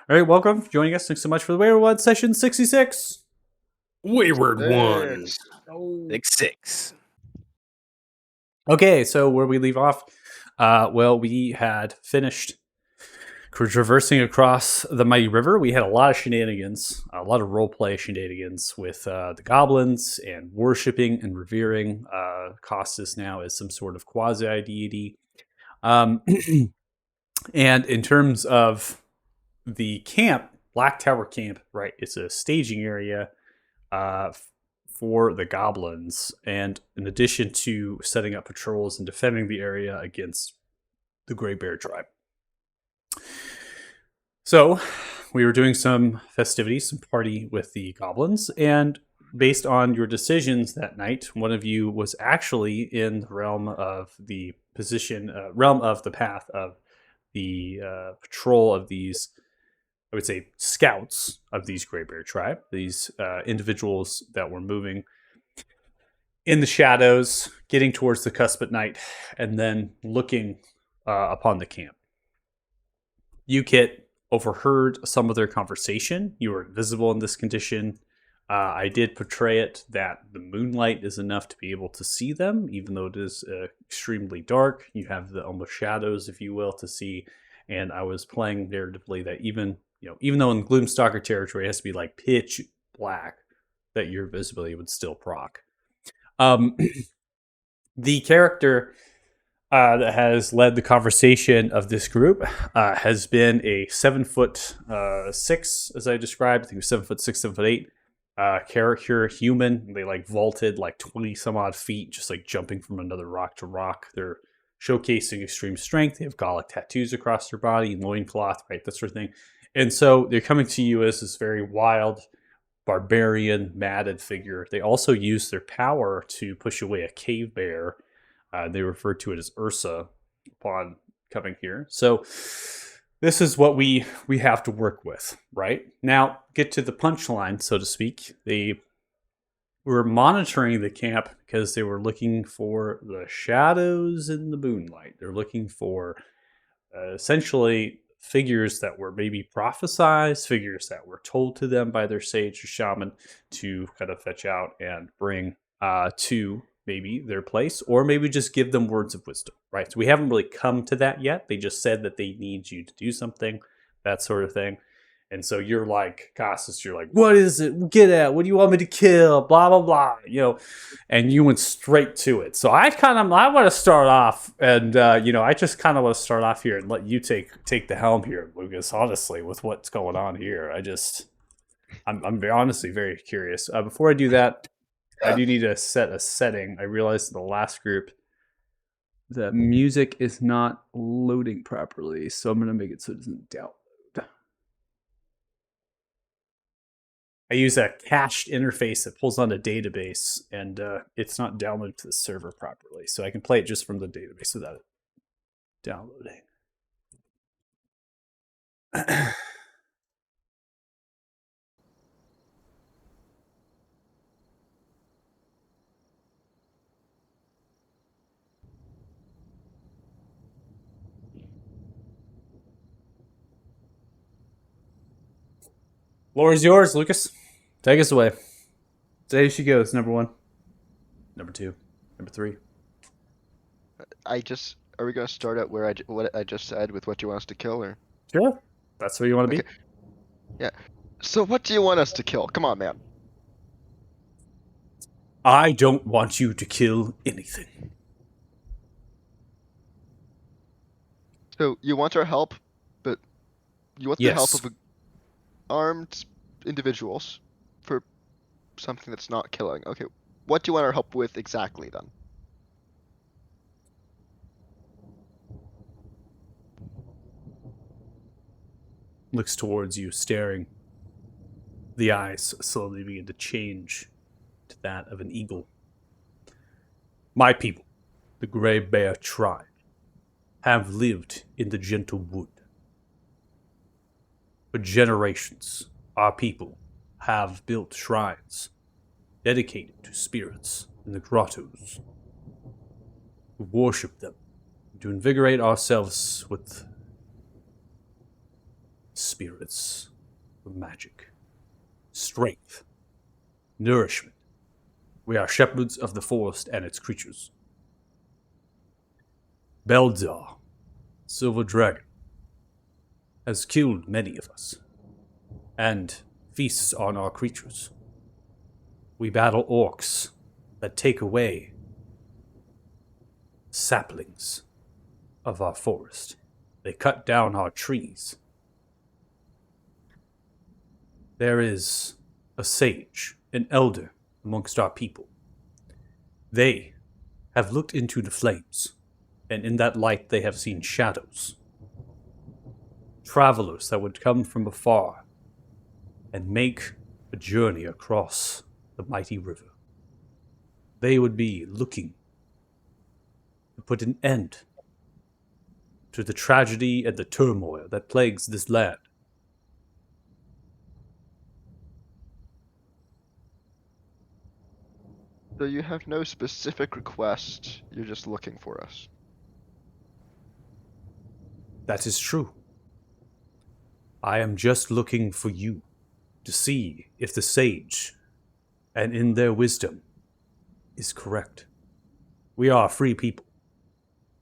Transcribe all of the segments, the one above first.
All right, welcome for joining us. Thanks so much for the Wayward One session 66. Wayward ones. Six. Oh. 6-6. Okay, so where we leave off, we had finished traversing across the mighty river. We had a lot of shenanigans, a lot of roleplay shenanigans with the goblins and worshipping and revering Costas now as some sort of quasi deity. And in terms of the camp, Black Tower Camp, right? It's a staging area for the goblins, and in addition to setting up patrols and defending the area against the Gray Bear tribe. So we were doing some festivities, some party with the goblins, and based on your decisions that night, one of you was actually in the realm of the path of the patrol of these, I would say, scouts of these Gray Bear tribe, these individuals that were moving in the shadows, getting towards the cusp at night, and then looking upon the camp. You, Kit, overheard some of their conversation. You were invisible in this condition. I did portray it that the moonlight is enough to be able to see them, even though it is extremely dark. You have the almost shadows, if you will, to see. And I was playing narratively that even though in Gloomstalker territory it has to be like pitch black, that your visibility would still proc. The character that has led the conversation of this group has been a 7'6", as I described. I think it was 7'6", 7'8". Character, human. They like vaulted like 20 some odd feet, just like jumping from another rock to rock. They're showcasing extreme strength. They have Gallic tattoos across their body, loincloth, right, that sort of thing. And so they're coming to you as this very wild, barbarian, matted figure. They also use their power to push away a cave bear. They refer to it as Ursa upon coming here. So this is what we have to work with, right? Now, get to the punchline, so to speak. They were monitoring the camp because they were looking for the shadows in the moonlight. They're looking for essentially figures that were maybe prophesized, figures that were told to them by their sage or shaman to kind of fetch out and bring to maybe their place, or maybe just give them words of wisdom, right? So we haven't really come to that yet. They just said that they need you to do something, that sort of thing. And so you're like, Costas, you're like, what is it? Get at? What do you want me to kill? Blah, blah, blah, and you went straight to it. So I want to start off, and, I just kind of want to start off here and let you take the helm here, Lucas, honestly, with what's going on here. I'm honestly very curious. Before I do that, I do need to set a setting. I realized in the last group that music is not loading properly, so I'm going to make it so it doesn't download. I use a cached interface that pulls on a database, and it's not downloaded to the server properly, so I can play it just from the database without it downloading. Floor is yours, Lucas. Take us away. Today she goes. Number 1. Number 2. Number 3. Are we gonna start at where what I just said with what you want us to kill, or? Sure. That's where you want to be. Yeah. So what do you want us to kill? Come on, man. I don't want you to kill anything. So you want our help, but you want the help of armed individuals for something that's not killing. Okay, what do you want our help with exactly then? Looks towards you, staring. The eyes slowly begin to change to that of an eagle. My people, the Gray Bear tribe, have lived in the gentle wood. For generations, our people have built shrines dedicated to spirits in the grottos. We worship them to invigorate ourselves with spirits of magic, strength, nourishment. We are shepherds of the forest and its creatures. Beldar, Silver Dragon, has killed many of us, and feasts on our creatures. We battle orcs that take away saplings of our forest. They cut down our trees. There is a sage, an elder amongst our people. They have looked into the flames, and in that light they have seen shadows. Travelers that would come from afar and make a journey across the mighty river. They would be looking to put an end to the tragedy and the turmoil that plagues this land. So you have no specific request, you're just looking for us. That is true. I am just looking for you to see if the sage, and in their wisdom, is correct. We are free people.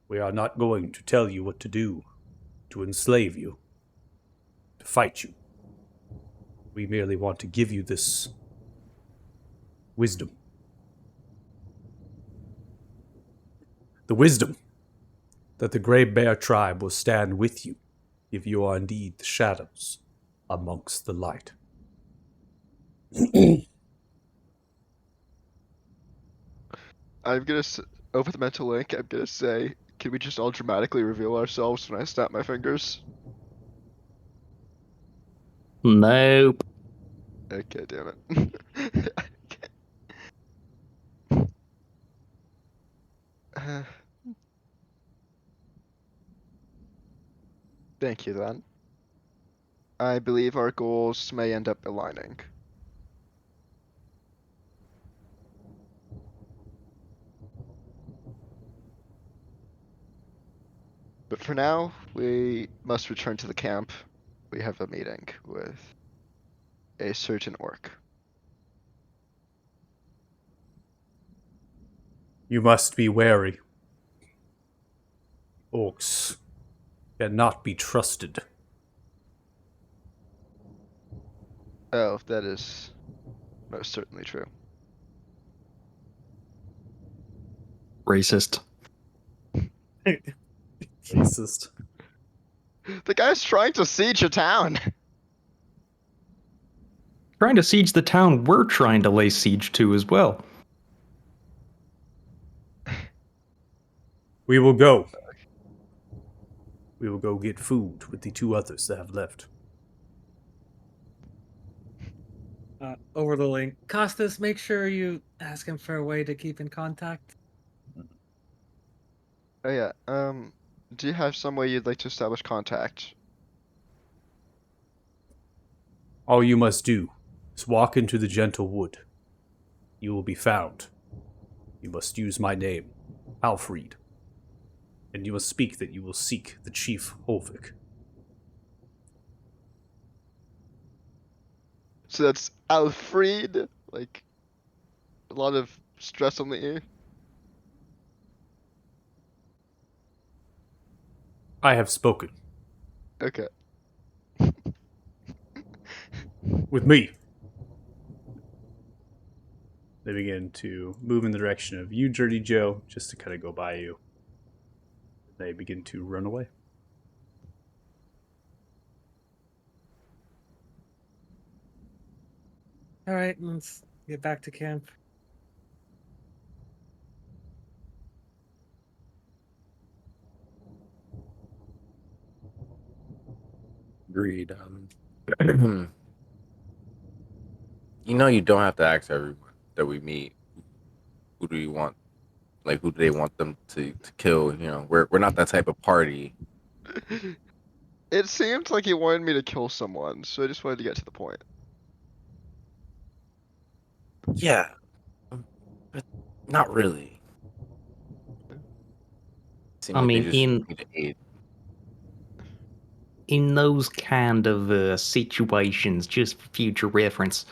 We are not going to tell you what to do, to enslave you, to fight you. We merely want to give you this wisdom. The wisdom that the Grey Bear tribe will stand with you if you are indeed the shadows amongst the light. I'm gonna, over the mental link, I'm gonna say, can we just all dramatically reveal ourselves when I snap my fingers? Nope. Okay, damn it. Uh, Thank you, then. I believe our goals may end up aligning. But for now, we must return to the camp. We have a meeting with a certain orc. You must be wary. Orcs cannot be trusted. Oh, that is most certainly true. Racist. Racist. The guy's trying to siege a town! Trying to siege the town we're trying to lay siege to as well. We will go. We will go get food with the two others that have left. Over the link. Costas, make sure you ask him for a way to keep in contact. Oh yeah, do you have some way you'd like to establish contact? All you must do is walk into the gentle wood. You will be found. You must use my name, Alfred. And you must speak that you will seek the Chief Holvik. So that's Alfred? Like, a lot of stress on the E? I have spoken. Okay. With me. They begin to move in the direction of you, Dirty Joe, just to kind of go by you. They begin to run away. All right, let's get back to camp. Agreed. You don't have to ask everyone that we meet. Who do you want? Like, who do they want them to kill? We're not that type of party. It seemed like he wanted me to kill someone, so I just wanted to get to the point. Yeah, but not really. Seems I like they mean, just in need aid. in those kind of situations, just for future reference,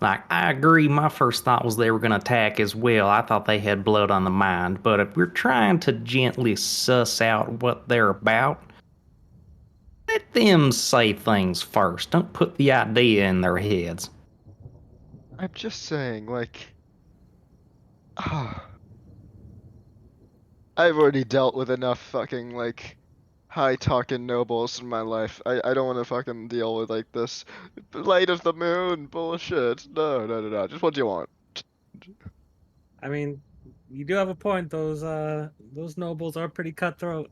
like, I agree, my first thought was they were going to attack as well. I thought they had blood on the mind. But if we're trying to gently suss out what they're about, let them say things first. Don't put the idea in their heads. I'm just saying, like, I've already dealt with enough fucking, like, high talking nobles in my life. I don't want to fucking deal with, like, this light of the moon bullshit. No, no, no, no. Just what do you want? I mean, you do have a point. Those nobles are pretty cutthroat.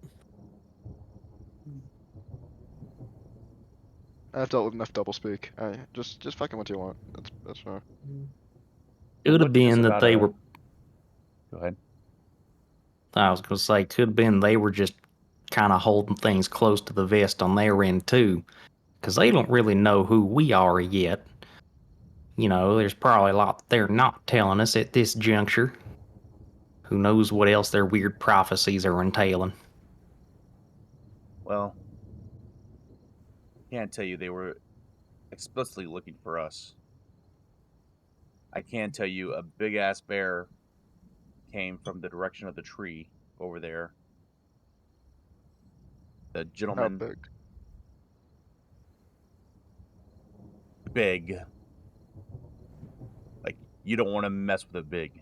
I've dealt with enough doublespeak. Just fucking what do you want? That's fine. Mm. Could have Look at this been that about they a- were. Go ahead. I was going to say, could have been they were just kind of holding things close to the vest on their end, too. Because they don't really know who we are yet. You know, there's probably a lot they're not telling us at this juncture. Who knows what else their weird prophecies are entailing. Well, can't tell you they were explicitly looking for us. I can tell you a big ass bear came from the direction of the tree over there. The How gentleman, big? big. Like, you don't want to mess with a big.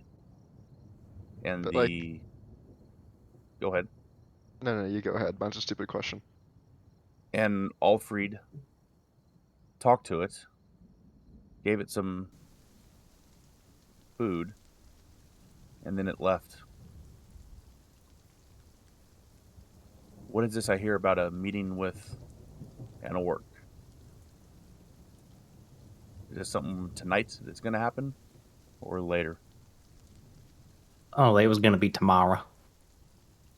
And But, like, go ahead. no, no, you go ahead. Mine's a stupid question. And Alfred talked to it, gave it some food, and then it left. What is this I hear about a meeting with an orc? Is this something tonight that's going to happen, or later? Oh, they was going to be tomorrow.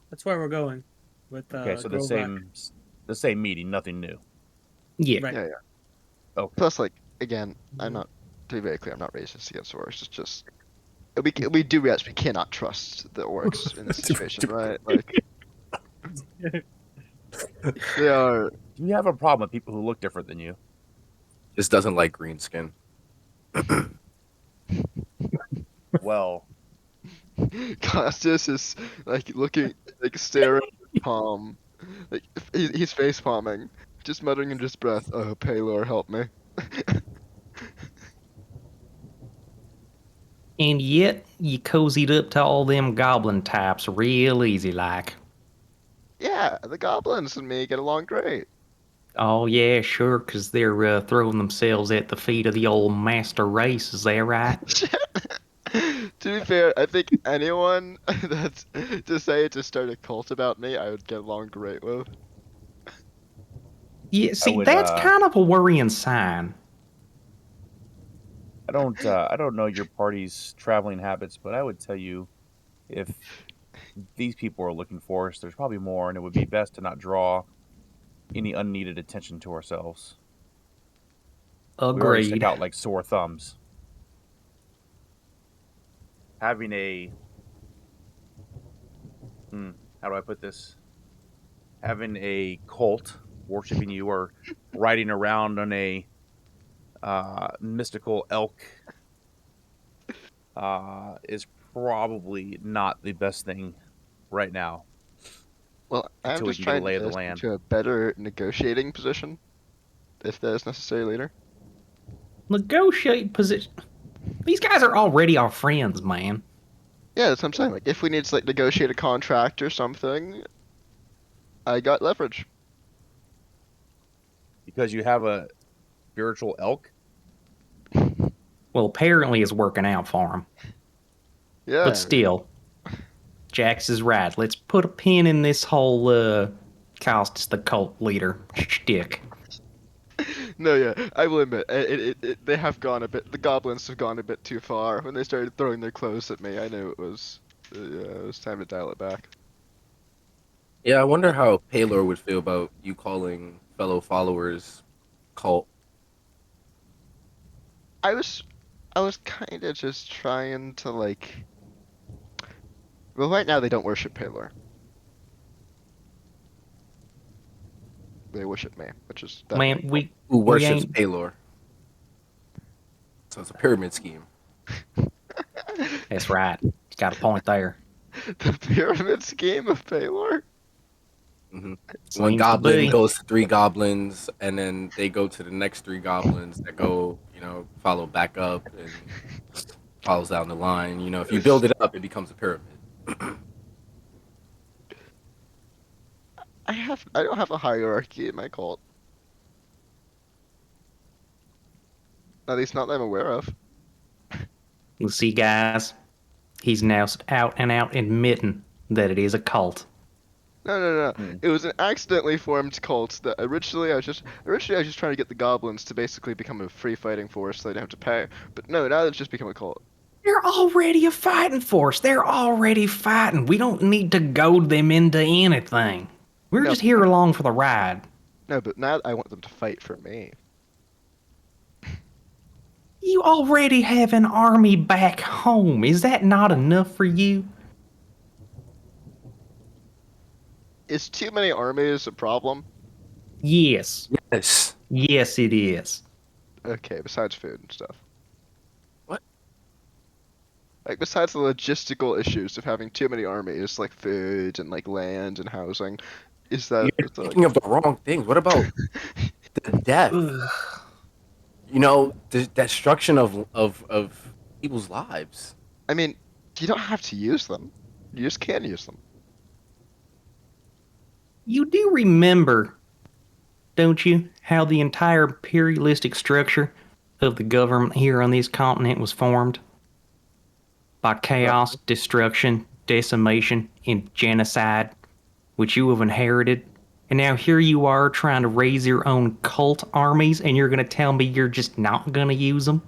That's where we're going with Okay, so the Grovak. same meeting, nothing new. Yeah. Right. Yeah, yeah. Okay. Plus, like, again, I'm not, to be very clear, I'm not racist against orcs. It's just we do realize we cannot trust the orcs in this situation, right? Like, they are. Do you have a problem with people who look different than you? Just doesn't like green skin. Well, Costas is like looking, like staring at Palm, like he's face palming, just muttering under his breath, "Oh, Paylor, help me." And yet, you cozied up to all them goblin types real easy like. Yeah, the goblins and me get along great. Oh, yeah, sure, 'cause they're throwing themselves at the feet of the old master race, is that right? To be fair, I think anyone that's decided to start a cult about me, I would get along great with. Yeah, see, would, that's kind of a worrying sign. I don't know your party's traveling habits, but I would tell you if these people are looking for us, there's probably more, and it would be best to not draw any unneeded attention to ourselves. We already stick Agreed. out like sore thumbs. Having how do I put this? Having a cult worshiping you or riding around on a mystical elk is probably not the best thing right now Well, I'm until we just can get a trying lay of to the get land. into a better negotiating position, if that is necessary later. Negotiate position. These guys are already our friends, man. Yeah, that's what I'm saying. Like, if we need to like negotiate a contract or something, I got leverage. Because you have a spiritual elk. Well, apparently it's working out for him. Yeah. But still, Jax is right. Let's put a pin in this whole Costas the cult leader shtick. No, yeah, I will admit, they have gone a bit. The goblins have gone a bit too far when they started throwing their clothes at me. I knew it was time to dial it back. Yeah, I wonder how Paylor would feel about you calling fellow followers cult. I was kind of just trying to like. Well, right now they don't worship Paylor, they worship me, which is Man, definitely Who we worships ain't. Paylor? So it's a pyramid scheme. That's right. Got a point there. the pyramid scheme of Paylor. hmm One Seems to goblin be. goes to three goblins, and then they go to the next three goblins that go, follow back up and follows down the line. If you build it up, it becomes a pyramid. I don't have a hierarchy in my cult. At least not that I'm aware of. You see, guys, he's now out and out admitting that it is a cult. No. Hmm. It was an accidentally formed cult that originally I was just trying to get the goblins to basically become a free fighting force so they don't have to pay. But no, now it's just become a cult. They're already a fighting force. They're already fighting. We don't need to goad them into anything. We're No, just here along for the ride. no, but now I want them to fight for me. You already have an army back home. Is that not enough for you? Is too many armies a problem? Yes. Yes. Yes, it is. Okay, besides food and stuff. What? Like besides the logistical issues of having too many armies, like food and like land and housing, is that You're it's like thinking of the wrong things. What about the death? Ugh. The destruction of people's lives. I mean, you don't have to use them. You just can use them. You do remember, don't you, how the entire imperialistic structure of the government here on this continent was formed? By chaos, destruction, decimation, and genocide, which you have inherited. And now here you are trying to raise your own cult armies, and you're going to tell me you're just not going to use them?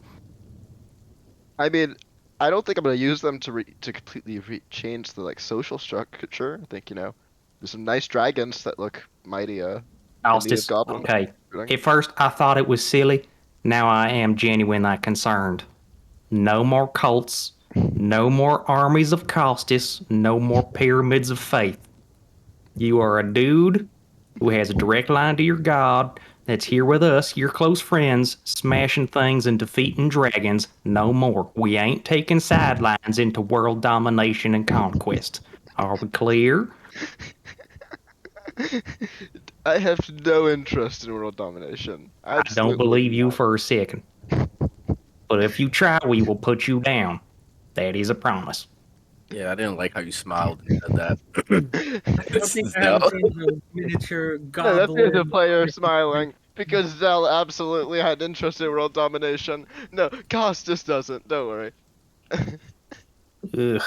I mean, I don't think I'm gonna use them to completely change the like social structure. I think there's some nice dragons that look mighty in need of Alstis, goblins. okay. At first, I thought it was silly. Now I am genuinely concerned. No more cults. No more armies of Costis. No more pyramids of faith. You are a dude who has a direct line to your god that's here with us, your close friends, smashing things and defeating dragons. No more. We ain't taking sidelines into world domination and conquest. Are we clear? I have no interest in world domination. I don't Absolutely believe you not. for a second. But if you try, we will put you down. That is a promise. Yeah, I didn't like how you smiled and said that. I don't think I No. haven't seen the miniature No, that's the goblin. player smiling because Zell absolutely had interest in world domination. No, Costas doesn't. Don't worry. Ugh.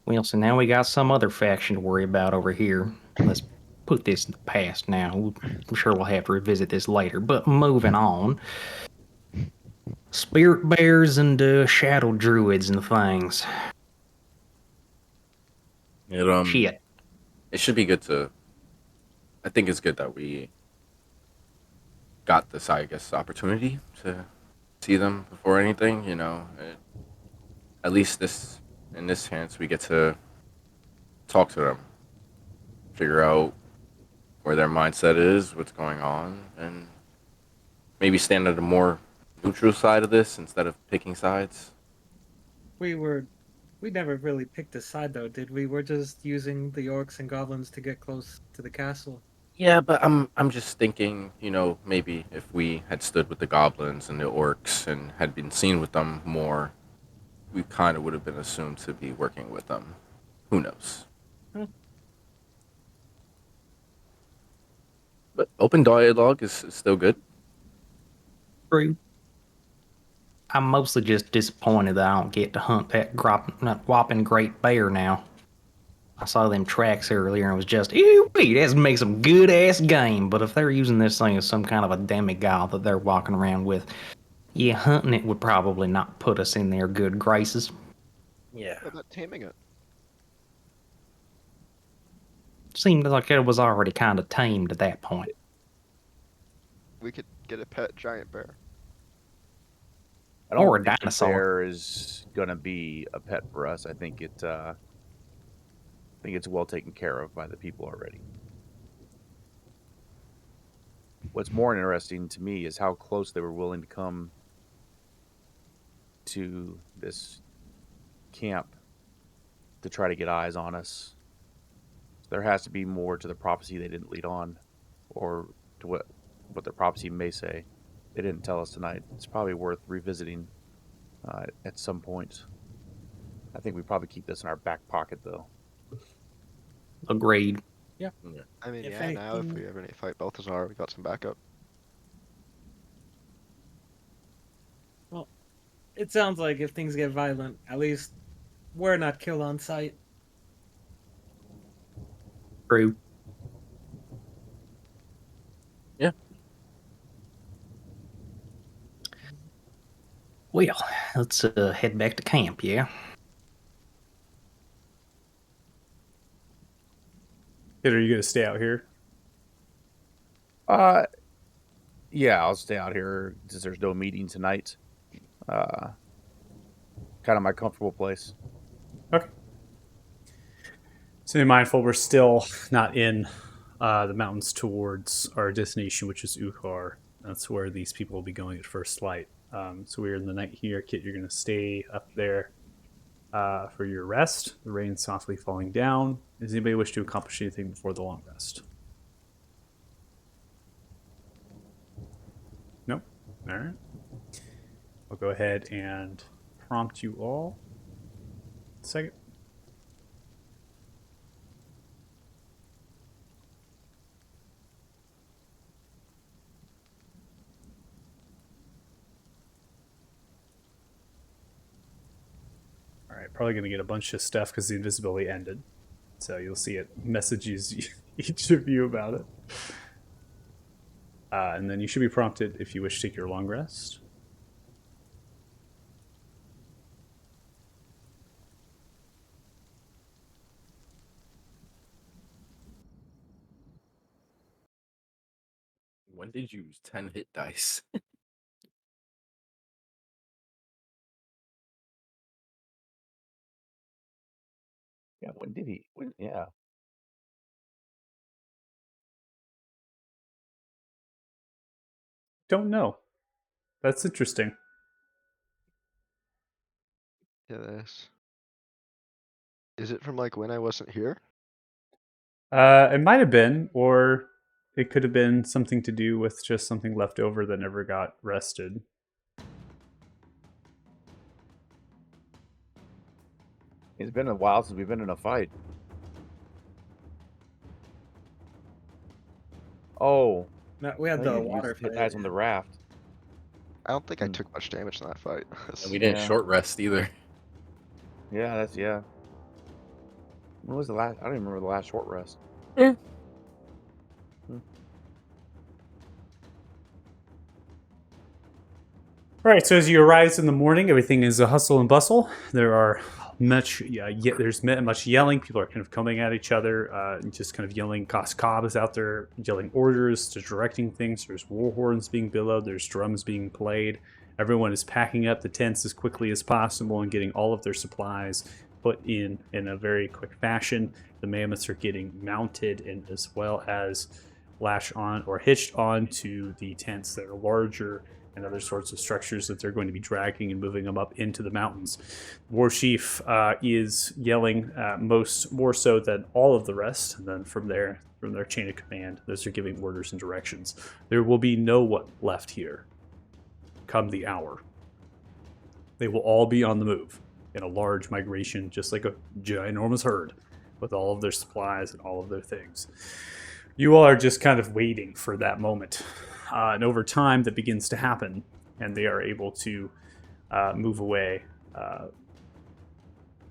Well, so now we got some other faction to worry about over here. Let's put this in the past now. I'm sure we'll have to revisit this later. But moving on. Spirit bears and shadow druids and things. Shit. It should be good to. I think it's good that we got this, I guess, opportunity to see them before anything. At least in this chance, we get to talk to them, figure out where their mindset is, what's going on, and maybe stand at a more neutral side of this instead of picking sides. We never really picked a side though, did we? We're just using the orcs and goblins to get close to the castle. Yeah, but I'm just thinking, maybe if we had stood with the goblins and the orcs and had been seen with them more, we kind of would have been assumed to be working with them. Who knows? Huh. But open dialogue is still good. True. I'm mostly just disappointed that I don't get to hunt that whopping great bear now. I saw them tracks earlier and was just, ew, that's make some good ass game. But if they're using this thing as some kind of a demigod that they're walking around with, yeah, hunting it would probably not put us in their good graces. Yeah. How about taming it? Seemed like it was already kind of tamed at that point. We could get a pet giant bear. I don't Or a think the dinosaur. bear is gonna be a pet for us. I think I think it's well taken care of by the people already. What's more interesting to me is how close they were willing to come to this camp to try to get eyes on us. There has to be more to the prophecy they didn't lead on, or to what the prophecy may say. They didn't tell us tonight. It's probably worth revisiting at some point. I think we probably keep this in our back pocket, though. Agreed. I mean, If yeah, now if anything- we ever need to fight Balthazar, we got some backup. It sounds like if things get violent, at least we're not killed on sight. True. Yeah. Well, let's head back to camp, yeah? Kid, are you going to stay out here? Yeah, I'll stay out here since there's no meeting tonight. Kind of my comfortable place. Okay. So be mindful, we're still not in the mountains towards our destination, which is Ukhar. That's where these people will be going at first light. So we're in the night here. Kit, you're going to stay up there for your rest. The rain's softly falling down. Does anybody wish to accomplish anything before the long rest? Nope. All right. I'll go ahead and prompt you all. Second. All right, probably going to get a bunch of stuff because the invisibility ended. So you'll see it messages each of you about it. And then you should be prompted if you wish to take your long rest. When did you use 10 hit dice? Yeah, when did he? Yeah. Don't know. That's interesting. Yeah, this. Is it from like when I wasn't here? It might have been, or it could have been something to do with just something left over that never got rested. It's been a while since we've been in a fight. Oh, No, we I had think the you water used hit fight. dice on the raft. I don't think I Hmm. took much damage in that fight. And we didn't Yeah. short rest either. Yeah, yeah. When was the last? I don't even remember the last short rest. All right, so as you arise in the morning, everything is a hustle and bustle. There are much yelling. People are kind of coming at each other, just kind of yelling. Cobb is out there yelling orders to directing things. There's war horns being billowed. There's drums being played. Everyone is packing up the tents as quickly as possible and getting all of their supplies put in a very quick fashion. The mammoths are getting mounted and as well as lashed on or hitched on to the tents that are larger and other sorts of structures that they're going to be dragging and moving them up into the mountains. War Chief is yelling more so than all of the rest. And then from their chain of command, those are giving orders and directions. There will be no one left here come the hour. They will all be on the move in a large migration, just like a ginormous herd, with all of their supplies and all of their things. You all are just kind of waiting for that moment. And over time, that begins to happen, and they are able to move away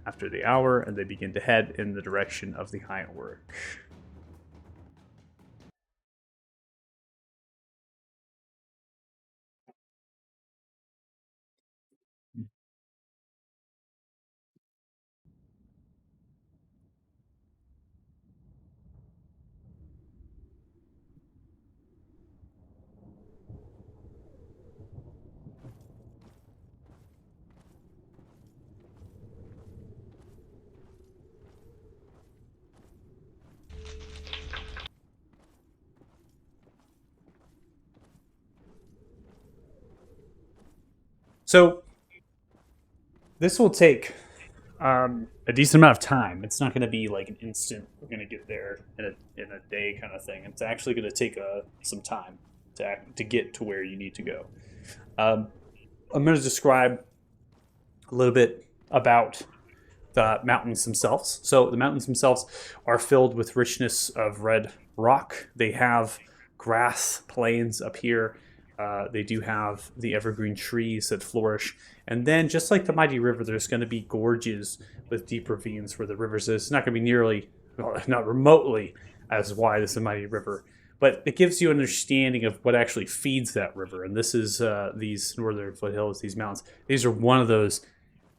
after the hour, and they begin to head in the direction of the ironwork. So this will take a decent amount of time. It's not going to be like an instant. We're going to get there in a day kind of thing. It's actually going to take some time to get to where you need to go. I'm going to describe a little bit about the mountains themselves. So the mountains themselves are filled with richness of red rock. They have grass plains up here. They do have the evergreen trees that flourish. And then, just like the mighty river, there's going to be gorges with deep ravines where the rivers is. It's not going to be nearly, well, not remotely as wide as the mighty river, but it gives you an understanding of what actually feeds that river. And this is these northern foothills, these mountains. These are one of those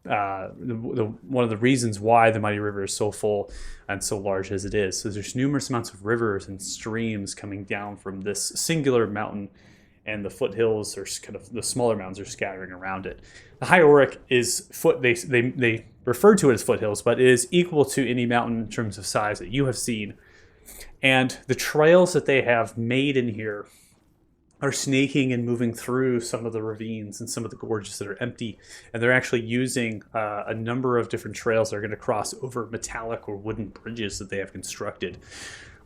one of the reasons why the mighty river is so full and so large as it is. So there's numerous amounts of rivers and streams coming down from this singular mountain, and the foothills are kind of the smaller mountains are scattering around it. The high Auric is they refer to it as foothills, but it is equal to any mountain in terms of size that you have seen. And the trails that they have made in here are snaking and moving through some of the ravines and some of the gorges that are empty. And they're actually using a number of different trails that are going to cross over metallic or wooden bridges that they have constructed.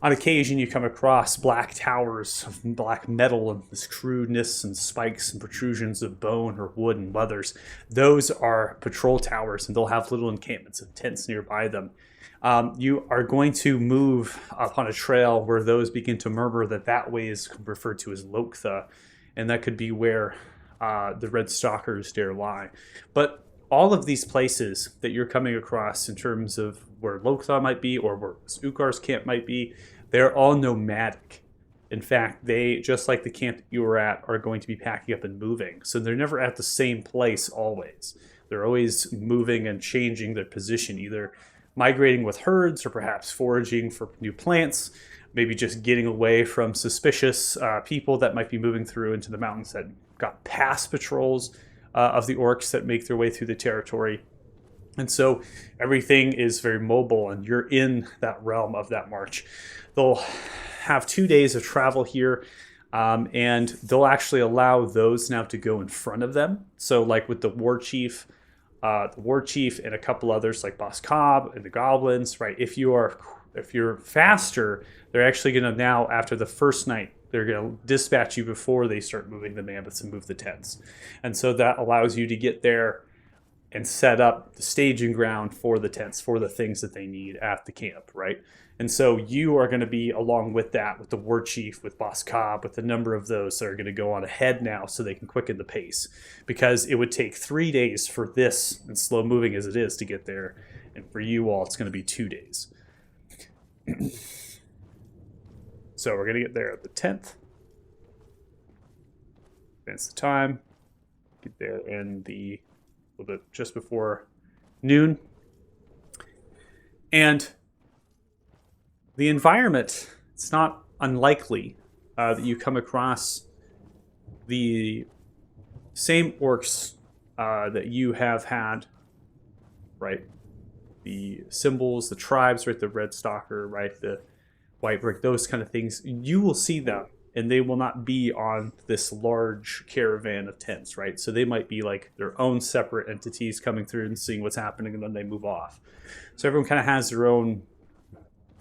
On occasion, you come across black towers of black metal and this crudeness and spikes and protrusions of bone or wood and leathers. Those are patrol towers, and they'll have little encampments and tents nearby them. You are going to move upon a trail where those begin to murmur that way is referred to as Loktha, and that could be where the Red Stalkers dare lie. But all of these places that you're coming across in terms of where Loktha might be or where Ukar's camp might be, they're all nomadic. In fact, they, just like the camp that you were at, are going to be packing up and moving. So they're never at the same place always. They're always moving and changing their position, either migrating with herds or perhaps foraging for new plants, maybe just getting away from suspicious people that might be moving through into the mountains that got past patrols of the orcs that make their way through the territory. And so everything is very mobile, and you're in that realm of that march. They'll have 2 days of travel here, and they'll actually allow those now to go in front of them. So like with the war chief and a couple others like Boss Cobb and the goblins, right? If you're faster, they're actually going to now, after the first night, they're going to dispatch you before they start moving the mammoths and move the tents. And so that allows you to get there and set up the staging ground for the tents, for the things that they need at the camp, right? And so you are going to be along with that, with the war chief, with Boss Cobb, with a number of those that are going to go on ahead now so they can quicken the pace. Because it would take 3 days for this, and slow moving as it is, to get there. And for you all, it's going to be 2 days. So we're going to get there at the 10th. Advance the time. Get there in the a little bit just before noon. And the environment, it's not unlikely that you come across the same orcs that you have had, right? The symbols, the tribes, right? The Red Stalker, right? The White Brick, those kind of things. You will see them, and they will not be on this large caravan of tents, right? So they might be like their own separate entities coming through and seeing what's happening, and then they move off. So everyone kind of has their own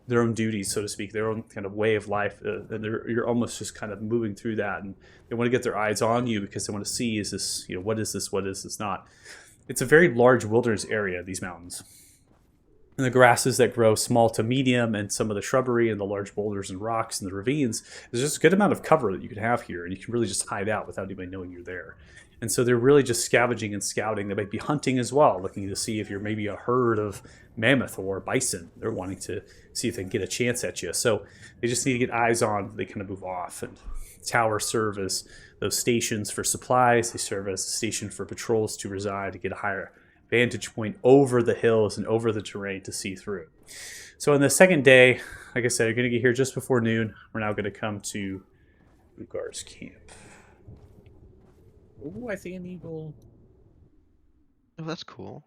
duties, so to speak, their own kind of way of life, and you're almost just kind of moving through that, and they want to get their eyes on you because they want to see, is this, what is this not? It's a very large wilderness area, these mountains. And the grasses that grow small to medium, and some of the shrubbery and the large boulders and rocks and the ravines, there's just a good amount of cover that you can have here, and you can really just hide out without anybody knowing you're there. And so they're really just scavenging and scouting. They might be hunting as well, looking to see if you're maybe a herd of mammoth or bison. They're wanting to see if they can get a chance at you. So they just need to get eyes on. They kind of move off. And towers serve as those stations for supplies. They serve as a station for patrols to reside, to get a higher vantage point over the hills and over the terrain to see through. So on the second day, like I said, you're going to get here just before noon. We're now going to come to Ugar's camp. Ooh, I see an eagle. Oh, that's cool.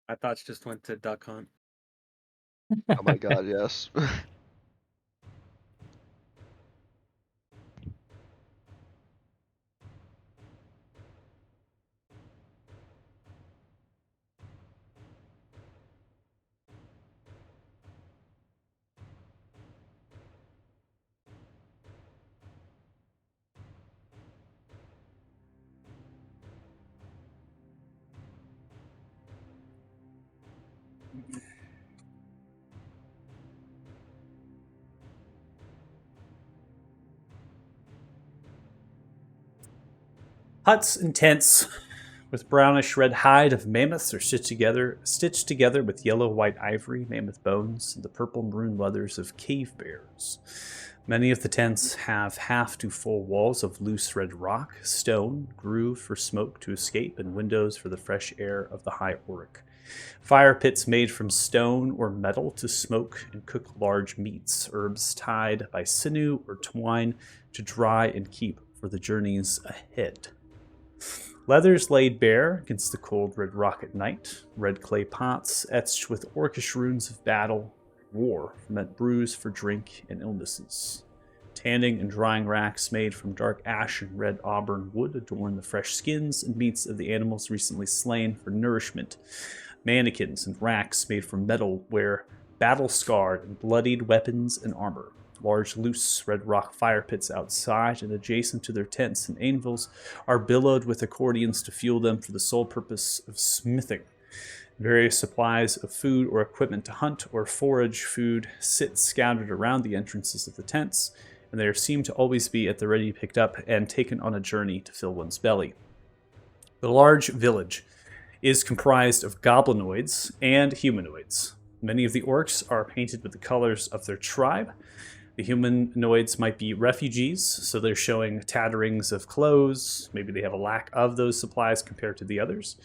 My thoughts just went to duck hunt. Oh my god, yes. Huts and tents with brownish red hide of mammoths are stitched together with yellow white ivory, mammoth bones, and the purple maroon leathers of cave bears. Many of the tents have half to full walls of loose red rock, stone, groove for smoke to escape, and windows for the fresh air of the high auric. Fire pits made from stone or metal to smoke and cook large meats, herbs tied by sinew or twine to dry and keep for the journeys ahead. Leathers laid bare against the cold red rock at night, red clay pots etched with orcish runes of battle, war meant brews for drink and illnesses. Tanning and drying racks made from dark ash and red auburn wood adorn the fresh skins and meats of the animals recently slain for nourishment. Mannequins and racks made from metal wear battle-scarred and bloodied weapons and armor. Large, loose red rock fire pits outside and adjacent to their tents and anvils are billowed with accordions to fuel them for the sole purpose of smithing. Various supplies of food or equipment to hunt or forage food sit scattered around the entrances of the tents, and they seem to always be at the ready picked up and taken on a journey to fill one's belly. The large village is comprised of goblinoids and humanoids. Many of the orcs are painted with the colors of their tribe. The humanoids might be refugees, so they're showing tatterings of clothes. Maybe they have a lack of those supplies compared to the others.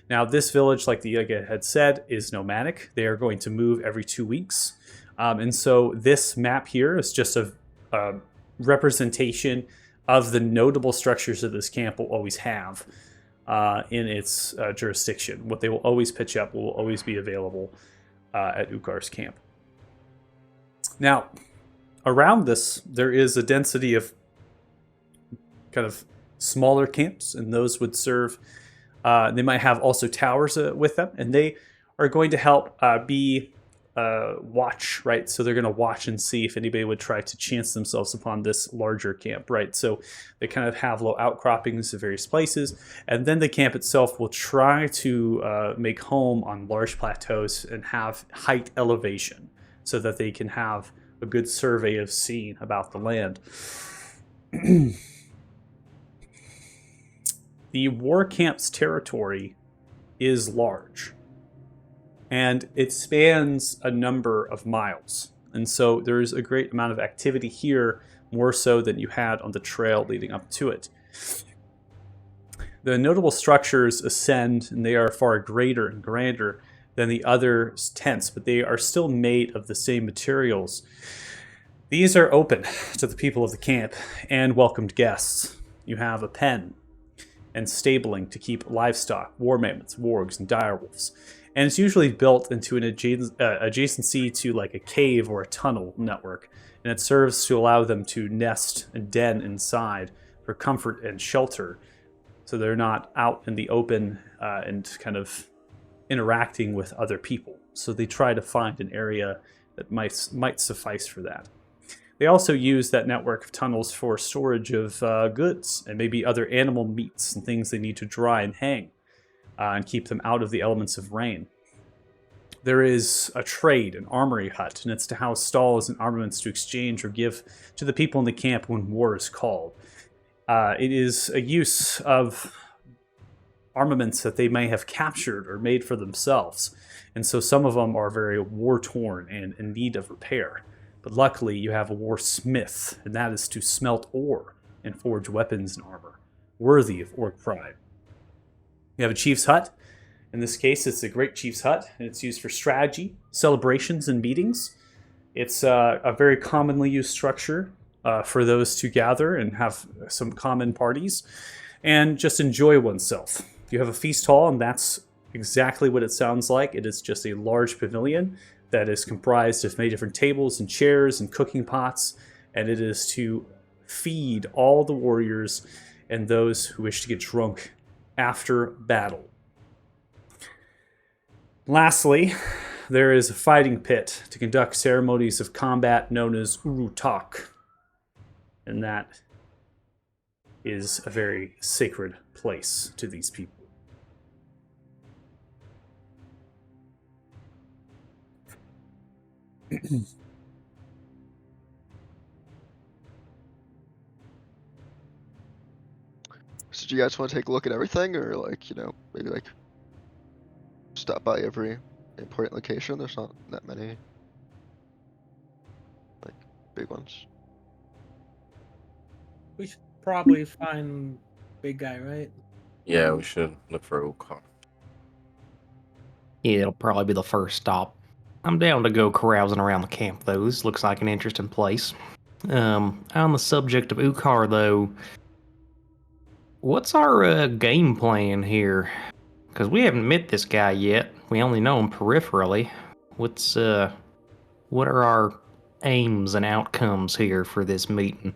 Now, this village, like the Yaga had said, is nomadic. They are going to move every 2 weeks. And so this map here is just a representation of the notable structures that this camp will always have in its jurisdiction. What they will always pitch up will always be available at Ukar's camp. Now, around this, there is a density of kind of smaller camps, and those would serve. They might have also towers with them, and they are going to help be watch, right? So they're going to watch and see if anybody would try to chance themselves upon this larger camp, right? So they kind of have low outcroppings of various places, and then the camp itself will try to make home on large plateaus and have height elevation so that they can have a good survey of scene about the land. The war camp's territory is large, and it spans a number of miles. And so there's a great amount of activity here, more so than you had on the trail leading up to it. The notable structures ascend, and they are far greater and grander than the other tents, but they are still made of the same materials. These are open to the people of the camp and welcomed guests. You have a pen and stabling to keep livestock, war mammoths, wargs, and direwolves. And it's usually built into an adjacency to like a cave or a tunnel network, and it serves to allow them to nest and den inside for comfort and shelter, so they're not out in the open and kind of interacting with other people. So they try to find an area that might suffice for that. They also use that network of tunnels for storage of goods and maybe other animal meats and things they need to dry and hang and keep them out of the elements of rain. There is a trade, an armory hut, and it's to house stalls and armaments to exchange or give to the people in the camp when war is called. It is a use of armaments that they may have captured or made for themselves. And so some of them are very war-torn and in need of repair. But luckily, you have a war smith, and that is to smelt ore and forge weapons and armor, worthy of orc pride. You have a chief's hut. In this case, it's a great chief's hut, and it's used for strategy, celebrations, and meetings. It's a very commonly used structure for those to gather and have some common parties and just enjoy oneself. You have a feast hall, and that's exactly what it sounds like. It is just a large pavilion that is comprised of many different tables and chairs and cooking pots, and it is to feed all the warriors and those who wish to get drunk after battle. Lastly, there is a fighting pit to conduct ceremonies of combat known as Urutak, and that is a very sacred place to these people. So do you guys want to take a look at everything, or like, maybe like stop by every important location? There's not that many like big ones. We should probably find big guy, right? Yeah, we should look for Ukon. Yeah, it'll probably be the first stop. I'm down to go carousing around the camp, though. This looks like an interesting place. On the subject of Ukar, though, what's our game plan here? Because we haven't met this guy yet. We only know him peripherally. What are our aims and outcomes here for this meeting?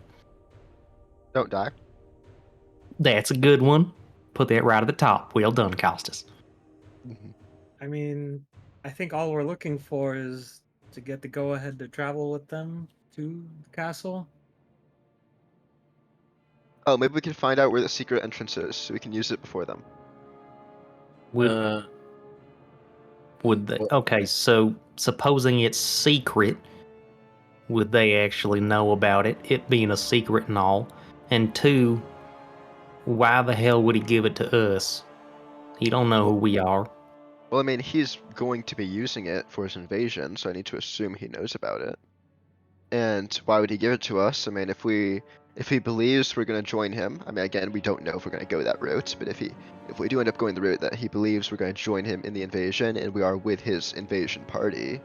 Don't die. That's a good one. Put that right at the top. Well done, Costas. I mean, I think all we're looking for is to get the go-ahead to travel with them to the castle. Oh, maybe we can find out where the secret entrance is, so we can use it before them. Would they? Okay, so supposing it's secret, would they actually know about it? It being a secret and all. And two, why the hell would he give it to us? He don't know who we are. Well, I mean, he's going to be using it for his invasion, so I need to assume he knows about it. And why would he give it to us? I mean, if he believes we're going to join him, I mean, again, we don't know if we're going to go that route, but if we do end up going the route that he believes we're going to join him in the invasion and we are with his invasion party,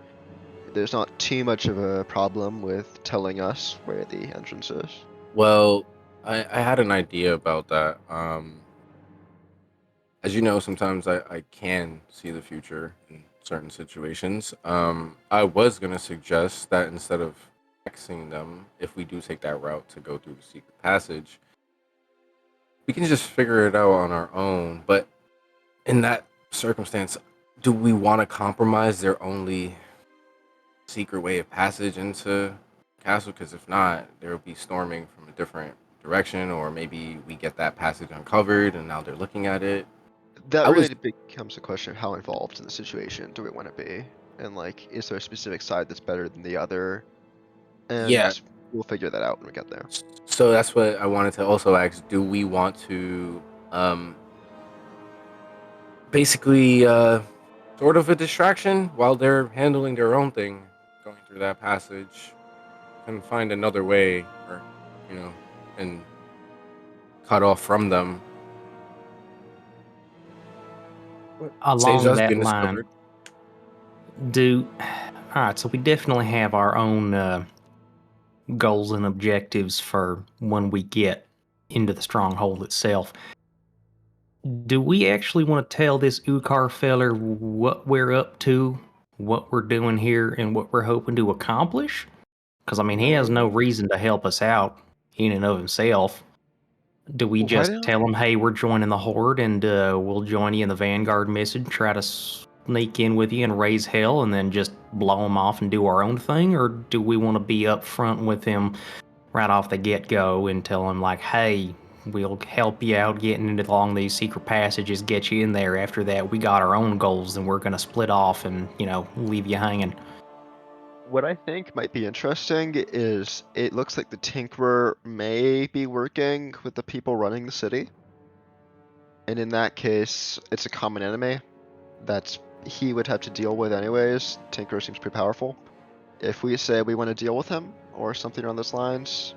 there's not too much of a problem with telling us where the entrance is. Well, I had an idea about that. As you know, sometimes I can see the future in certain situations. I was going to suggest that instead of Xing them, if we do take that route to go through the secret passage, we can just figure it out on our own. But in that circumstance, do we want to compromise their only secret way of passage into castle? Because if not, there will be storming from a different direction, or maybe we get that passage uncovered and now they're looking at it. That I was- really becomes a question of how involved in the situation do we want to be, and like, is there a specific side that's better than the other? And Yeah. we'll figure that out when we get there. So that's what I wanted to also ask. Do we want to basically sort of a distraction while they're handling their own thing, going through that passage, and find another way, or and cut off from them? Along Saves us that being line, discovered. alright, so we definitely have our own goals and objectives for when we get into the stronghold itself. Do we actually want to tell this Ukar feller what we're up to, what we're doing here, and what we're hoping to accomplish? Because, I mean, he has no reason to help us out in and of himself. Do we Well, why just don't- tell him, hey, we're joining the Horde and we'll join you in the Vanguard mission, try to sneak in with you and raise hell, and then just blow him off and do our own thing? Or do we want to be up front with him right off the get-go and tell him, like, hey, we'll help you out getting into along these secret passages, get you in there. After that, we got our own goals and we're going to split off and, leave you hanging. What I think might be interesting is it looks like the Tinkerer may be working with the people running the city. And in that case, it's a common enemy that he would have to deal with anyways. Tinkerer seems pretty powerful. If we say we want to deal with him or something along those lines,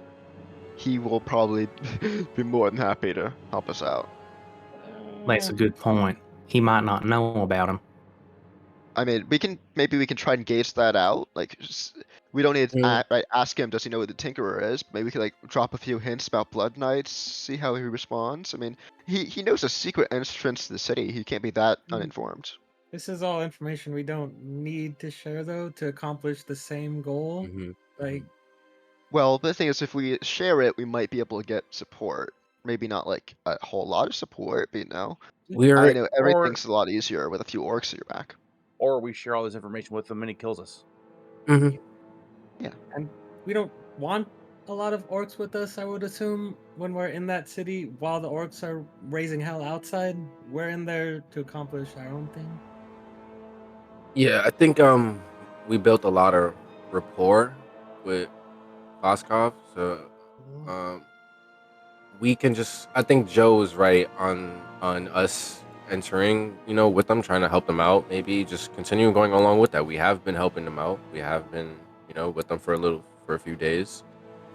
he will probably be more than happy to help us out. That's a good point. He might not know about him. I mean, maybe we can try and gauge that out. Like, we don't need to ask him, does he know who the Tinkerer is? Maybe we could like drop a few hints about Blood Knights, see how he responds. I mean, he knows a secret entrance to the city. He can't be that uninformed. This is all information we don't need to share, though, to accomplish the same goal. Mhm, Like, Well, the thing is, if we share it, we might be able to get support. Maybe not like a whole lot of support, but I We're know everything's a lot easier with a few orcs at your back. Or we share all this information with him and he kills us. mhm. and we don't want a lot of orcs with us, I would assume, when we're in that city while the orcs are raising hell outside. We're in there to accomplish our own thing. Yeah, I think we built a lot of rapport with Voskov, so um we can just I think Joe is right on us entering, with them, trying to help them out. Maybe just continue going along with that. We have been helping them out. We have been, with them for a few days.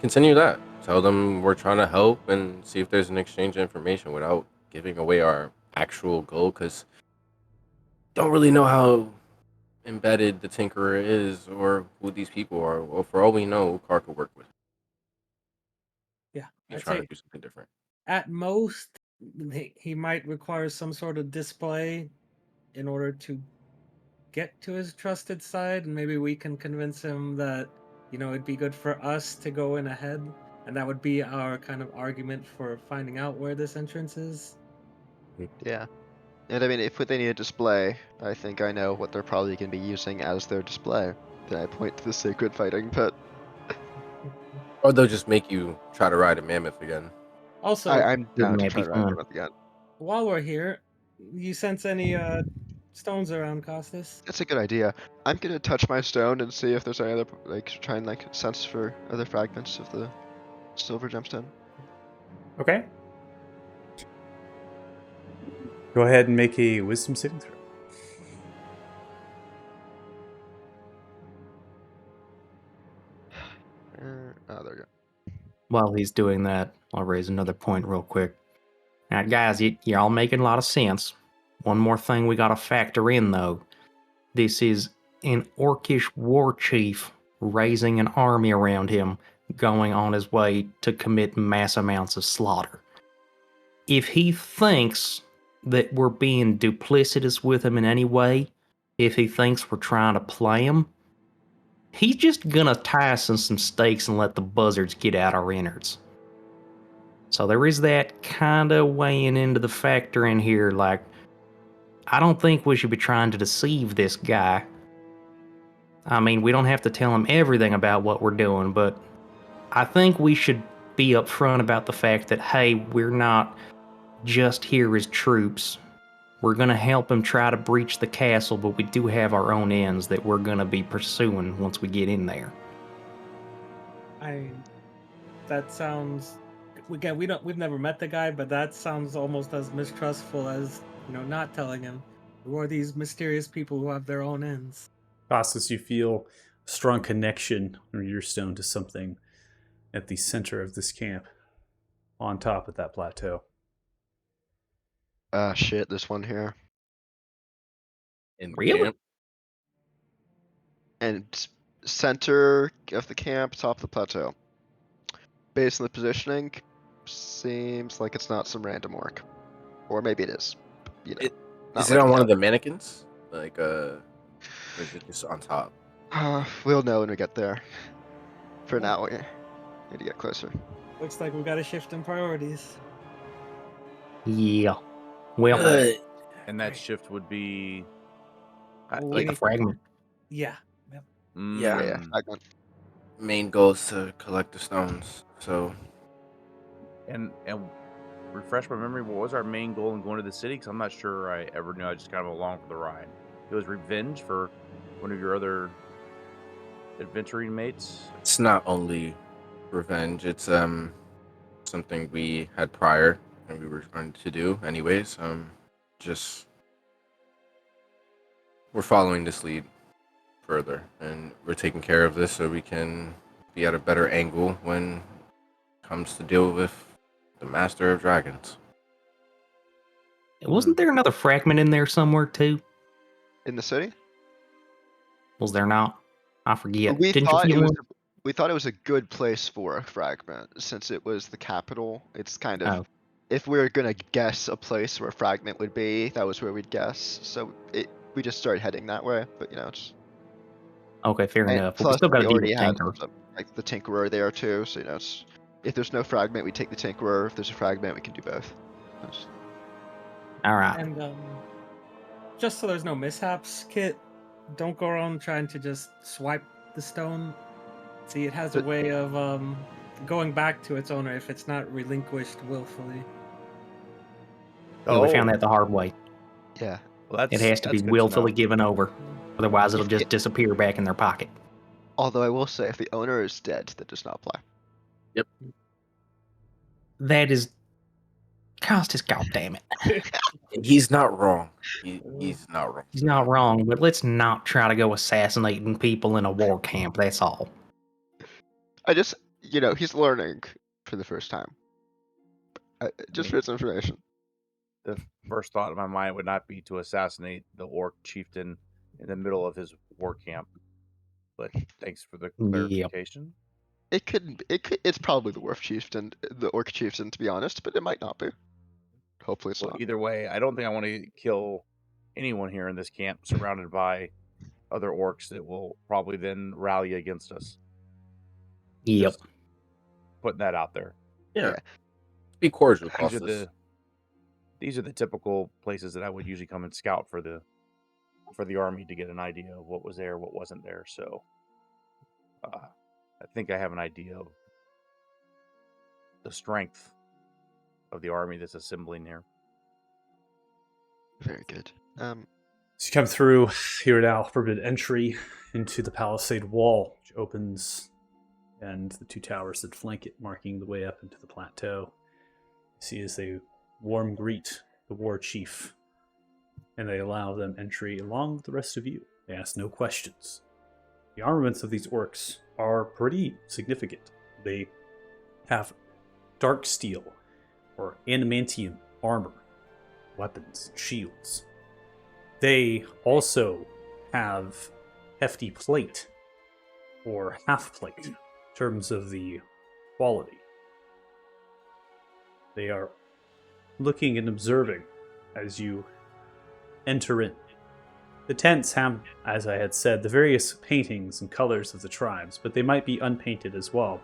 Continue that. Tell them we're trying to help and see if there's an exchange of information without giving away our actual goal, because don't really know how embedded the Tinkerer is or who these people are. Well, for all we know, Car could work with. Yeah, He's I'd trying to say do something different. at most he might require some sort of display in order to get to his trusted side, and maybe we can convince him that it'd be good for us to go in ahead, and that would be our kind of argument for finding out where this entrance is. Yeah. And I mean, if they need a display, I think I know what they're probably going to be using as their display. Then I point to the sacred fighting pit. Or they'll just make you try to ride a mammoth again. Also, I'm It down to may try be to ride fun. them again. while we're here, you sense any stones around, Costas? That's a good idea. I'm gonna touch my stone and see if there's any other, try and sense for other fragments of the silver gemstone. Okay. Go ahead and make a wisdom saving throw. Oh, there we go. While he's doing that, I'll raise another point real quick. Now, guys, you're all making a lot of sense. One more thing we gotta factor in, though. This is an orcish war chief raising an army around him, going on his way to commit mass amounts of slaughter. If he thinks that we're being duplicitous with him in any way, if he thinks we're trying to play him, he's just gonna tie us in some stakes and let the buzzards get out our innards. So there is that kind of weighing into the factor in here. Like, I don't think we should be trying to deceive this guy. I mean, we don't have to tell him everything about what we're doing, but I think we should be upfront about the fact that, hey, we're not just here as troops. We're going to help him try to breach the castle, but we do have our own ends that we're going to be pursuing once we get in there. That sounds, again, we've never met the guy, but that sounds almost as mistrustful as not telling him who are these mysterious people who have their own ends. Costas, you feel a strong connection from your stone to something at the center of this camp, on top of that plateau. Ah, shit, this one here. In the Really? camp. And center of the camp, top of the plateau. Based on the positioning, seems like it's not some random orc. Or maybe it is. Is it on one of the mannequins? Or is it just on top? We'll know when we get there. For now, we need to get closer. Looks like we've got a shift in priorities. Yeah. Well, Good. And that shift would be. like a fragment. Yeah. Yeah. Yeah, Mm. fragment. Main goal is to collect the stones. So And refresh my memory. What was our main goal in going to the city? Because I'm not sure I ever knew. I just kind of along for the ride. It was revenge for one of your other adventuring mates. it's not only revenge. It's something we had prior and we were trying to do anyways. Just we're following this lead further, and we're taking care of this so we can be at a better angle when it comes to deal with the Master of Dragons. Wasn't there another fragment in there somewhere, too? In the city? Was there not? I forget. We Didn't you thought feel it was. one? We thought it was a good place for a fragment, since it was the capital. It's kind of, Oh. if we were gonna guess a place where a fragment would be, that was where we'd guess. So we just started heading that way, but it's Okay, fair and enough. Well, we plus still got we to deal with already have Tinker. like the Tinkerer there too, so it's if there's no fragment, we take the Tinkerer. If there's a fragment, we can do both. That's- All right. And just so there's no mishaps, Kit, don't go around trying to just swipe the stone. See, it has a But- way of going back to its owner if it's not relinquished willfully. Yeah, we found that the hard way. Yeah. Well, It has to be that's good willfully know. given over. Otherwise, it'll If just it- disappear back in their pocket. Although I will say, if the owner is dead, that does not apply. That is... Costas, goddammit. He's not wrong. He's not wrong. He's not wrong, but let's not try to go assassinating people in a war camp, that's all. I just, he's learning for the first time. Just for his information. The first thought in my mind would not be to assassinate the orc chieftain in the middle of his war camp. But thanks for the clarification. It could. It's probably the orc chieftain, to be honest, but it might not be. Hopefully, it's Well, not. either way, I don't think I want to kill anyone here in this camp, surrounded by other orcs that will probably then rally against us. Yep. Just putting that out there. Yeah. Be cordial, These are Costas. these are the typical places that I would usually come and scout for the army to get an idea of what was there, what wasn't there. So I think I have an idea of the strength of the army that's assembling here. Very good. As you come through, you're now forbidden entry into the palisade wall, which opens, and the two towers that flank it, marking the way up into the plateau. You see as they warm greet the war chief, and they allow them entry along with the rest of you. They ask no questions. The armaments of these orcs are pretty significant. They have dark steel or adamantium armor, weapons, shields. They also have hefty plate or half plate in terms of the quality. They are looking and observing as you enter in. The tents have, as I had said, the various paintings and colors of the tribes, but they might be unpainted as well.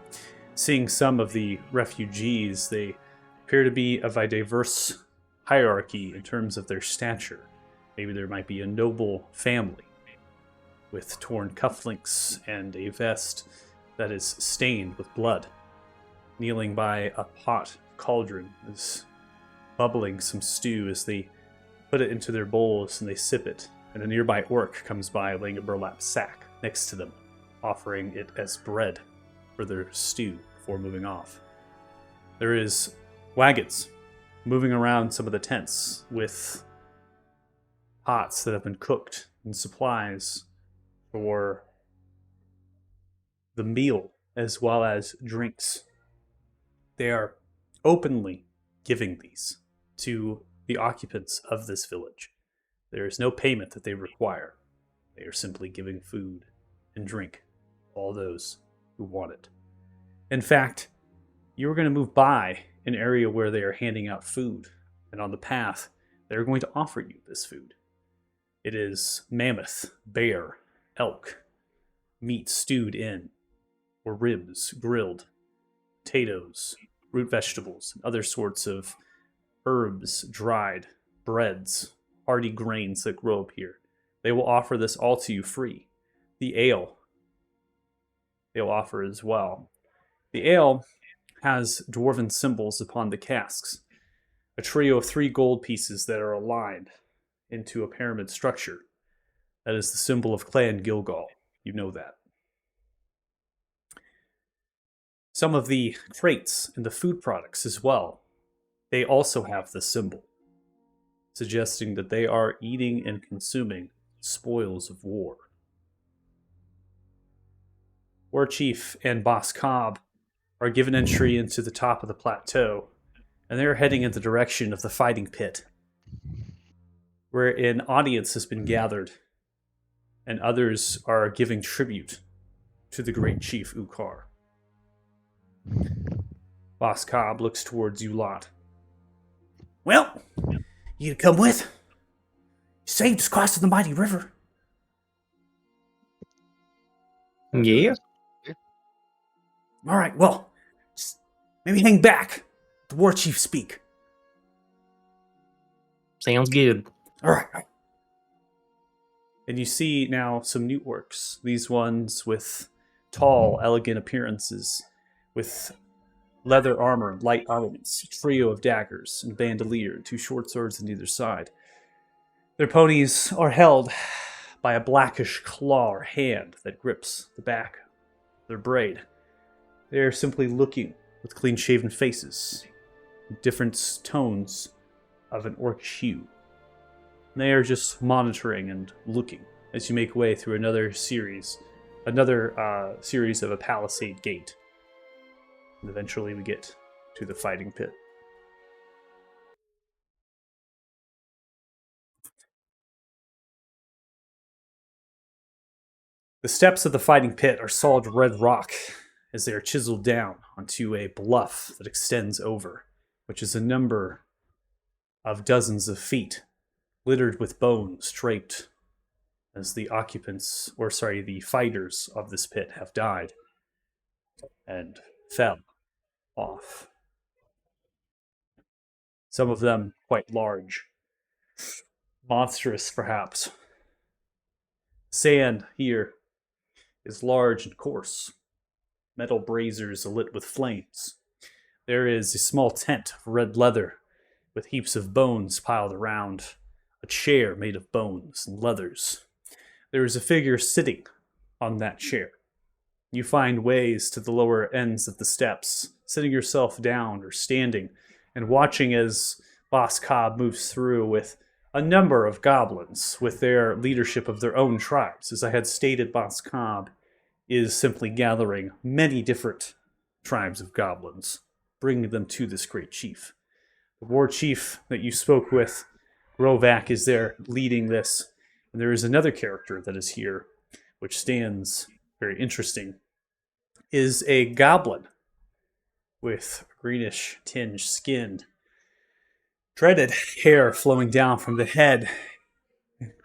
Seeing some of the refugees, they appear to be of a diverse hierarchy in terms of their stature. Maybe there might be a noble family with torn cufflinks and a vest that is stained with blood, kneeling by a pot cauldron is bubbling some stew as they put it into their bowls and they sip it, and a nearby orc comes by laying a burlap sack next to them, offering it as bread for their stew before moving off. There is wagons moving around some of the tents with pots that have been cooked and supplies for the meal as well as drinks. They are openly giving these to the occupants of this village. There is no payment that they require. They are simply giving food and drink to all those who want it. In fact, you are going to move by an area where they are handing out food, and on the path, they're going to offer you this food. It is mammoth, bear, elk, meat stewed in, or ribs grilled, potatoes, root vegetables, and other sorts of herbs, dried, breads, hearty grains that grow up here. They will offer this all to you free. The ale they'll offer as well. The ale has dwarven symbols upon the casks, a trio of 3 gold pieces that are aligned into a pyramid structure. That is the symbol of Clan Gilgal. You know that. Some of the crates and the food products as well, they also have the symbol, suggesting that they are eating and consuming spoils of war. War Chief and Boss Cobb are given entry into the top of the plateau, and they're heading in the direction of the fighting pit, where an audience has been gathered, and others are giving tribute to the great Chief Ukar. Boss Cobb looks towards you lot. Well, you come with? saved us crossing the mighty river. Yeah. All right, well, just maybe hang back. The war chief speak. Sounds good. All right. And you see now some new orcs. These ones with tall, elegant appearances, with leather armor and light armaments, a trio of daggers and bandolier, and 2 short swords on either side. Their ponies are held by a blackish claw or hand that grips the back of their braid. They are simply looking with clean-shaven faces, different tones of an orcish hue. And they are just monitoring and looking as you make way through another series of a palisade gate. And eventually we get to the fighting pit. The steps of the fighting pit are solid red rock as they are chiseled down onto a bluff that extends over, which is a number of dozens of feet, littered with bones draped as the fighters of this pit have died and fell off. Some of them quite large, monstrous perhaps. Sand here is large and coarse. Metal braziers alit with flames. There is a small tent of red leather with heaps of bones piled around, a chair made of bones and leathers. There is a figure sitting on that chair. You find ways to the lower ends of the steps, sitting yourself down or standing, and watching as Boss Cobb moves through with a number of goblins with their leadership of their own tribes. As I had stated, Boss Cobb is simply gathering many different tribes of goblins, bringing them to this great chief. The war chief that you spoke with, Rovak, is there leading this. And there is another character that is here, which stands very interesting, is a goblin with greenish tinged skin, dreaded hair flowing down from the head,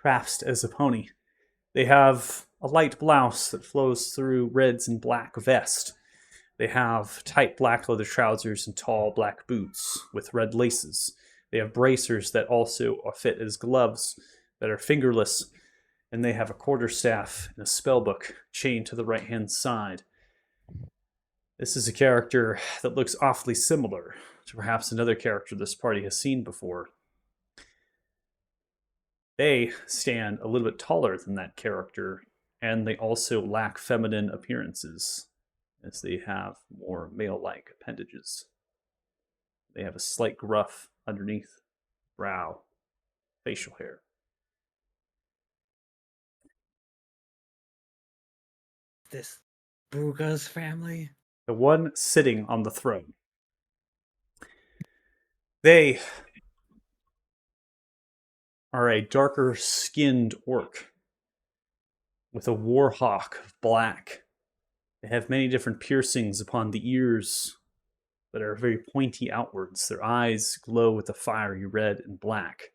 crafted as a pony. They have a light blouse that flows through reds and black vest. They have tight black leather trousers and tall black boots with red laces. They have bracers that also fit as gloves that are fingerless, and they have a quarterstaff and a spellbook chained to the right-hand side. This is a character that looks awfully similar to perhaps another character this party has seen before. They stand a little bit taller than that character, and they also lack feminine appearances, as they have more male-like appendages. They have a slight gruff underneath brow, facial hair. This Bruga's family? The one sitting on the throne. They are a darker skinned orc with a war hawk of black. They have many different piercings upon the ears that are very pointy outwards. Their eyes glow with a fiery red and black.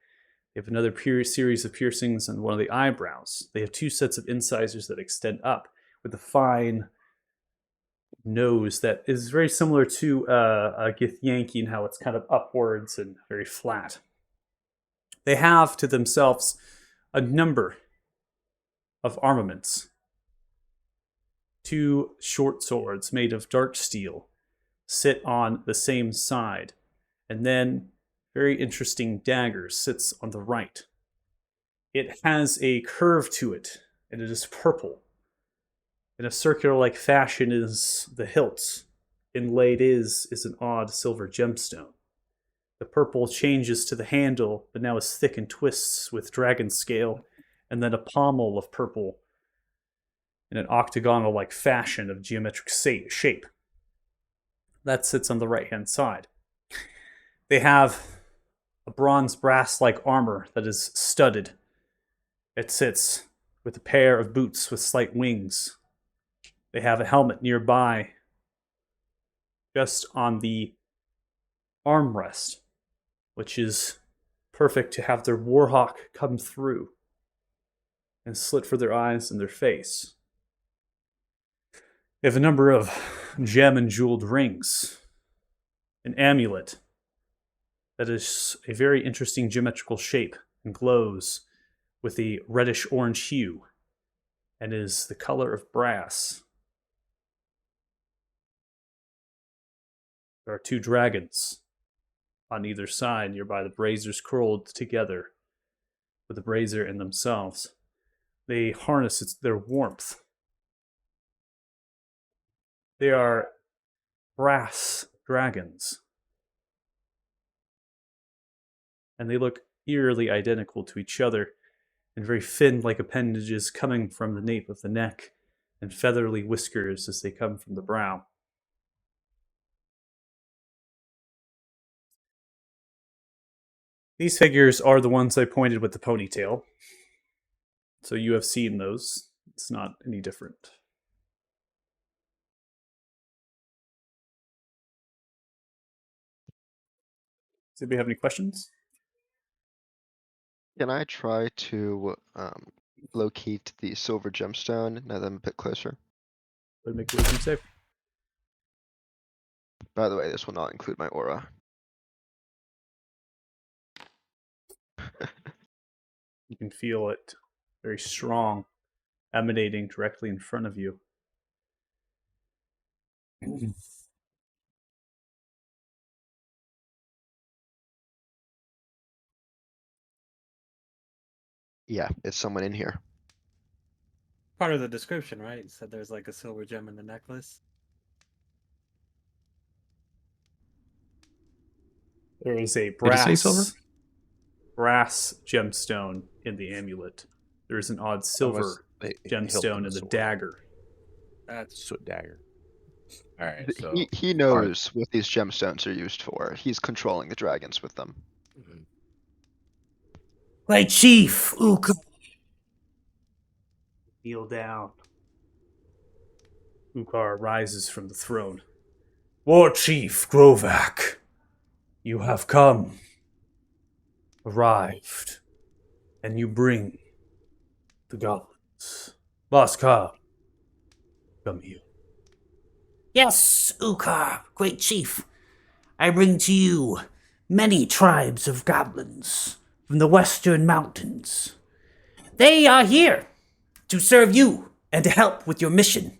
They have another series of piercings on one of the eyebrows. They have 2 sets of incisors that extend up with a fine nose that is very similar to a Githyanki in how it's kind of upwards and very flat. They have to themselves a number of armaments. 2 short swords made of dark steel sit on the same side, and then very interesting dagger sits on the right. It has a curve to it, and it is purple. In a circular-like fashion is the hilt. Inlaid is an odd silver gemstone. The purple changes to the handle, but now is thick and twists with dragon scale, and then a pommel of purple in an octagonal-like fashion of geometric shape. That sits on the right-hand side. They have a bronze brass-like armor that is studded. It sits with a pair of boots with slight wings. They have a helmet nearby, just on the armrest, which is perfect to have their warhawk come through and slit for their eyes and their face. They have a number of gem and jeweled rings, an amulet that is a very interesting geometrical shape and glows with a reddish-orange hue and is the color of brass. There are 2 dragons on either side, nearby the braziers curled together with the brazier in themselves. They harness their warmth. They are brass dragons, and they look eerily identical to each other, and very fin-like appendages coming from the nape of the neck, and feathery whiskers as they come from the brow. These figures are the ones I pointed with the ponytail, so you have seen those. It's not any different. Does anybody have any questions? Can I try to locate the silver gemstone now that I'm a bit closer? Go ahead and make a wisdom save. By the way, this will not include my aura. You can feel it very strong, emanating directly in front of you. Yeah, it's someone in here. Part of the description, right? You said there's like a silver gem in the necklace. There is a Did it say silver? brass gemstone in the amulet. There is an odd silver gemstone in the dagger. That's Soot dagger. All right. So He knows what these gemstones are used for. He's controlling the dragons with them. Great Chief Uka. Kneel down. Ukar rises from the throne. War Chief Grovak, you have come, arrived, and you bring the goblins. Vaskar, come here. Yes, Uka, Great Chief. I bring to you many tribes of goblins from the western mountains. They are here to serve you and to help with your mission.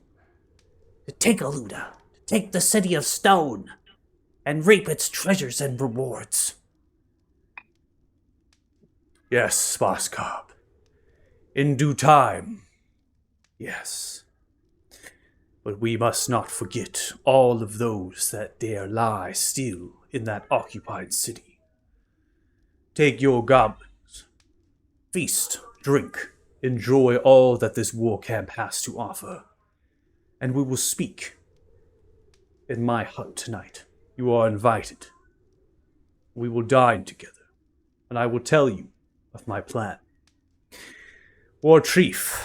To take Aluda, to take the city of stone, and reap its treasures and rewards. Yes, Vaskar. In due time, yes. But we must not forget all of those that dare lie still in that occupied city. Take your goblins. Feast, drink, enjoy all that this war camp has to offer. And we will speak in my hut tonight. You are invited. We will dine together, and I will tell you of my plan. War Chief,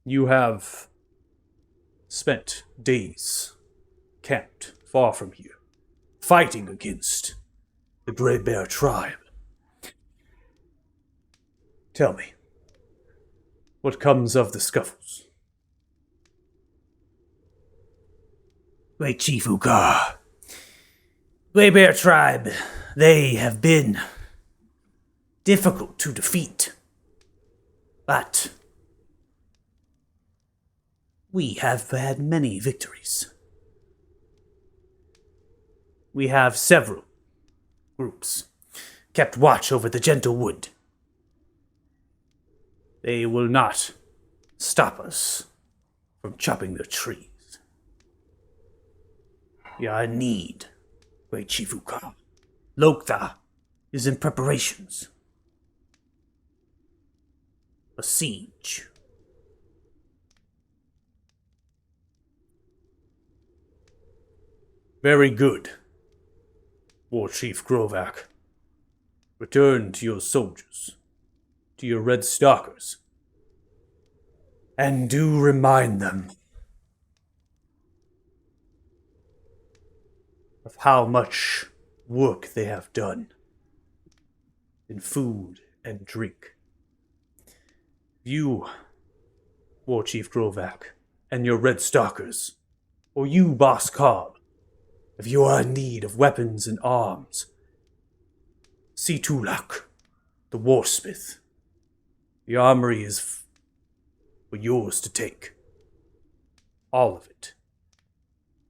you have spent days camped far from here, fighting against the Grey Bear tribe. Tell me, what comes of the scuffles? Great Chief Uka. Grey Bear tribe, they have been difficult to defeat. But we have had many victories. We have several groups kept watch over the gentle wood. They will not stop us from chopping their trees. We are in need, Great Chief Uka. Lokta is in preparations. A siege. Very good, War Chief Grovak. Return to your soldiers, to your Red Stalkers, and do remind them of how much work they have done in food and drink. You, War Chief Grovak, and your Red Stalkers, or you, Boss Cobb, if you are in need of weapons and arms, see Tulak, the Warsmith. The armory is for yours to take. All of it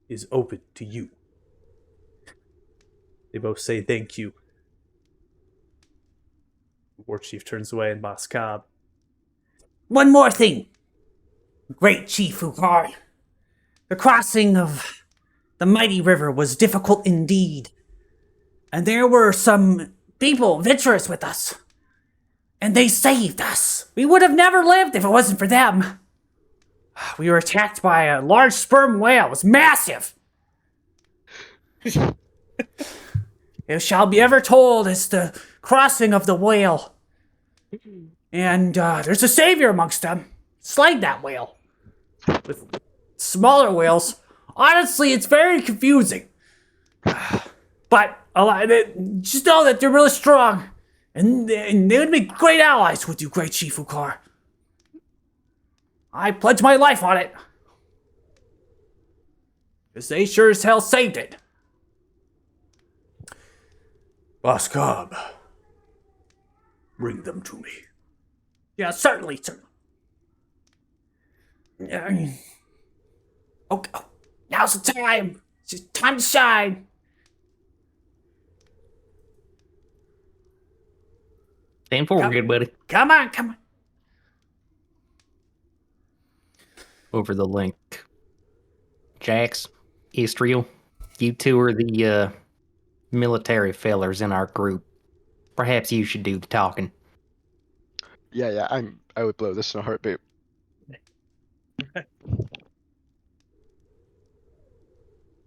is open to you. They both say thank you. The War Chief turns away and Boss Cobb. One more thing, Great Chief Ukar. The crossing of the mighty river was difficult indeed. And there were some people adventurous with us. And they saved us. We would have never lived if it wasn't for them. We were attacked by a large sperm whale. It was massive. It shall be ever told as the crossing of the whale. And there's a savior amongst them. Slayed that whale. With smaller whales. Honestly, it's very confusing. But just know that they're really strong. And they would be great allies with you, Great Chief Ukar. I pledge my life on it. Because they sure as hell saved it. Boss Cobb, bring them to me. Yeah, certainly, sir. Okay, now's the time. It's just time to shine. Stand forward, buddy. Come on, come on. Over the link. Jax, Istriel, you two are the military fellers in our group. Perhaps you should do the talking. Yeah, I would blow this in a heartbeat.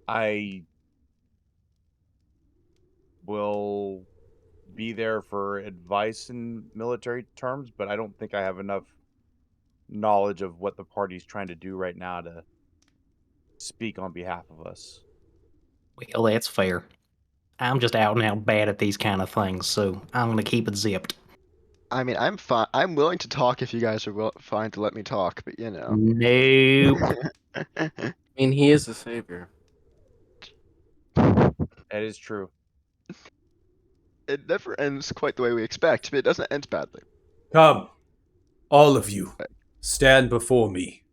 I will be there for advice in military terms, but I don't think I have enough knowledge of what the party's trying to do right now to speak on behalf of us. Well, that's fair. I'm just out and out bad at these kind of things, so I'm gonna keep it zipped. I mean, I'm fine. I'm willing to talk if you guys are fine to let me talk, but you know. Nope. I mean, he is the savior. That is true. It never ends quite the way we expect, but it doesn't end badly. Come, all of you, stand before me.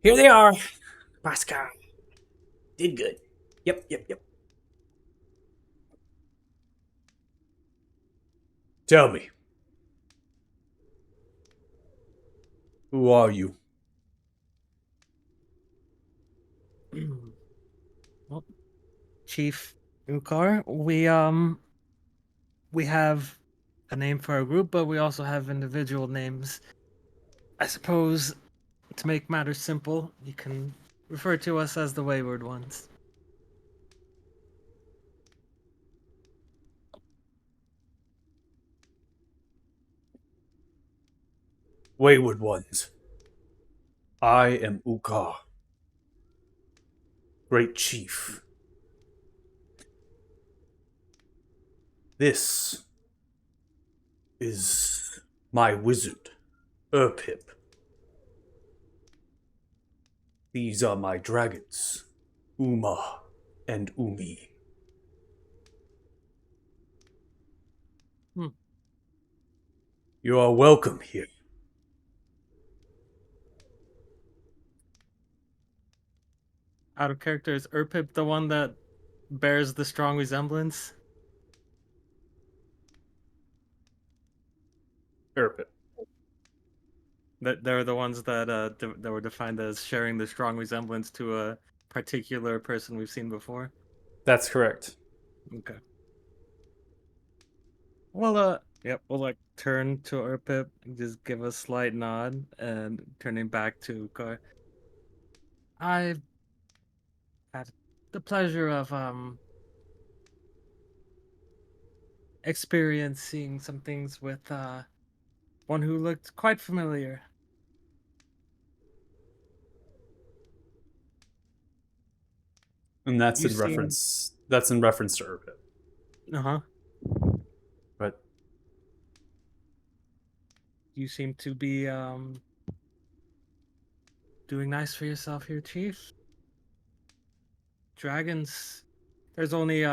Here they are. Pascal. Did good. Yep. Tell me, who are you? Well, Chief Ukar, we have a name for our group, but we also have individual names. I suppose to make matters simple, you can refer to us as the Wayward Ones. Wayward ones. I am Ukar, Great Chief. This is my wizard, Erpip. These are my dragons, Uma and Umi. You are welcome here. Out of character, is Erpip the one that bears the strong resemblance? Erpip. That they're the ones that that were defined as sharing the strong resemblance to a particular person we've seen before. That's correct. Okay. Well, yep. We'll like turn to Erpip, just give a slight nod, and turning back to Ukar. I've had the pleasure of experiencing some things with one who looked quite familiar. And that's You in seem- reference. That's in reference to Urbit. Uh-huh. But You seem to be doing nice for yourself here, Chief. Dragons. There's only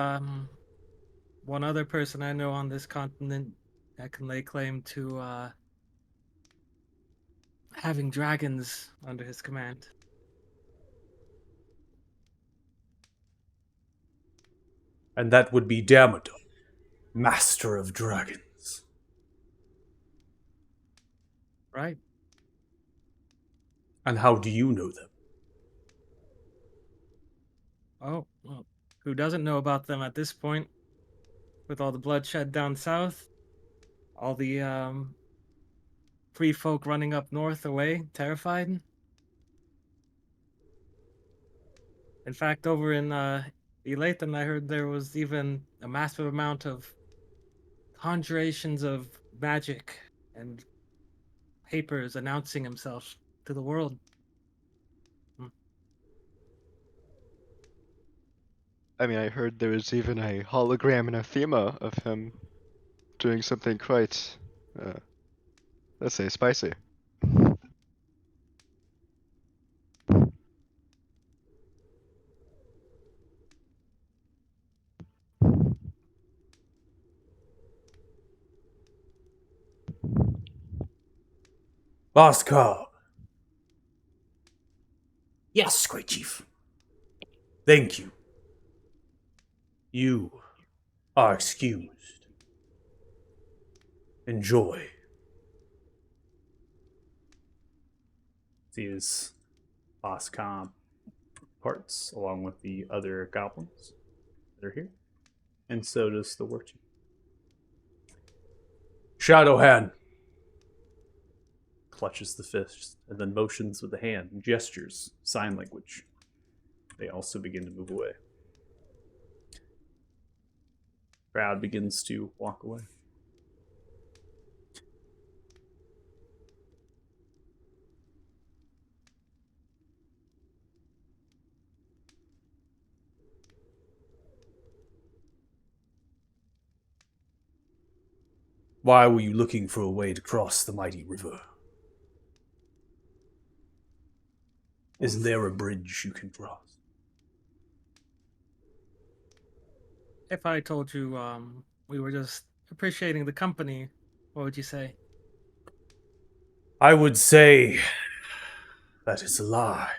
one other person I know on this continent that can lay claim to having dragons under his command. and that would be Damodar, Master of Dragons. Right? And how do you know them? Oh, well, who doesn't know about them at this point? With all the bloodshed down south, all the free folk running up north away, terrified. In fact, over in Elaton, I heard there was even a massive amount of conjurations of magic and papers announcing himself to the world. I mean, I heard there was even a hologram in a thema of him doing something quite, let's say, spicy. Boss Cobb, Yes, Great Chief. thank you. You are excused. Enjoy. These Boss Cobb parts, along with the other goblins that are here. And so does the war chief. Shadowhand clutches the fist and then motions with the hand, gestures, sign language. They also begin to move away. Crowd begins to walk away. Why were you looking for a way to cross the mighty river? Isn't there a bridge you can cross? If I told you we were just appreciating the company, what would you say? I would say that is a lie.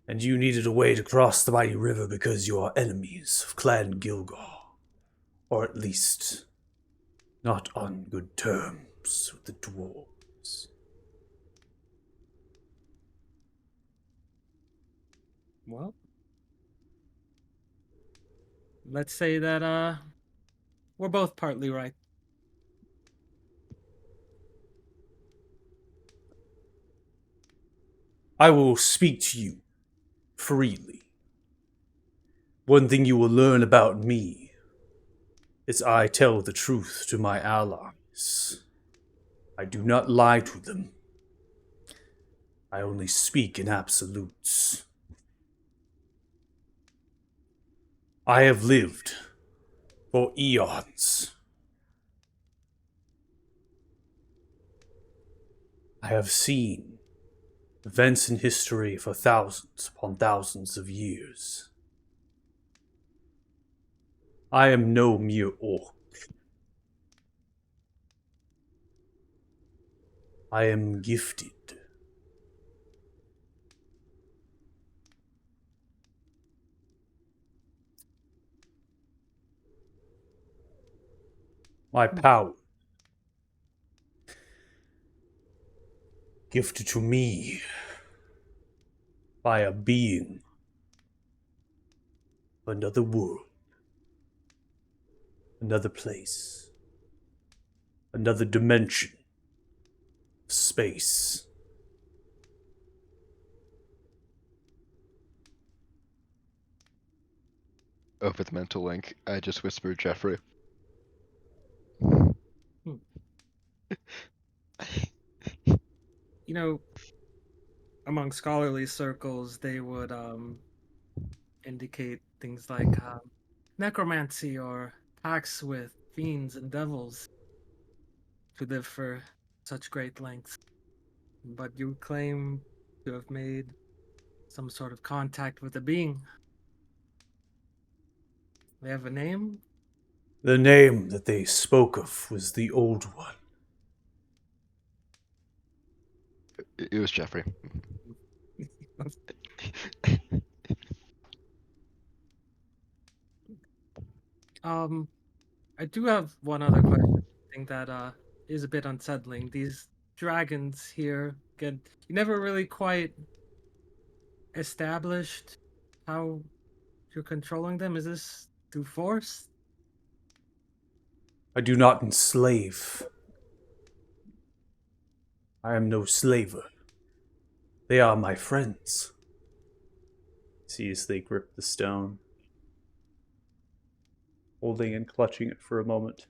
And you needed a way to cross the mighty river because you are enemies of Clan Gilgar. Or at least, not on good terms with the dwarves. Well, let's say that we're both partly right. I will speak to you freely. One thing you will learn about me is I tell the truth to my allies. I do not lie to them. I only speak in absolutes. I have lived for eons. I have seen events in history for thousands upon thousands of years. I am no mere orc. I am gifted. My power, gifted to me by a being of another world, another place, another dimension, space. Over the mental link, I just whispered Jeffrey. You know, among scholarly circles, they would indicate things like necromancy or pacts with fiends and devils to live for such great lengths. But you claim to have made some sort of contact with a being. They have a name? The name that they spoke of was the Old One. It was Jeffrey. I do have one other question. I think that is a bit unsettling. These dragons here, again, you never really quite established how you're controlling them. Is this through force? I do not enslave. I am no slaver. They are my friends. See as they grip the stone, holding and clutching it for a moment.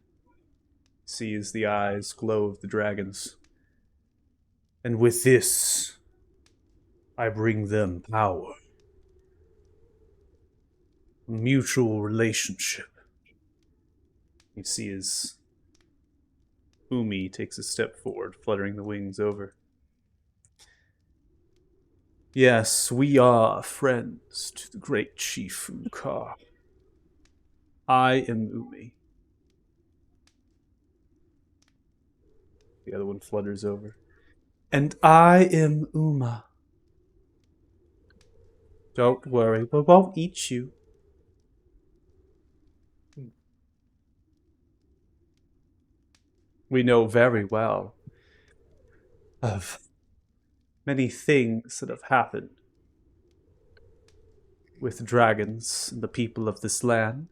See as the eyes glow of the dragons. And with this, I bring them power. A mutual relationship. You see as Umi takes a step forward, fluttering the wings over. Yes, we are friends to the great Chief Ukar. I am Umi. The other one flutters over. And I am Uma. Don't worry, we won't eat you. We know very well of many things that have happened with dragons and the people of this land.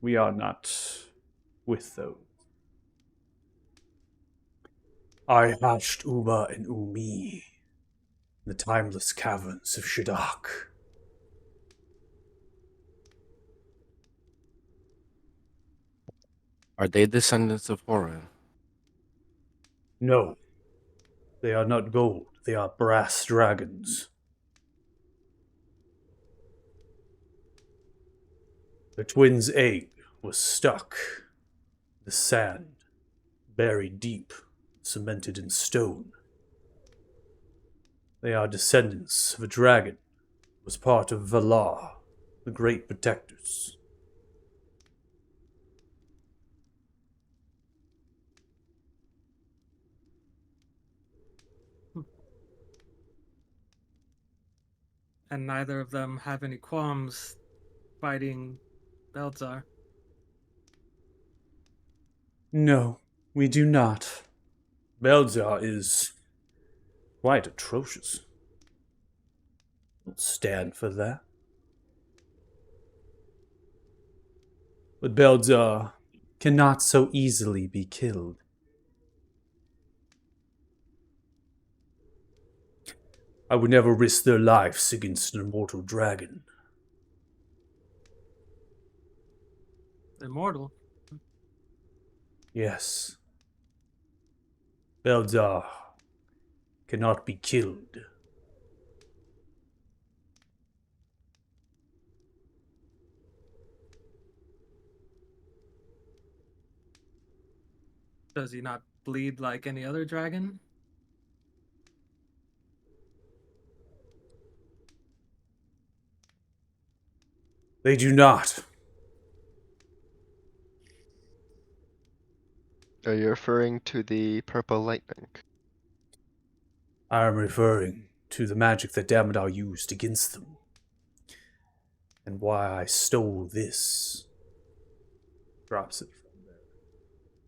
We are not with those. I hatched Uma and Umi in the timeless caverns of Shaddak. Are they descendants of Horan? No, they are not gold. They are brass dragons. The twins' egg was stuck in the sand, buried deep, cemented in stone. They are descendants of a dragon who was part of Valar, the Great Protectors. And neither of them have any qualms fighting Belzar. No, we do not. Belzar is quite atrocious. We'll stand for that. But Belzar cannot so easily be killed. I would never risk their lives against an immortal dragon. Immortal. Yes. Belzar cannot be killed. Does he not bleed like any other dragon? They do not. Are you referring to the purple lightning? I am referring to the magic that Damodar used against them. And why I stole this. Drops it from their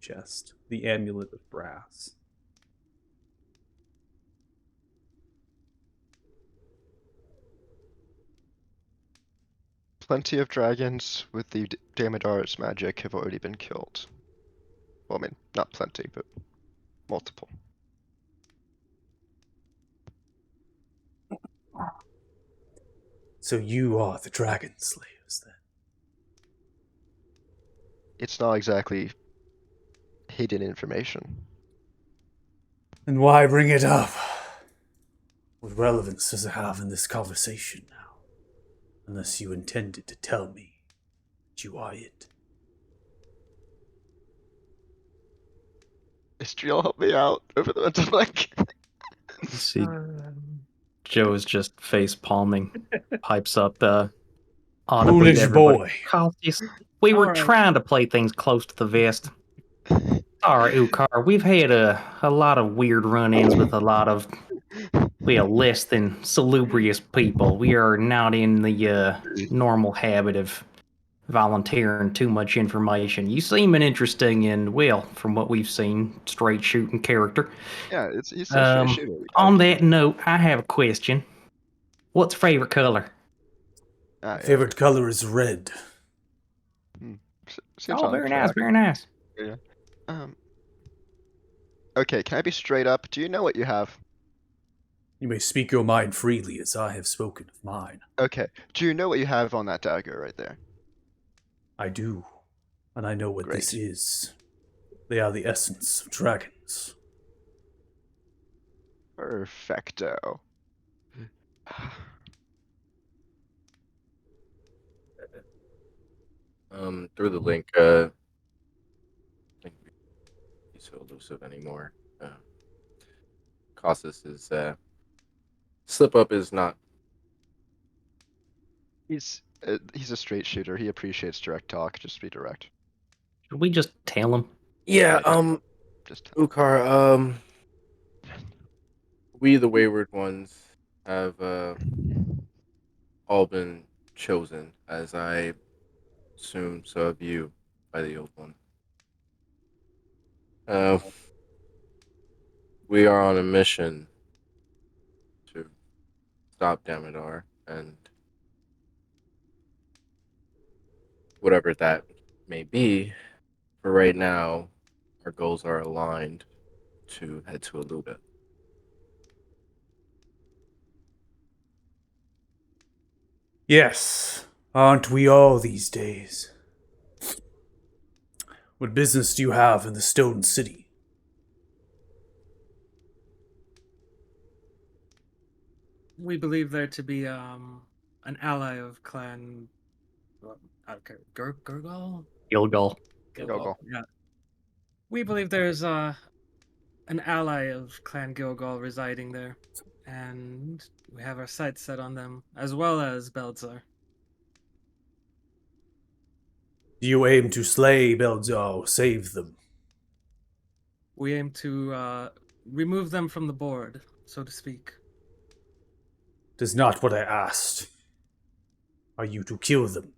chest. The amulet of brass. Plenty of dragons with the Damodar's magic have already been killed. Well, I mean, not plenty, but multiple. So you are the dragon slayers, then? It's not exactly hidden information. And why bring it up? What relevance does it have in this conversation now? unless you intended to tell me that you are it. Istriel, help me out over the intellect. You see, Um, Joe is just face palming, pipes up audibly Foolish to everybody. boy. Cautious. We were All right. trying to play things close to the vest. Sorry, Ukar. We've had a lot of weird run-ins with a lot of less than salubrious people. We are not in the normal habit of volunteering too much information. You seem an interesting and, well, from what we've seen, straight shooting character. Yeah, he's a straight shooter. On that note, I have a question. What's favorite color? Ah, My yeah. favorite color is red. Seems Oh, on very nice, track. very nice. Yeah. Okay, can I be straight up? Do you know what you have? You may speak your mind freely, as I have spoken of mine. Okay. Do you know what you have on that dagger right there? I do, and I know what this Great. is. They are the essence of dragons. Perfecto. Through the link, I think he's so elusive anymore. Causus is slip up is not. He's a straight shooter. He appreciates direct talk. Just be direct. Should we just tell him? Yeah, Just Ukar, we the Wayward ones have all been chosen, as I assume so have you, by the old one. We are on a mission to stop Damodar and whatever that may be. For right now, our goals are aligned to head to Aluga. Yes, aren't we all these days? What business do you have in the Stone City? we believe there to be an ally of Clan. Okay, Gurgle. Gilgal. Gogol. Yeah. We believe there's an ally of Clan Gilgal residing there, and we have our sights set on them, as well as Belzar. Do you aim to slay Belzar or save them? We aim to remove them from the board, so to speak. Tis not what I asked. Are you to kill them?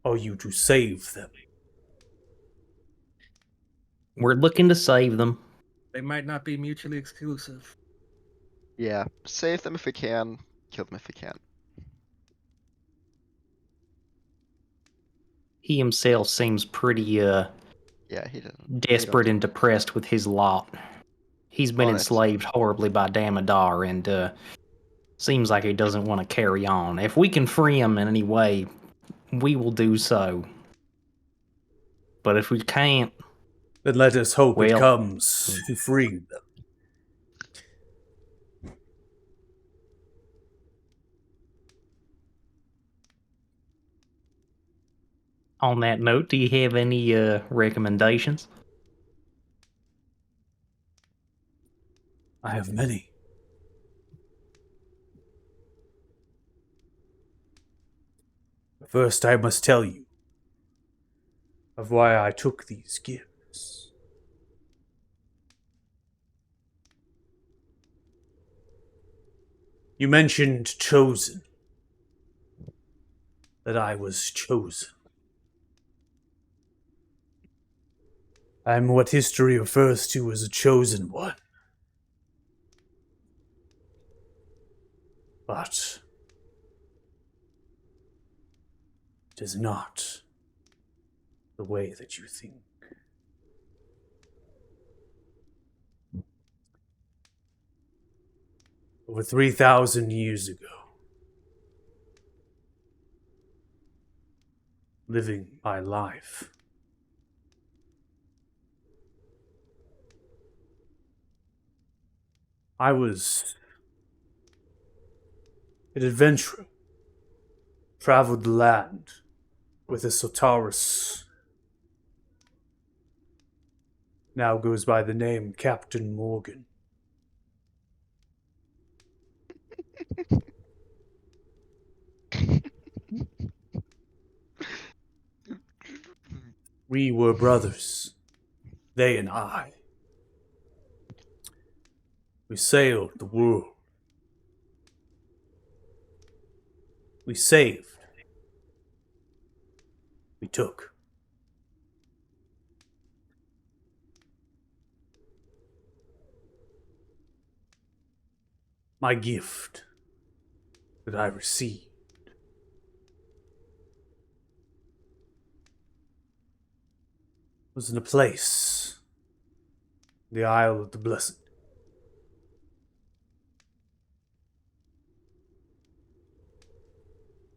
Are you to save them? We're looking to save them. They might not be mutually exclusive. Yeah. Save them if we can. Kill them if we can. He himself seems pretty Yeah, he doesn't. desperate and depressed with his lot. He's been Honest. enslaved horribly by Damodar and seems like he doesn't want to carry on. If we can free him in any way, we will do so. But if we can't, Then let us hope it Well- comes to free them. on that note, do you have any recommendations? I have many. First, I must tell you of why I took these gifts. You mentioned chosen. That I was chosen. I'm what history refers to as a chosen one. But it is not the way that you think. Over 3,000 years ago, living my life, I was an adventurer traveled the land with a Sotaris. Now goes by the name Captain Morgan. We were brothers, they and I. We sailed the world. We saved. We took. My gift that I received was in a place, the Isle of the Blessed.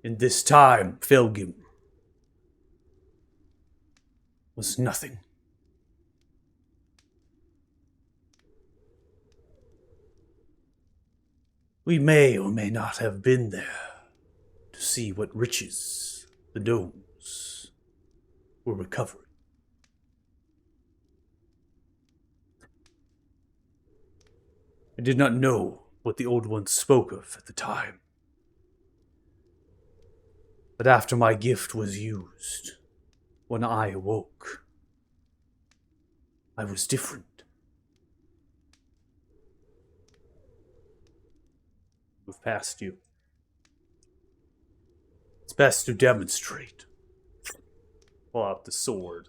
In this time, Felgim was nothing. We may or may not have been there to see what riches the gnomes were recovering. I did not know what the Old Ones spoke of at the time. But after my gift was used, when I awoke, I was different. Move past you. It's best to demonstrate. Pull out the sword.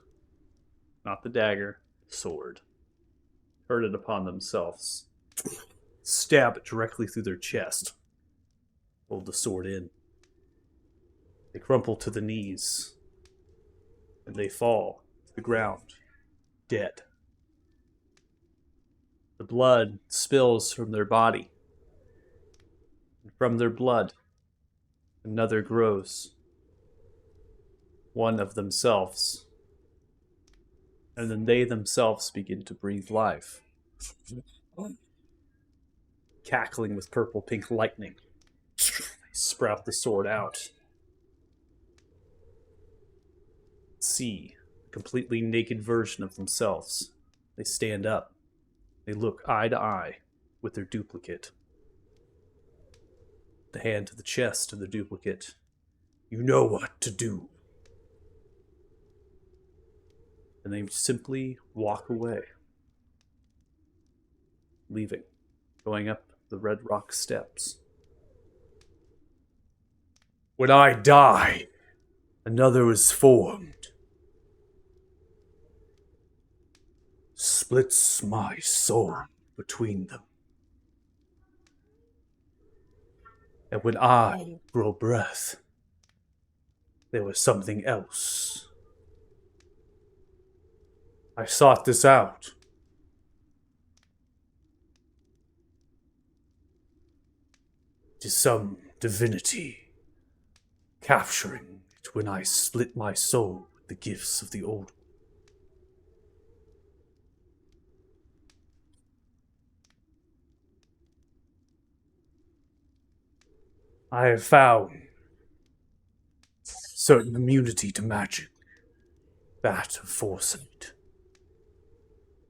Not the dagger, the sword. Turn it upon themselves. Stab it directly through their chest. Hold the sword in. They crumple to the knees. And they fall to the ground, dead. The blood spills from their body. And from their blood, another grows. One of themselves. And then they themselves begin to breathe life. Cackling with purple-pink lightning. They sprout the sword out. See a completely naked version of themselves. They stand up. They look eye to eye with their duplicate. The hand to the chest of the duplicate. You know what to do. And they simply walk away. Leaving. Going up the red rock steps. When I die, another is formed. Splits my soul between them. And when I grow breath, there was something else. I sought this out. It is some divinity capturing it when I split my soul with the gifts of the old. I have found certain immunity to magic, that of foresight.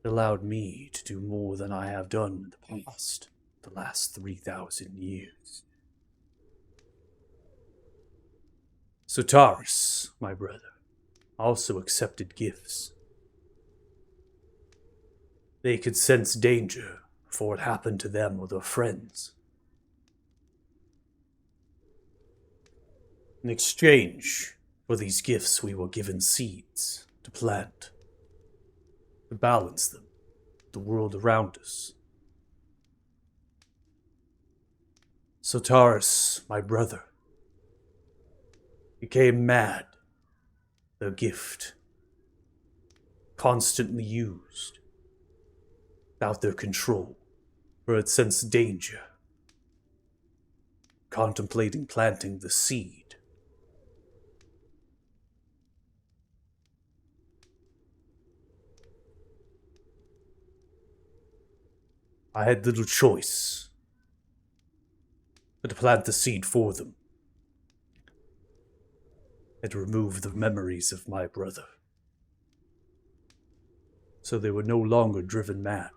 It allowed me to do more than I have done in the past, the last 3,000 years. Sotaris, my brother, also accepted gifts. They could sense danger before it happened to them or their friends. In exchange for these gifts, we were given seeds to plant, to balance them, the world around us. Sotaris, my brother, became mad. Their gift, constantly used, without their control, for it sensed danger, contemplating planting the seed. I had little choice but to plant the seed for them. and remove the memories of my brother, so they were no longer driven mad.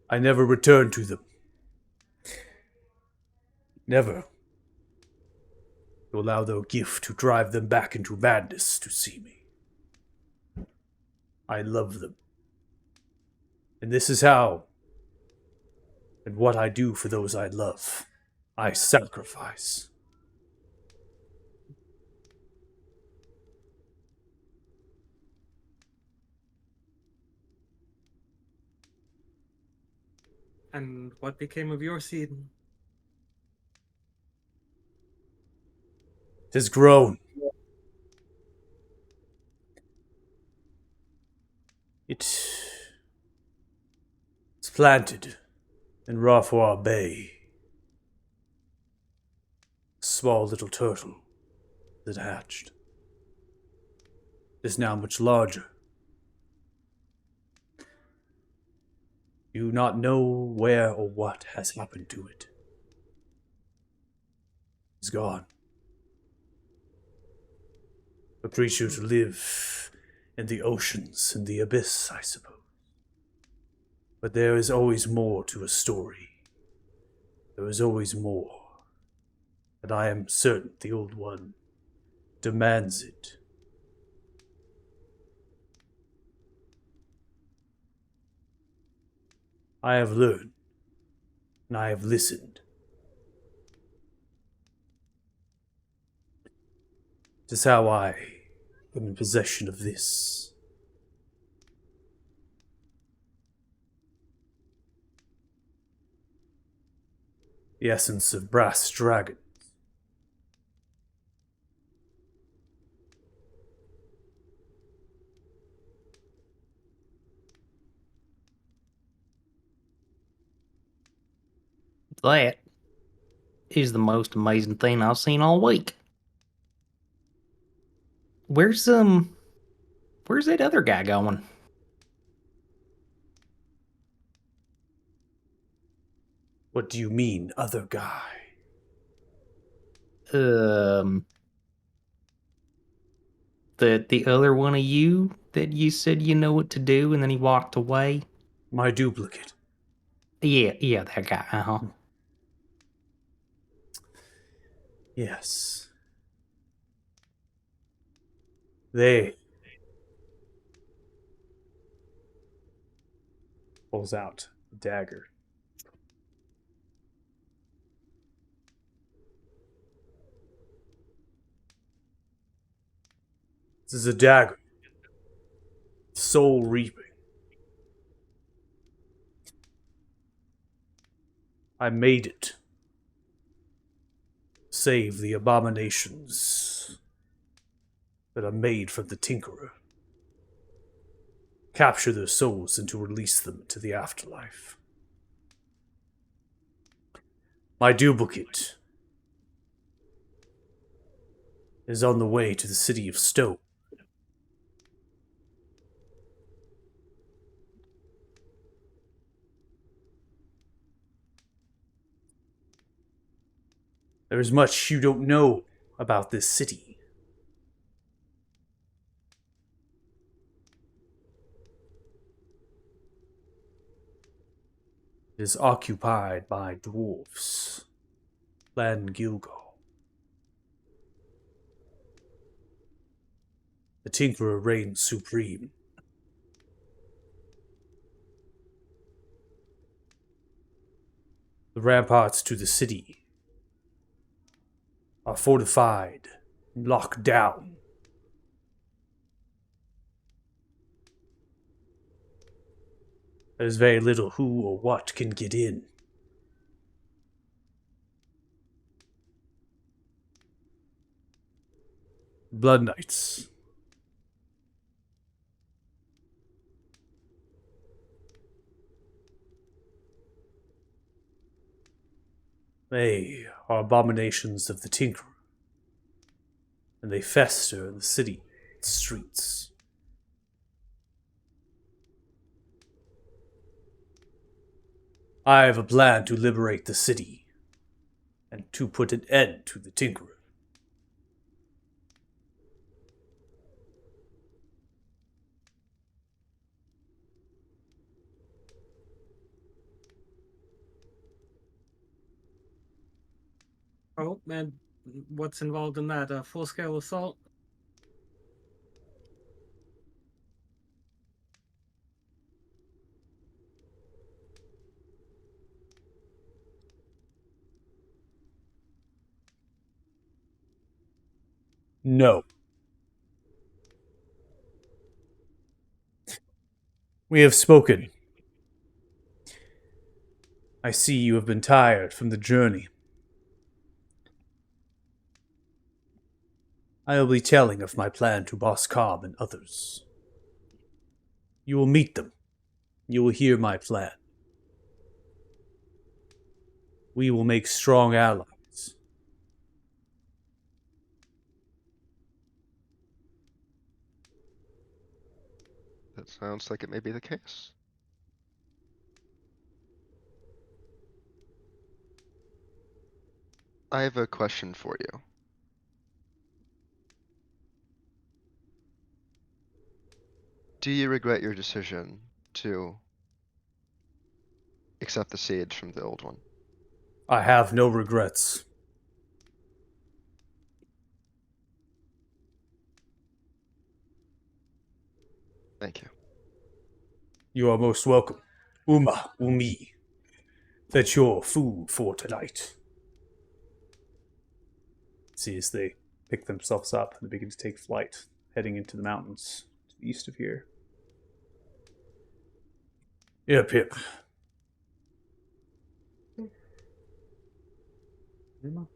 I never returned to them. Never. To allow their gift to drive them back into madness to see me. I love them. And this is how, and what I do for those I love. I sacrifice. And what became of your seed? It has grown. It's planted in Rafoir Bay. A small little turtle that hatched. It is now much larger. You do not know where or what has happened to it. It's gone. A creature to live in the oceans and the abyss, I suppose. But there is always more to a story. There is always more. And I am certain the Old One demands it. I have learned, and I have listened. It is how I am in possession of this. The essence of brass dragon. That is the most amazing thing I've seen all week. Where's that other guy going? What do you mean, other guy? The other one of you that you said you know what to do and then he walked away? My duplicate. Yeah, that guy, uh-huh. Yes. They pulls out a dagger. This is a dagger. Soul reaping. I made it. Save the abominations that are made from the Tinkerer. Capture their souls and to release them to the afterlife. My duplicate is on the way to the city of Stone. There is much you don't know about this city. It is occupied by dwarves. Clan Gilgal. The Tinkerer reigns supreme. The ramparts to the city are fortified and locked down. There's very little who or what can get in. Blood Knights. They are abominations of the Tinkerer, and they fester in the city streets. I have a plan to liberate the city and to put an end to the Tinkerer. Oh, and what's involved in that? A full-scale assault? No. We have spoken. I see you have been tired from the journey. I will be telling of my plan to Boss Cobb and others. You will meet them. You will hear my plan. We will make strong allies. That sounds like it may be the case. I have a question for you. Do you regret your decision to accept the siege from the old one? I have no regrets. Thank you. You are most welcome. Umi. That's your food for tonight. See as they pick themselves up and begin to take flight, heading into the mountains to the east of here. Yep, yep. You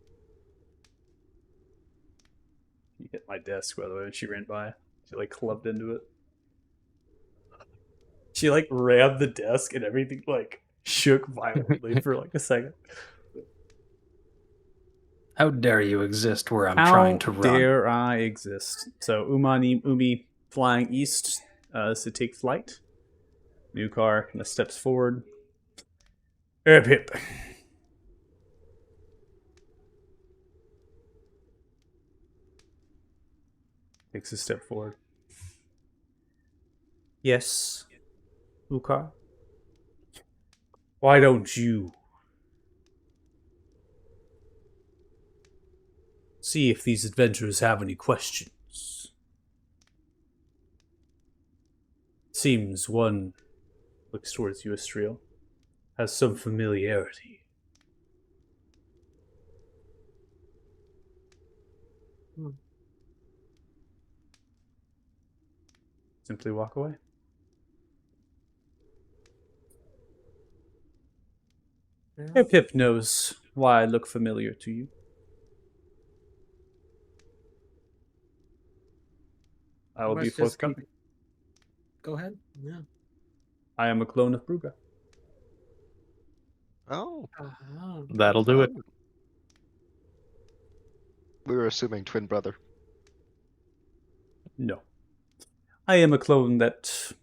hit my desk, by the way, when she ran by. She, like, clubbed into it. She, like, rammed the desk and everything, like, shook violently for, like, a second. How dare you exist where I'm How trying to run? dare I exist? So, Umi flying east to take flight. New car kind of steps forward. Hip hip. Takes a step forward. Yes, Ukar? Why don't you see if these adventurers have any questions? Seems one looks towards you, Estriel, has some familiarity. Simply walk away. Yeah. Pip knows why I look familiar to you. I will be Must just forthcoming. Go ahead. Yeah. I am a clone of Bruga. Oh, Uh-huh. That'll do it. we were assuming twin brother. No. I am a clone that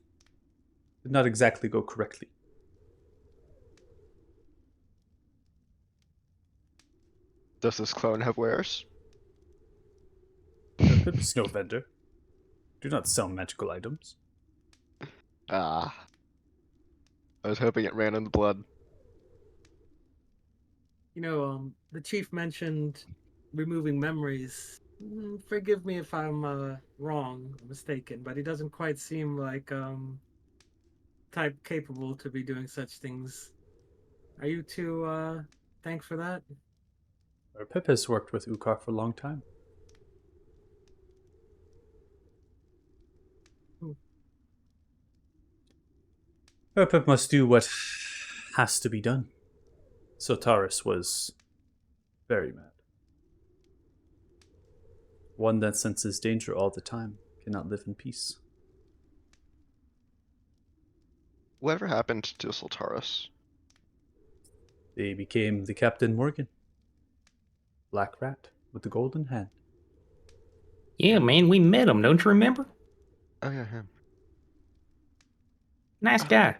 did not exactly go correctly. Does this clone have wares? Pip is no vendor. Do not sell magical items. Ah. I was hoping it ran in the blood. You know, the chief mentioned removing memories. Forgive me if I'm wrong, or mistaken, but he doesn't quite seem like type capable to be doing such things. Are you to thank for that? Pip has worked with Ukar for a long time. Pip must do what has to be done. Sotaris was very mad. One that senses danger all the time cannot live in peace. Whatever happened to Sultaris? They became the Captain Morgan. Black Rat with the golden hand. Yeah, man, we met him. Don't you remember? Oh yeah, him. Nice guy.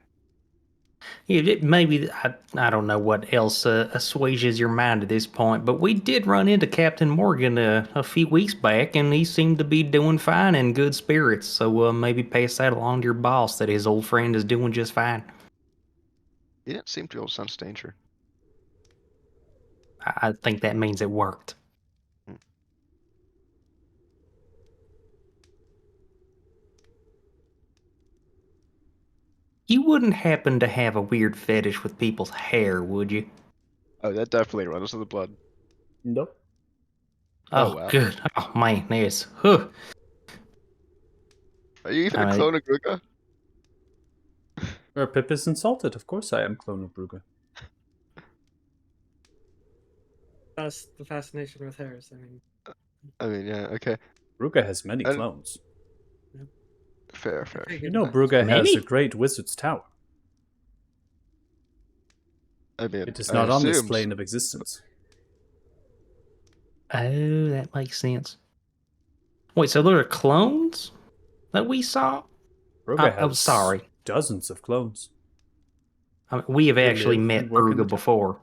Maybe I don't know what else assuages your mind at this point, but we did run into Captain Morgan a few weeks back, and he seemed to be doing fine in good spirits. So maybe pass that along to your boss that his old friend is doing just fine. He didn't seem to sense danger. I think that means it worked. Hmm. You wouldn't happen to have a weird fetish with people's hair, would you? Oh, that definitely runs in the blood. Nope. Oh, Oh, wow. good. Oh man, there's. Huh. Are you even I a mean, clone of Gruga? Pip is insulted. Of course I am clone of Brugge. That's the fascination with hairs. I mean, I mean, yeah, okay. Brugge has many And clones. fair, I fair. You figured know that. Brugge has a Many? great wizard's tower. I mean, It is I not on this assume plane of existence. Oh, that makes sense. Wait, so there are clones that we saw? Brugge I'm has sorry. dozens of clones. I mean, we have They actually live and met work in the Bruga tower. before.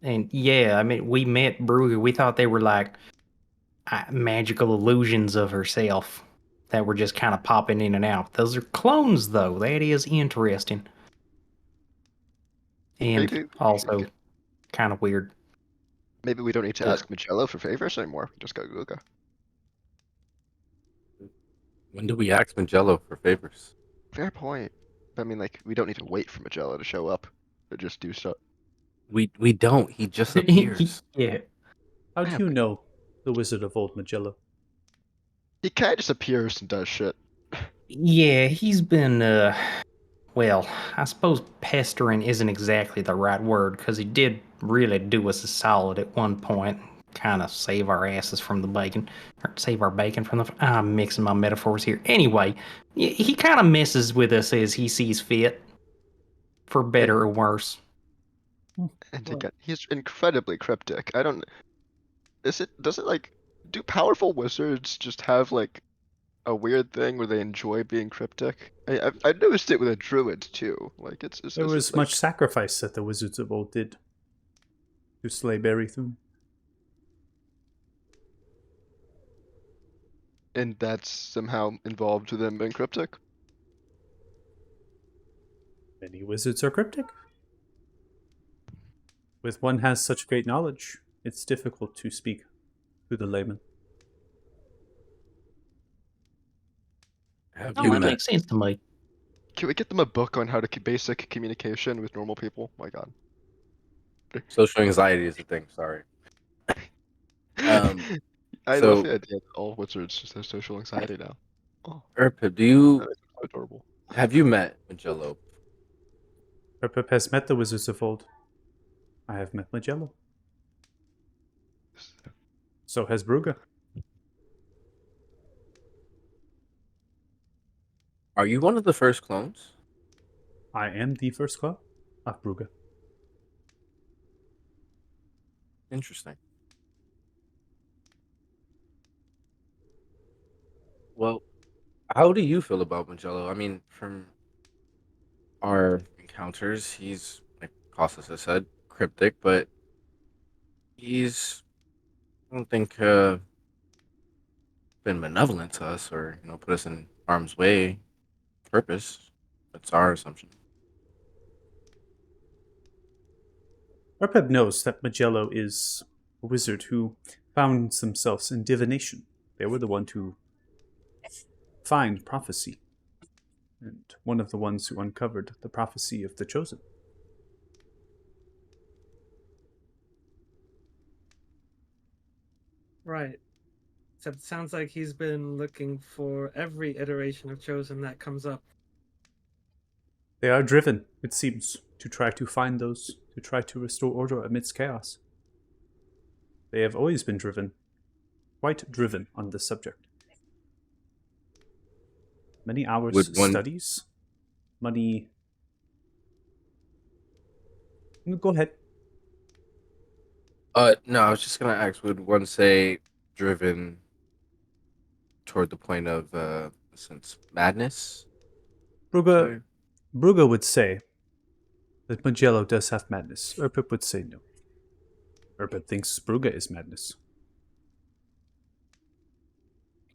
And yeah, I mean, we met Bruga. We thought they were like magical illusions of herself that were just kind of popping in and out. Those are clones, though. That is interesting. And maybe also kind of weird. maybe we don't need to Uh, ask Magello for favors anymore. We just go Gruga. When do we ask Magello for favors? Fair point. I mean, like, we don't need to wait for Magello to show up to just do stuff. We don't. He just appears. yeah. How do Yeah, you but know the Wizard of Old Magello? he kind of just appears and does shit. Yeah, he's been, well, I suppose pestering isn't exactly the right word because he did really do us a solid at one point. Kind of save our asses from the bacon, or save our bacon from the. I'm mixing my metaphors here. Anyway, he kind of messes with us as he sees fit, for better or worse. And Well, again, he's incredibly cryptic. I don't. Does it like, do powerful wizards just have like a weird thing where they enjoy being cryptic? I've noticed it with a druid too. Like, there is it was like, much sacrifice that the Wizards of Old did to slay Barrythune. and that's somehow involved with them being cryptic? Many wizards are cryptic. With one has such great knowledge, it's difficult to speak to the layman. Have Oh, you that met? makes sense to me. Can we get them a book on how to basic communication with normal people? My God. Social anxiety is a thing. Sorry. Um. I love So, the idea that all wizards just have social anxiety now. Oh, Erpip, that is so adorable. have you met Magello? Pip has met the Wizards of Old. I have met Magello. So has Brugge. Are you one of the first clones? I am the first clone of Brugge. Interesting. Well, how do you feel about Magello? I mean, from our encounters, he's, like Costas has said, cryptic, but he's, I don't think, been malevolent to us or, put us in harm's way. Purpose. That's our assumption. Pip knows that Magello is a wizard who found themselves in divination. They were the one to find prophecy, and one of the ones who uncovered the prophecy of the Chosen. Right. Except it sounds like he's been looking for every iteration of Chosen that comes up. They are driven, it seems, to try to find those, to try to restore order amidst chaos. They have always been driven, quite driven on this subject. Many hours Would one studies, money. Go ahead. No, I was just gonna ask, would one say driven toward the point of since madness? Brugge would say that Magello does have madness. Erpip would say no. Erpip thinks Brugge is madness.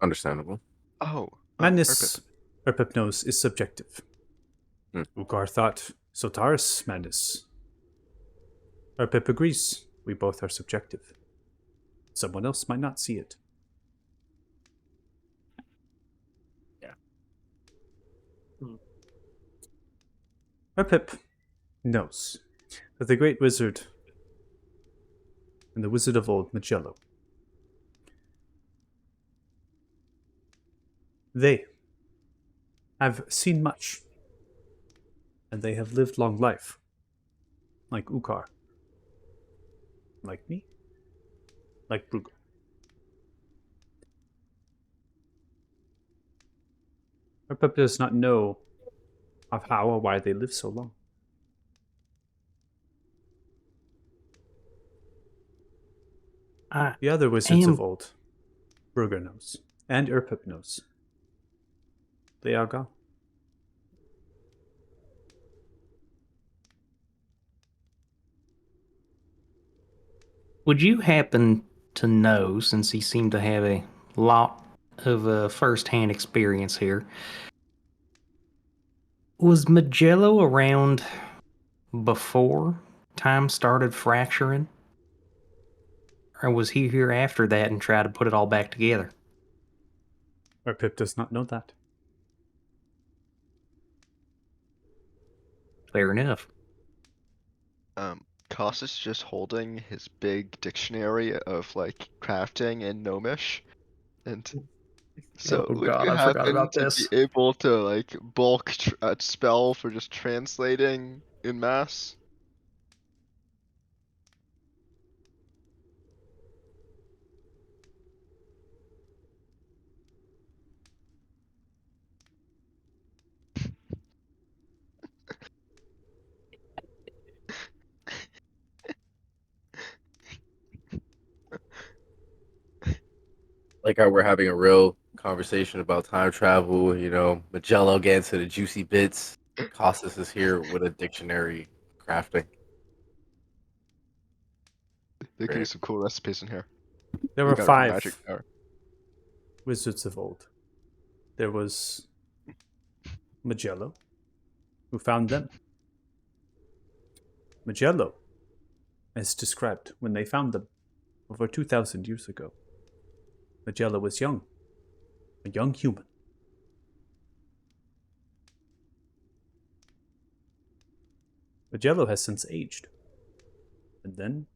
Understandable. Oh, Madness, Erpip knows, is subjective. Hmm. Ugar thought Sotaris madness. Erpip agrees. We both are subjective. Someone else might not see it. Yeah. Erpip knows that the great wizard and the wizard of old, Magello, they have seen much, and they have lived long life, like Ukar, like me, like Brugge. Erpip does not know of how or why they live so long. I The other wizards am of old, Brugge knows, and Erpip knows. They are gone. Would you happen to know, since he seemed to have a lot of first-hand experience here, was Magello around before time started fracturing? Or was he here after that and tried to put it all back together? Erpip does not know that. Fair enough. Koss is just holding his big dictionary of like crafting and gnomish, and so Oh would God, you I forgot happen about to this. be able to like bulk spell for just translating in mass? Like how we're having a real conversation about time travel. Magello getting to the juicy bits. Costas is here with a dictionary crafting. There could be Great. some cool recipes in here. There We were got it from 5 Magic Tower. wizards of old. There was Magello, who found them. Magello, as described when they found them over 2,000 years ago. Magello was young, a young human. Magello has since aged, and then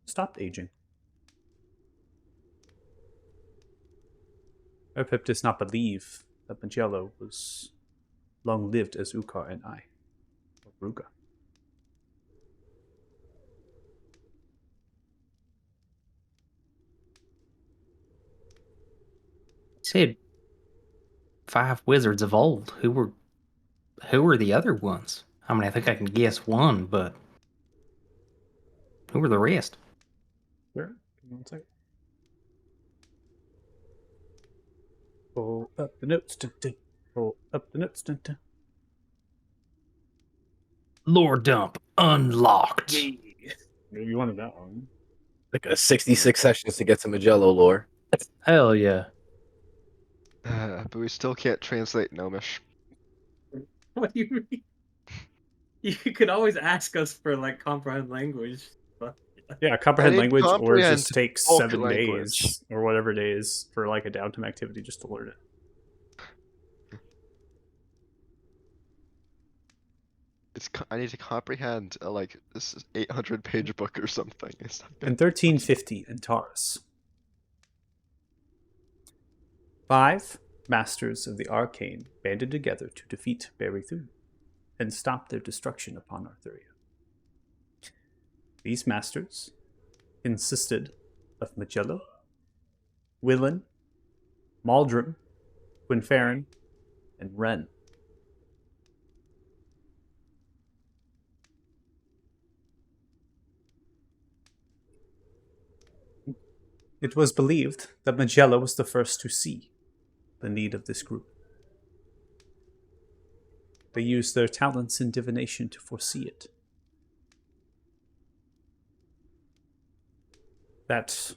stopped aging. Erpip does not believe that Magello was long lived as Ukar and I, or Brugge. He said 5 wizards of old. Who were the other ones? I mean, I think I can guess one, but who were the rest? Sure. Give me one second. Pull up the notes. Dun, dun. Pull up the notes. Dun, dun. Lore dump unlocked. You wanted that one. Like a 66 sessions to get to Magello lore. Hell yeah. But we still can't translate gnomish. What do you mean? You could always ask us for like comprehend language. But Yeah, comprehend need language, or comprehend just take bulk 7 language. days or whatever days for like a downtime activity just to learn it. I need to comprehend like this is 800-page book or something. It's not In gonna 1350 in Taurus, 5 masters of the arcane banded together to defeat Berithun and stop their destruction upon Arthuria. These masters consisted of Magello, Willen, Maldrum, Gwynferin, and Ren. It was believed that Magello was the first to see the need of this group. They used their talents in divination to foresee it that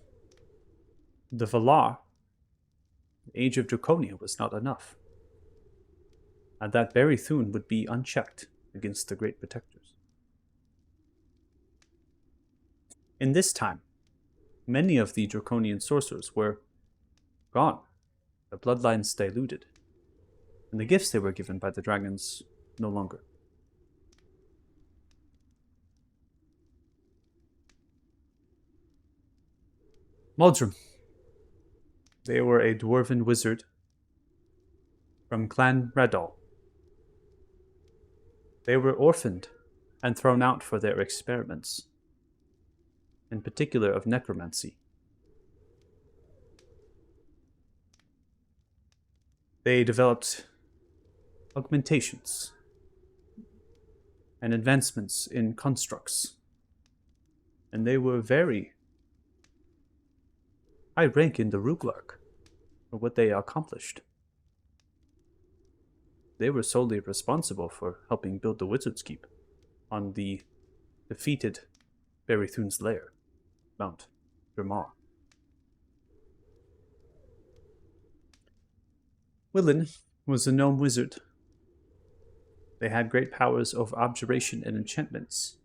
the Valar, the Age of Draconia, was not enough, and that Berrythune would be unchecked against the Great Protectors. In this time, many of the Draconian sorcerers were gone, their bloodlines diluted, and the gifts they were given by the dragons no longer. Muldrum. They were a dwarven wizard from Clan Redall. They were orphaned and thrown out for their experiments, in particular of necromancy. They developed augmentations and advancements in constructs, and they were very high rank in the Ruglark for what they accomplished. They were solely responsible for helping build the Wizard's Keep on the defeated Berrythune's lair, Mount Dramar. Willin was a gnome wizard. They had great powers of abjuration and enchantments.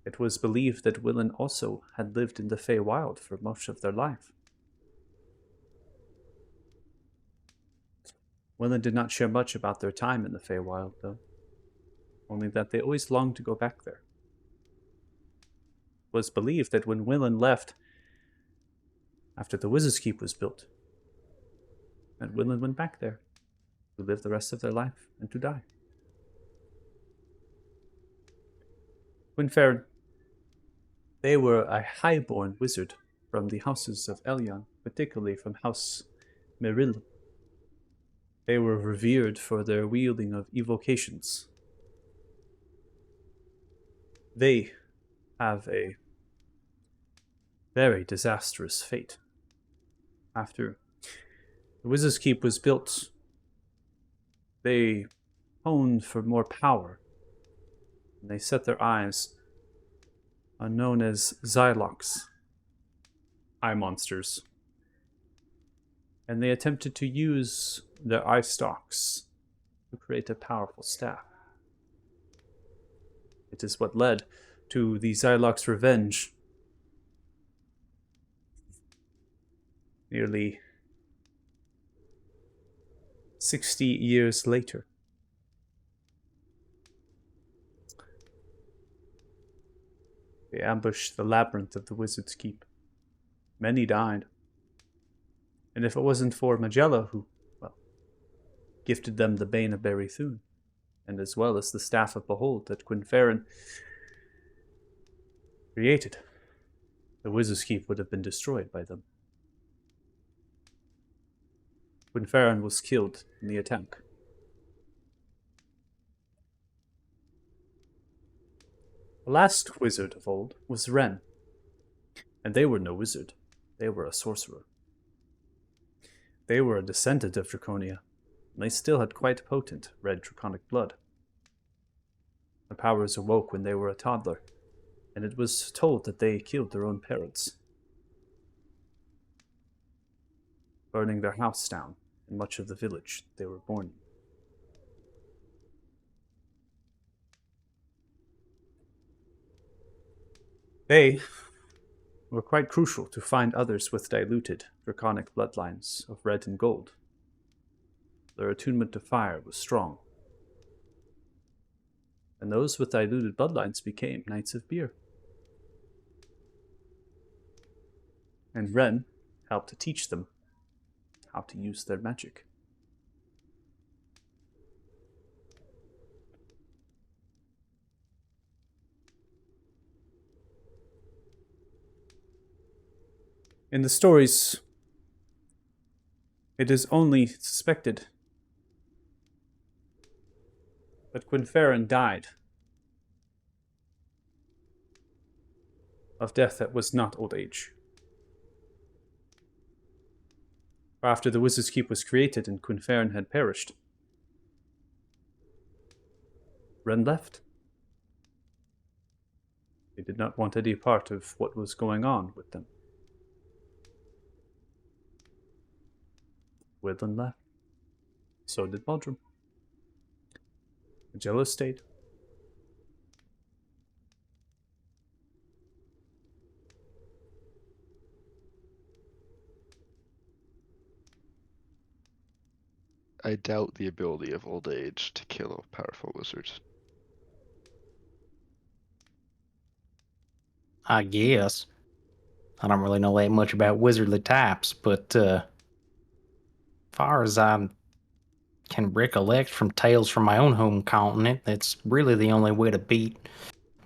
It was believed that Willin also had lived in the Feywild for most of their life. Willin did not share much about their time in the Feywild, though, only that they always longed to go back there. It was believed that when Willin left after the Wizard's Keep was built, that Willin went back there to live the rest of their life and to die. Gwynferin. They were a highborn wizard from the houses of Elyon, particularly from House Meril. They were revered for their wielding of evocations. They have a very disastrous fate. After the Wizard's Keep was built, they honed for more power, and they set their eyes on known as Xylox, eye monsters. And they attempted to use their eye stalks to create a powerful staff. It is what led to the Xylox Revenge. Nearly 60 years later. They ambushed the labyrinth of the Wizard's Keep. Many died. And if it wasn't for Magella, who, well, gifted them the Bane of Berrythune, and as well as the Staff of Behold that Gwynferin created, the Wizard's Keep would have been destroyed by them. Gwynferin was killed in the attack. The last wizard of old was Ren, and they were no wizard, they were a sorcerer. They were a descendant of Draconia, and they still had quite potent red draconic blood. Their powers awoke when they were a toddler, and it was told that they killed their own parents, burning their house down and much of the village they were born in. They were quite crucial to find others with diluted draconic bloodlines of red and gold. Their attunement to fire was strong, and those with diluted bloodlines became Knights of Beer. And Ren helped to teach them how to use their magic. In the stories, it is only suspected that Gwynferin died of death that was not old age. After the Wizard's Keep was created and Gwynferin had perished, Ren left. They did not want any part of what was going on with them. Woodland left. So did Muldrum. Jello stayed. I doubt the ability of old age to kill a powerful wizard. I guess. I don't really know that much about wizardly types, but far as I can recollect from tales from my own home continent, that's really the only way to beat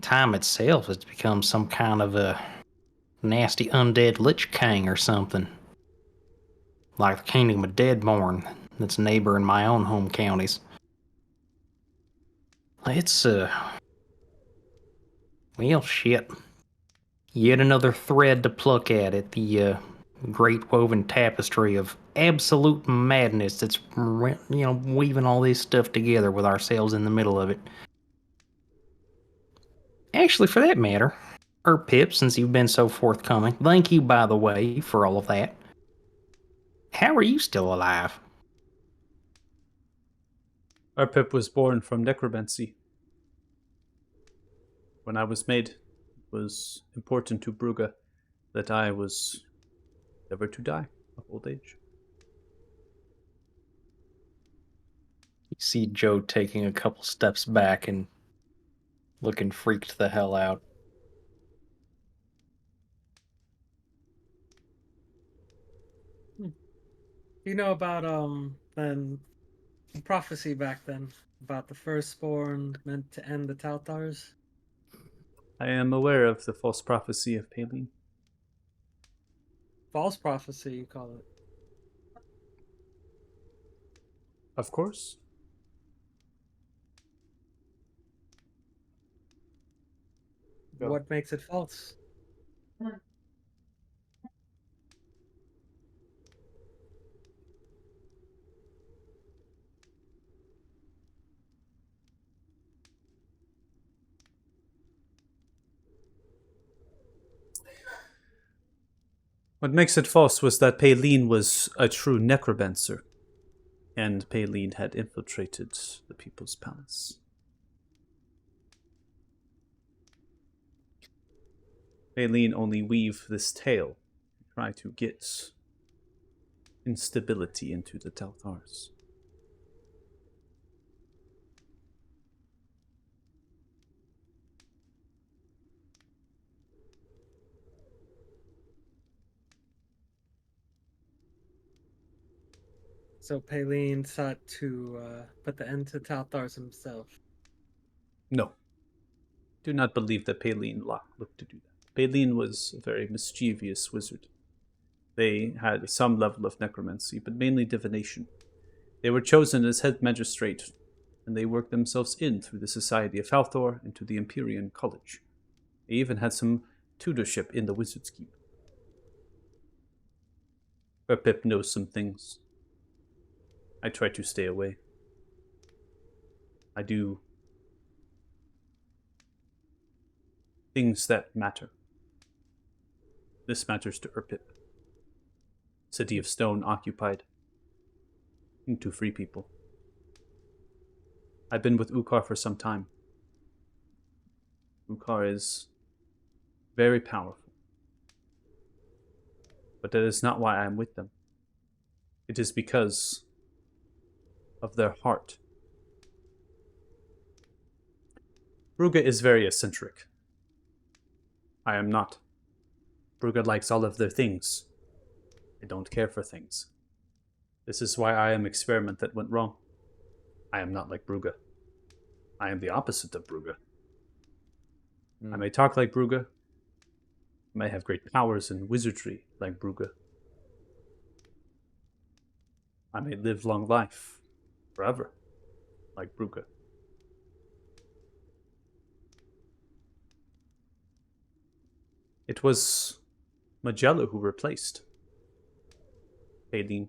time itself is to become some kind of a nasty undead lich king or something. Like the kingdom of Deadborn that's neighboring my own home counties. It's, well, shit. Yet another thread to pluck at the great woven tapestry of absolute madness that's, weaving all this stuff together with ourselves in the middle of it. Actually, for that matter, Pip, since you've been so forthcoming, thank you, by the way, for all of that. How are you still alive? Pip was born from necromancy. When I was made, it was important to Brugge that I was never to die of old age. You see Joe taking a couple steps back and looking freaked the hell out. You know about then prophecy back then about the firstborn meant to end the Tautars? I am aware of the false prophecy of Palin. False prophecy, you call it. Of course. Go. What makes it false? What makes it false was that Palin was a true necromancer, and Palin had infiltrated the People's Palace. Palin only weave this tale to try to get instability into the Tautars. So Palin sought to put the end to Tautars himself. No. Do not believe that Palin looked to do that. Palin was a very mischievous wizard. They had some level of necromancy, but mainly divination. They were chosen as head magistrate, and they worked themselves in through the Society of Falthor and to the Empyrean College. They even had some tutorship in the Wizard's Keep. Pip knows some things. I try to stay away. I do things that matter. This matters to Erpip. City of Stone occupied. And to free people. I've been with Ukar for some time. Ukar is very powerful. But that is not why I am with them. It is because of their heart. Brugge is very eccentric. I am not. Brugge likes all of their things. I don't care for things. This is why I am experiment that went wrong. I am not like Brugge. I am the opposite of Brugge. I may talk like Brugge. I may have great powers in wizardry like Brugge. I may live long life, forever, like Brugge. It was Magello who replaced Palin.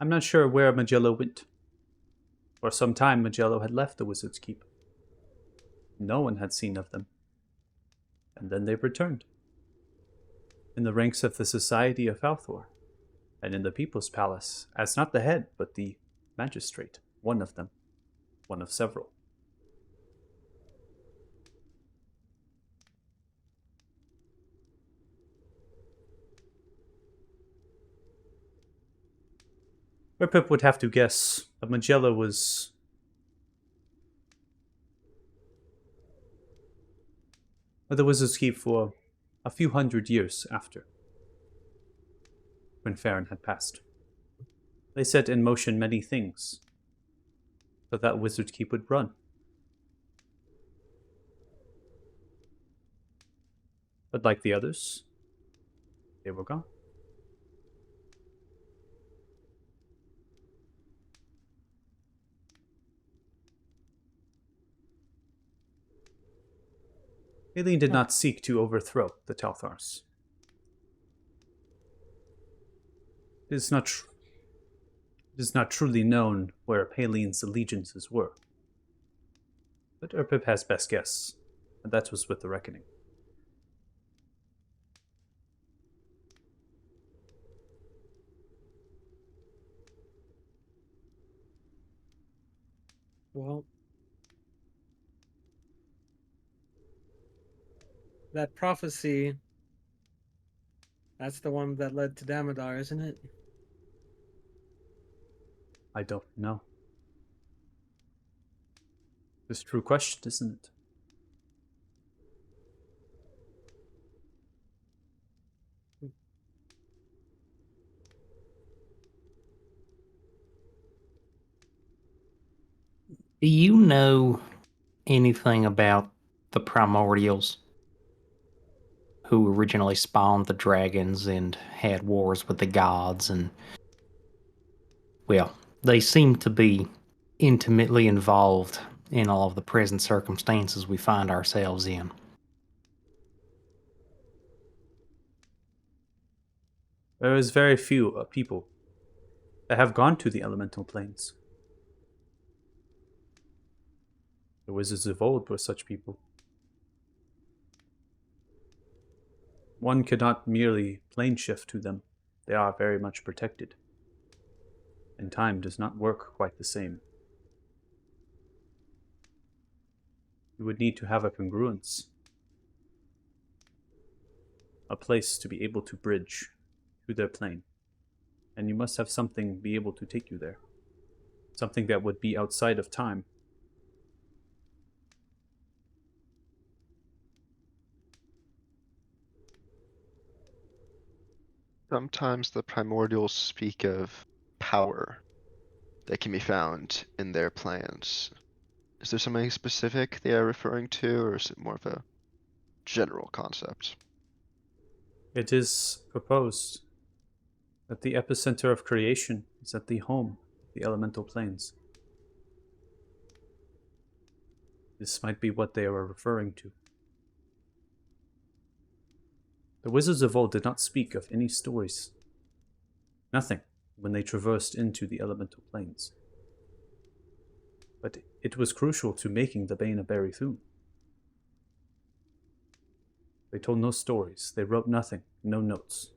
I'm not sure where Magello went. For some time, Magello had left the Wizard's Keep. No one had seen of them. And then they returned. In the ranks of the Society of Falthor, and in the People's Palace, as not the head, but the magistrate, one of them, one of several. Pip would have to guess that Magello was at the Wizard's Keep for a few hundred years after, when Farron had passed. They set in motion many things so that Wizard's Keep would run. But like the others, they were gone. Aileen did not seek to overthrow the Telthars. It is not truly known where Paleen's allegiances were. But Erpip has best guess, and that was with the Reckoning. Well, that prophecy, that's the one that led to Damodar, isn't it? I don't know. It's a true question, isn't it? Do you know anything about the Primordials? Who originally spawned the dragons and had wars with the gods, and well, they seem to be intimately involved in all of the present circumstances we find ourselves in. There is very few people that have gone to the elemental planes. The wizards of old were such people. One cannot merely plane shift to them. They are very much protected. And time does not work quite the same. You would need to have a congruence. A place to be able to bridge to their plane. And you must have something be able to take you there. Something that would be outside of time. Sometimes the primordials speak of power that can be found in their plans. Is there something specific they are referring to, or is it more of a general concept? It is proposed that the epicenter of creation is at the home of the elemental planes. This might be what they are referring to. The wizards of old did not speak of any stories. Nothing when they traversed into the elemental planes. But it was crucial to making the Bane of Berry-Thun. They told no stories. They wrote nothing. No notes.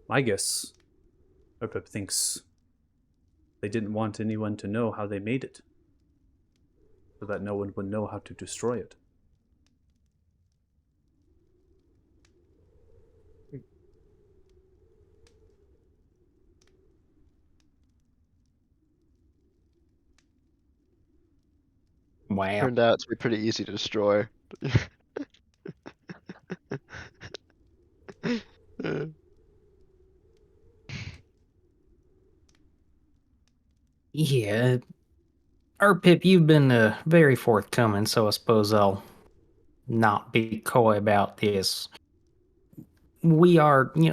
My guess, Erpip thinks they didn't want anyone to know how they made it, so that no one would know how to destroy it. Wow. Turned out to be pretty easy to destroy. Yeah. Pip, you've been very forthcoming, so I suppose I'll not be coy about this. We are, you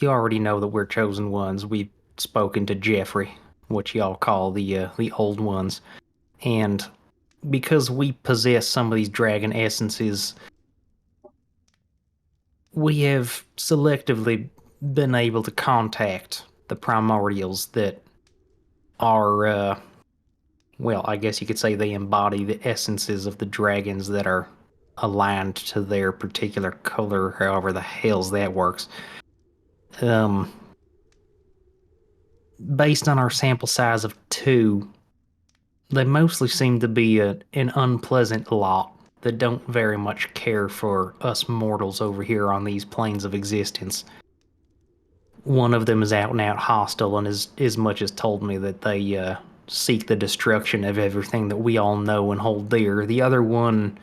already know that we're chosen ones. We've spoken to Jeffrey, what y'all call the old ones, and because we possess some of these dragon essences, we have selectively been able to contact the primordials that are, well, I guess you could say they embody the essences of the dragons that are aligned to their particular color, however the hells that works. Based on our sample size of 2, they mostly seem to be an unpleasant lot that don't very much care for us mortals over here on these planes of existence. One of them is out and out hostile and as much as told me that they seek the destruction of everything that we all know and hold dear. The other one,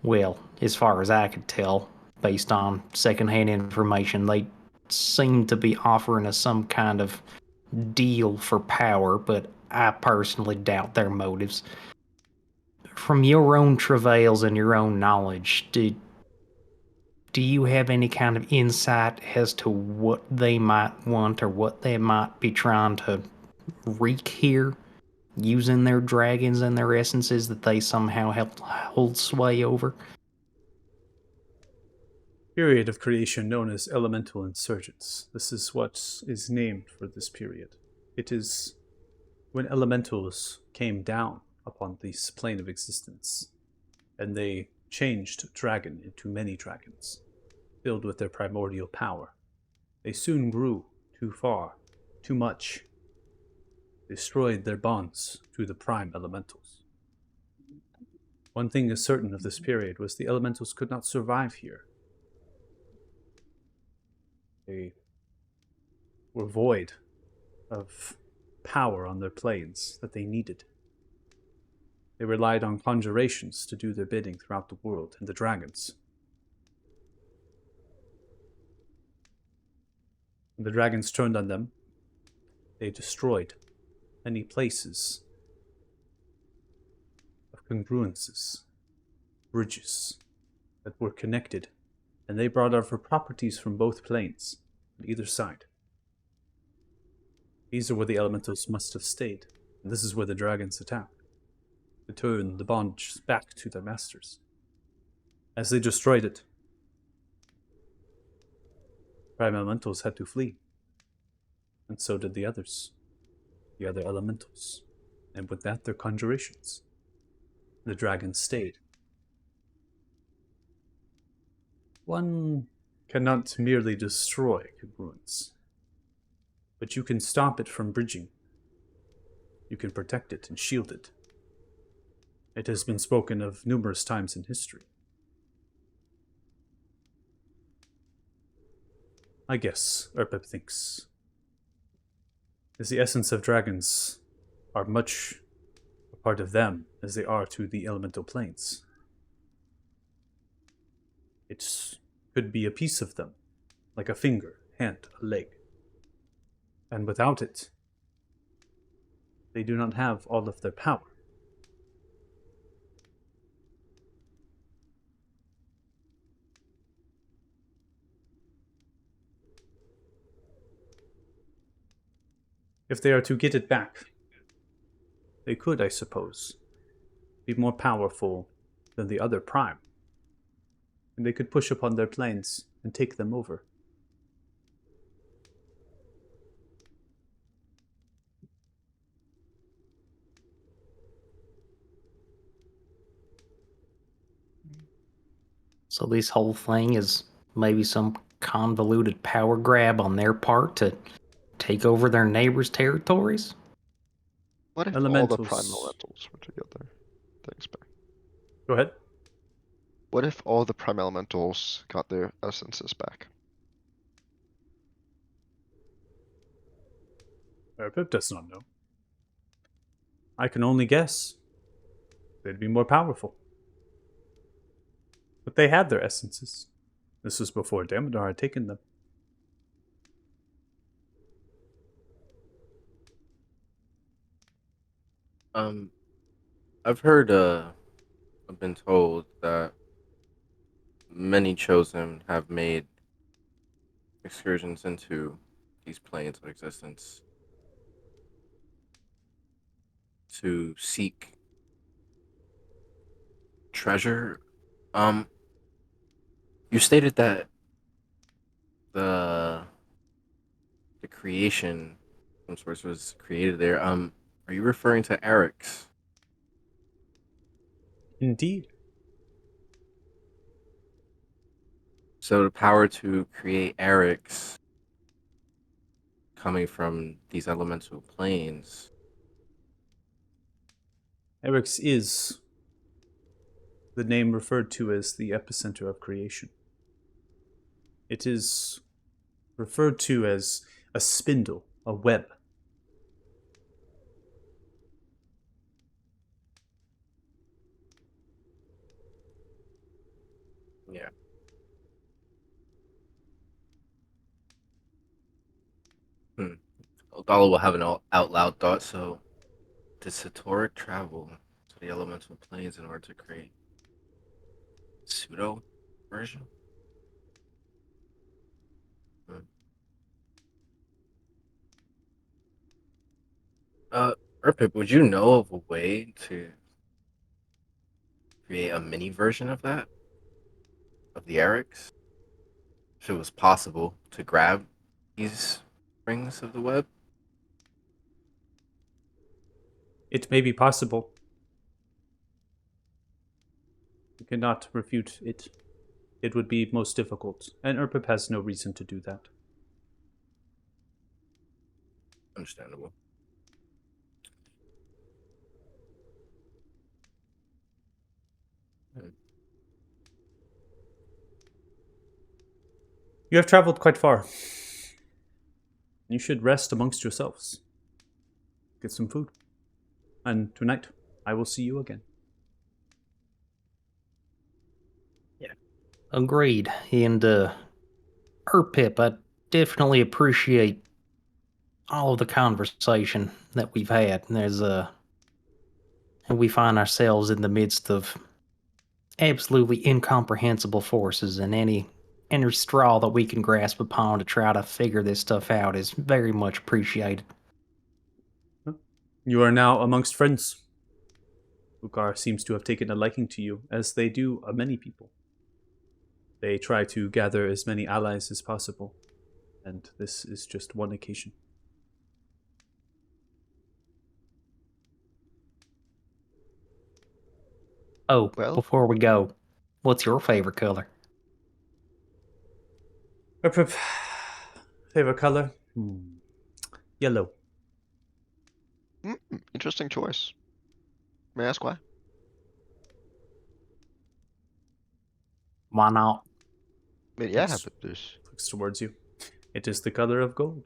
well, as far as I could tell, based on secondhand information, they seem to be offering us some kind of deal for power, but I personally doubt their motives. From your own travails and your own knowledge, do you have any kind of insight as to what they might want or what they might be trying to wreak here, using their dragons and their essences that they somehow help hold sway over? Period of creation known as elemental insurgence. This is what is named for this period. It is when elementals came down upon this plane of existence, and they changed dragon into many dragons, filled with their primordial power. They soon grew too far, too much, destroyed their bonds to the prime elementals. One thing is certain of this period was the elementals could not survive here. They were void of power on their planes that they needed. They relied on conjurations to do their bidding throughout the world, and the dragons. When the dragons turned on them, they destroyed many places of congruences, bridges that were connected, and they brought over properties from both planes on either side. These are where the elementals must have stayed, and this is where the dragons attacked, to turn the bondage back to their masters. As they destroyed it, prime elementals had to flee, and so did the others, the other elementals, and with that their conjurations. The dragons stayed. One cannot merely destroy congruence, but you can stop it from bridging. You can protect it and shield it. It has been spoken of numerous times in history. I guess, Erpep thinks, as the essence of dragons are much a part of them as they are to the elemental planes. It could be a piece of them, like a finger, hand, a leg. And without it, they do not have all of their power. If they are to get it back, they could, I suppose, be more powerful than the other prime. And they could push upon their planes and take them over. So this whole thing is maybe some convoluted power grab on their part to take over their neighbors' territories? What if all the Elementals. prime elementals were together? Thanks, back. Go ahead. What if all the prime elementals got their essences back? Pip does not know. I can only guess. They'd be more powerful. But they had their essences. This was before Damodar had taken them. I've heard, I've been told that many chosen have made excursions into these planes of existence to seek treasure. You stated that the creation, some sorts was created there. Are you referring to Eric's? Indeed. So the power to create Eric's coming from these elemental planes. Eric's is the name referred to as the epicenter of creation. It is referred to as a spindle, a web. Yeah. Odala will have an out loud thought. So, did Satoric travel to the elemental planes in order to create pseudo version? Urpip, would you know of a way to create a mini version of that? Of the Eric's? If it was possible to grab these rings of the web? It may be possible. You cannot refute it. It would be most difficult, and Urpip has no reason to do that. Understandable. You have traveled quite far. You should rest amongst yourselves. Get some food. And tonight, I will see you again. Agreed. And, Pip, I definitely appreciate all of the conversation that we've had. We find ourselves in the midst of absolutely incomprehensible forces, and any straw that we can grasp upon to try to figure this stuff out is very much appreciated. You are now amongst friends. Ukar seems to have taken a liking to you, as they do many people. They try to gather as many allies as possible, and this is just one occasion. Oh, Well? before we go, what's your favorite color? Favorite color? Yellow. Interesting choice. May I ask why? Why not? I mean, yeah, Yes. but there's... Looks towards you. It is the color of gold.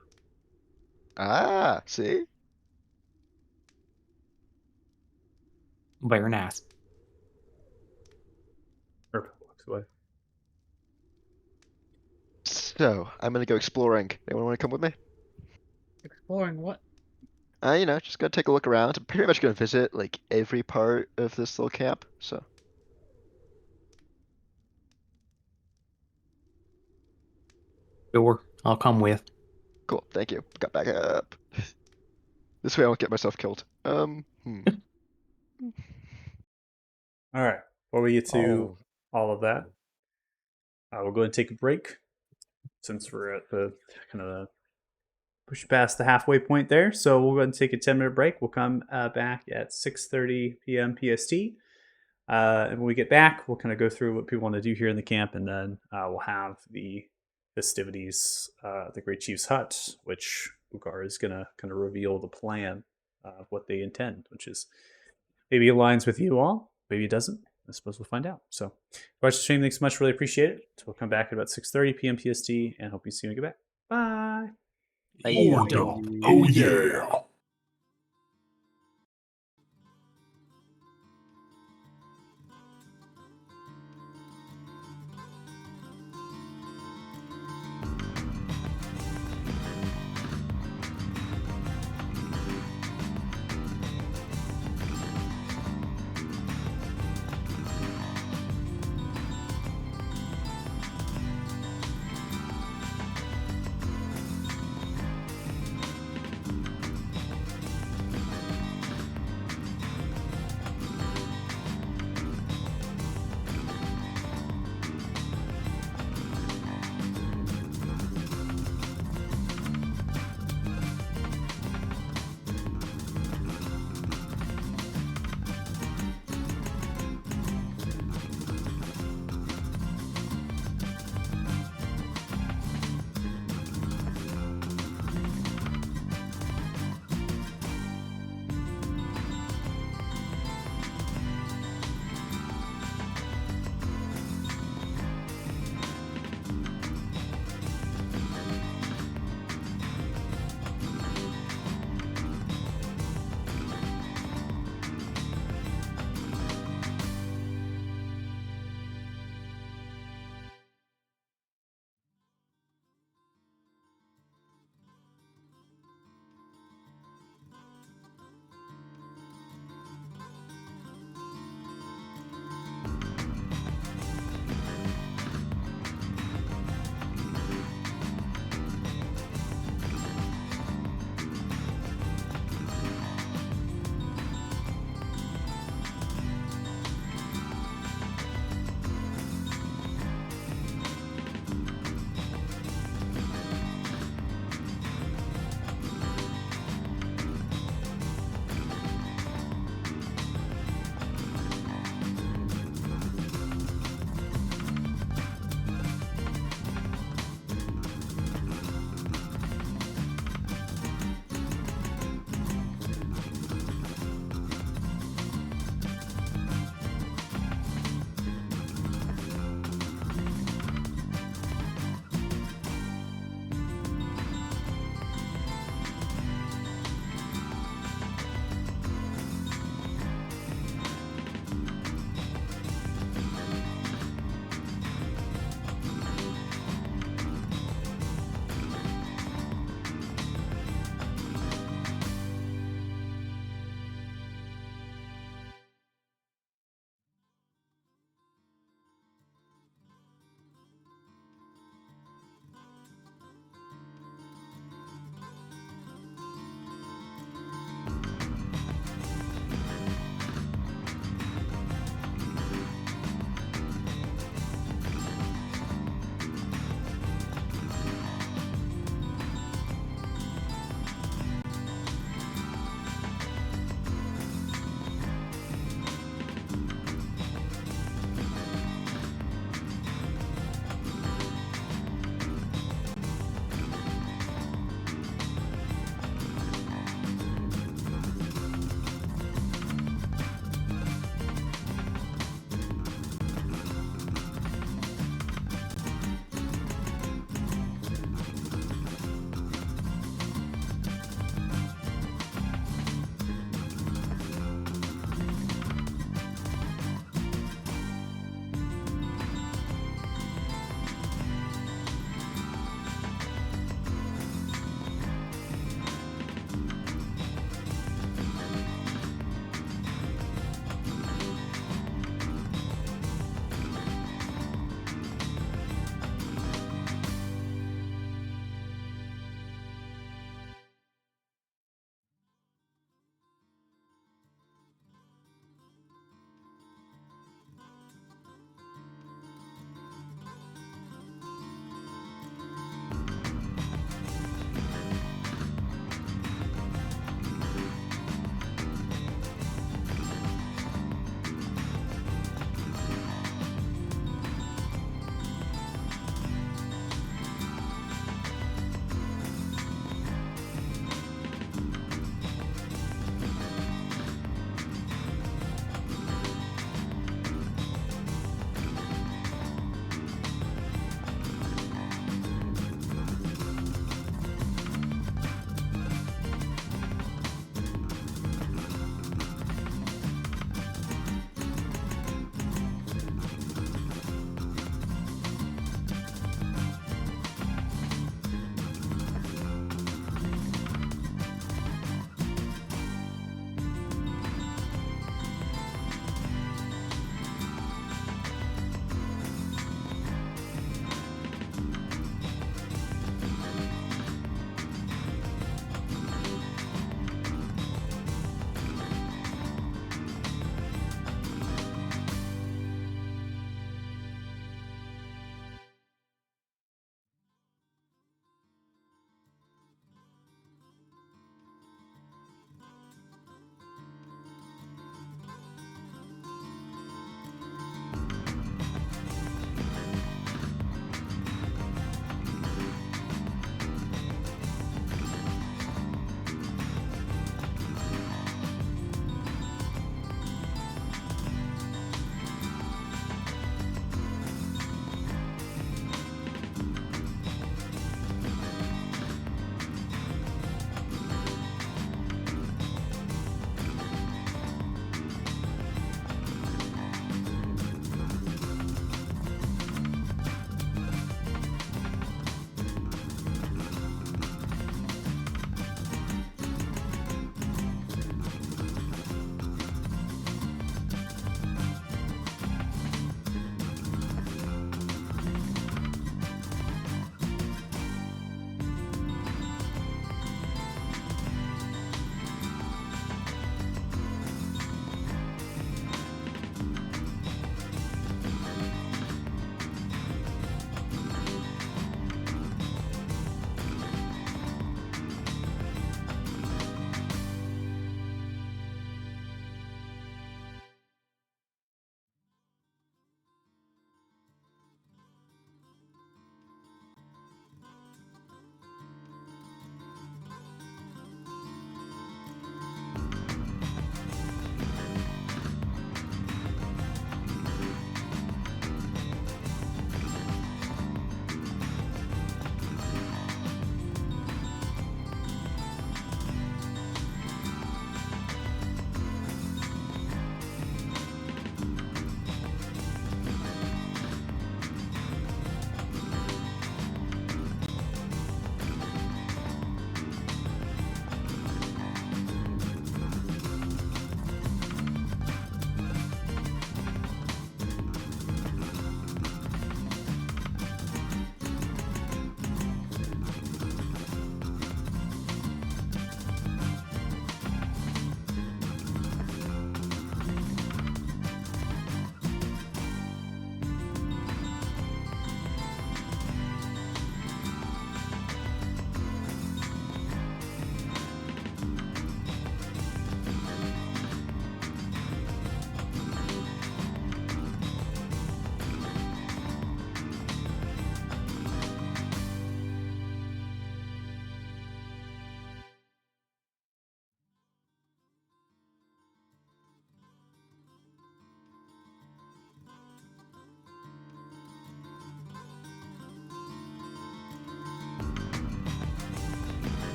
Ah, see? Very nice. Urpip walks away. So, I'm gonna go exploring. Anyone wanna come with me? Exploring what? Just gonna take a look around. I'm pretty much gonna visit, like, every part of this little camp, so... Sure, I'll come with. Cool, thank you. Got back up. This way I won't get myself killed. All right. Before we get to all of that, we'll go ahead and take a break, since we're at the kind of push past the halfway point there. So we'll go ahead and take a 10-minute break. We'll come back at 6:30 p.m. PST. And when we get back, we'll kind of go through what people want to do here in the camp, and then we'll have the festivities at the Great Chief's hut, which Ukar is going to kind of reveal the plan of what they intend, which is maybe aligns with you all, maybe it doesn't. I suppose we'll find out. So, watch the stream. Thanks so much. Really appreciate it. So we'll come back at about 6:30 p.m. PST, and hope you see you when we get back. Bye. Hold up. Oh, yeah.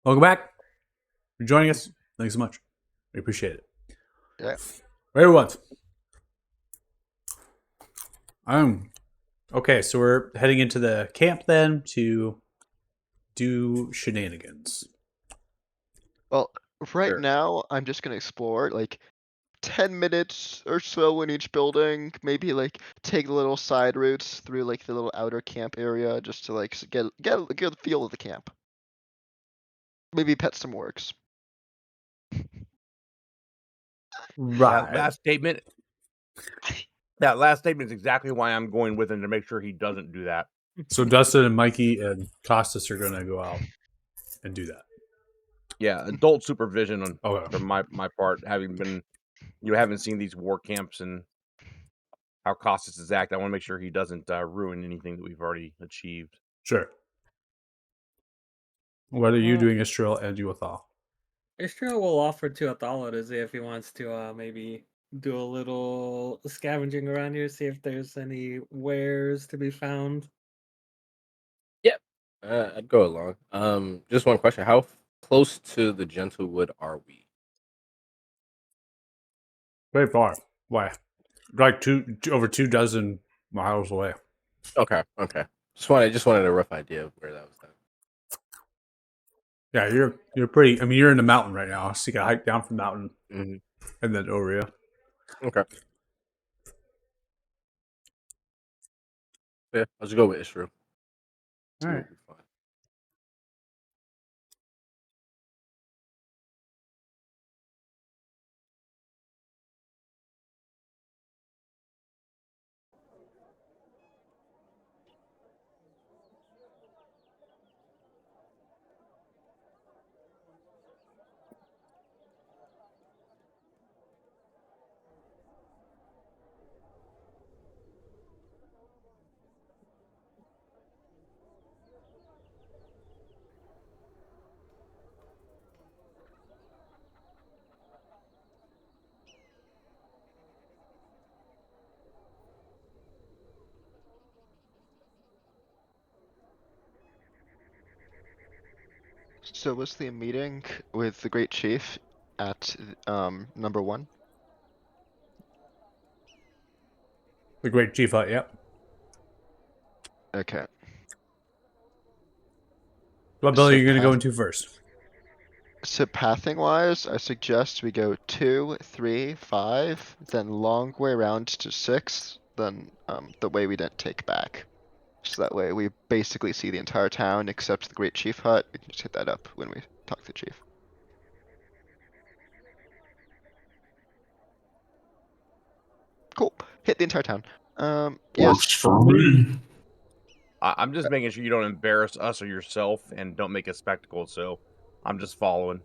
welcome back for joining us. Thanks so much. We appreciate it. Yeah. Everyone. Okay, so we're heading into the camp then to do shenanigans. Well, right Sure. now I'm just gonna explore like 10 minutes or so in each building. Maybe like take the little side routes through like the little outer camp area just to like get a good feel of the camp. Maybe pet some orcs. That last statement. That last statement is exactly why I'm going with him, to make sure he doesn't do that. So Dustin and Mikey and Costas are going to go out and do that. Yeah, adult supervision on Okay. from my part, having been haven't seen these war camps and how Costas is act. I want to make sure he doesn't ruin anything that we've already achieved. Sure. What are you doing, Istrel and Uathal? Istria will offer to Athala to see if he wants to maybe do a little scavenging around here, see if there's any wares to be found. I'd go along. Just one question: how close to the Gentlewood are we? Very far. Why? Like over 24 miles away. Okay. Just wanted a rough idea of where that was at. Yeah, you're pretty. I mean, you're in the mountain right now, so you got to hike down from the mountain Mhm. and then over you. Okay. Yeah, I'll just go with Ishru. All right. So was the meeting with the Great Chief at number 1? The Great Chief Hut. Yep. Okay. What building So are you going to go into first? So pathing wise, I suggest we go 2, 3, 5, then long way around to 6, then the way we didn't take back. So that way we basically see the entire town except the Great Chief Hut. We can just hit that up when we talk to the chief. Cool. Hit the entire town. Works Yes. for me. I'm just making sure you don't embarrass us or yourself and don't make a spectacle. So I'm just following.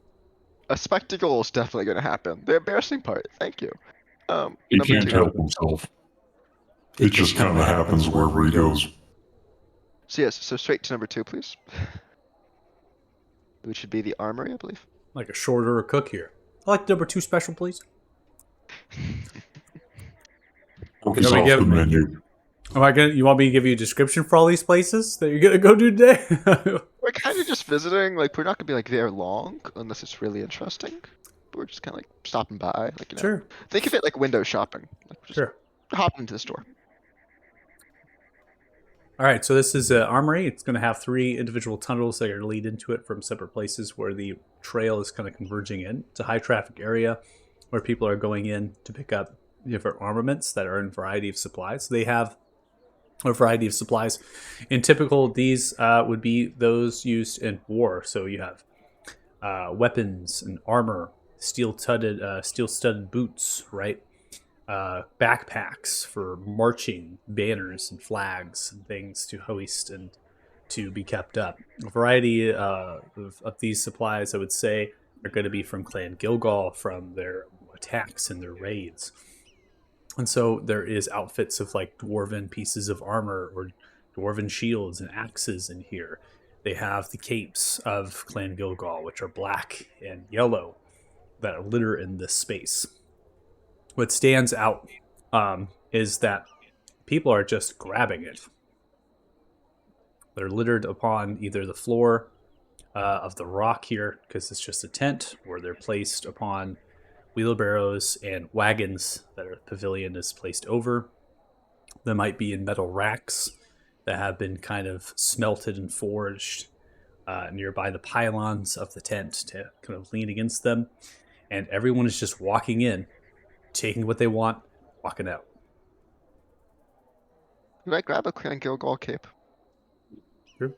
A spectacle is definitely going to happen. The embarrassing part. Thank you. He Number can't 2. help himself. It just kind of happens wherever he goes. So yes, so straight to number 2, please. Which should be the armory, I believe. Like a short order cook here. I like number 2 special, please. Pork is off the menu. You want me to give you a description for all these places that you're gonna go do today? We're kind of just visiting. Like, we're not gonna be like there long unless it's really interesting. But we're just kind of like stopping by. Like, you know, Sure. think of it like window shopping. Like, just Sure. hopping into the store. All right, so this is an armory. It's going to have 3 individual tunnels that are going to lead into it from separate places where the trail is kind of converging in. It's a high traffic area where people are going in to pick up different armaments that are in a variety of supplies. They have a variety of supplies. In typical, these would be those used in war. So you have weapons and armor, steel-studded boots, right? Backpacks for marching, banners and flags and things to hoist and to be kept up. A variety of these supplies, I would say, are going to be from Clan Gilgal, from their attacks and their raids. And so there is outfits of like dwarven pieces of armor or dwarven shields and axes in here. They have the capes of Clan Gilgal, which are black and yellow, that are litter in this space. What stands out is that people are just grabbing it. They're littered upon either the floor of the rock here, because it's just a tent where they're placed upon wheelbarrows and wagons that the pavilion is placed over. They might be in metal racks that have been kind of smelted and forged nearby the pylons of the tent to kind of lean against them. And everyone is just walking in, taking what they want, walking out. Could I grab a Clan Gilgal cape? Sure.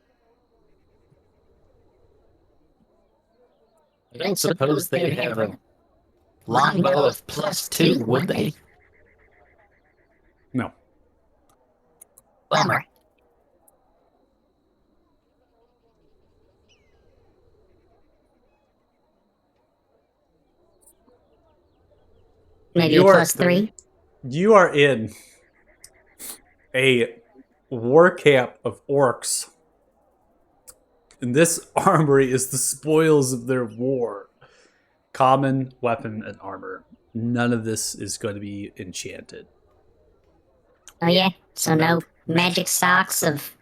I don't suppose they'd have a longbow of +2, would they? No. Bummer. Maybe You a are- +3. You are in a war camp of orcs. And this armory is the spoils of their war. Common weapon and armor. None of this is going to be enchanted. Oh yeah, so no magic socks of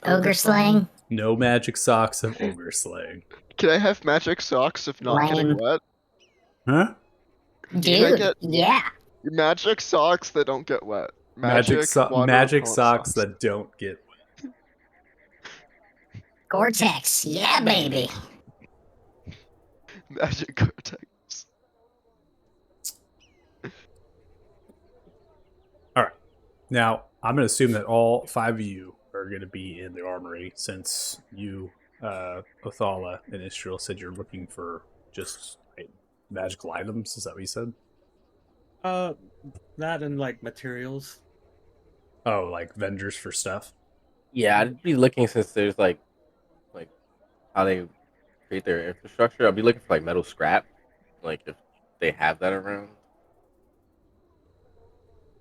ogre slaying. No magic socks of ogre slaying. Can I have magic socks if not getting Lame. wet? Huh? Can I Dude, get yeah. magic socks that don't get wet? Magic water magic repellent socks that don't get. Gore-Tex, yeah, baby. Magic Gore-Tex. Now, I'm going to assume that all 5 of you are going to be in the armory, since you, Othala and Israel, said you're looking for just magical items. Is that what you said? That and like materials. Oh, like vendors for stuff? Yeah, I'd be looking, since there's like how they create their infrastructure. I'll be looking for like metal scrap, like if they have that around.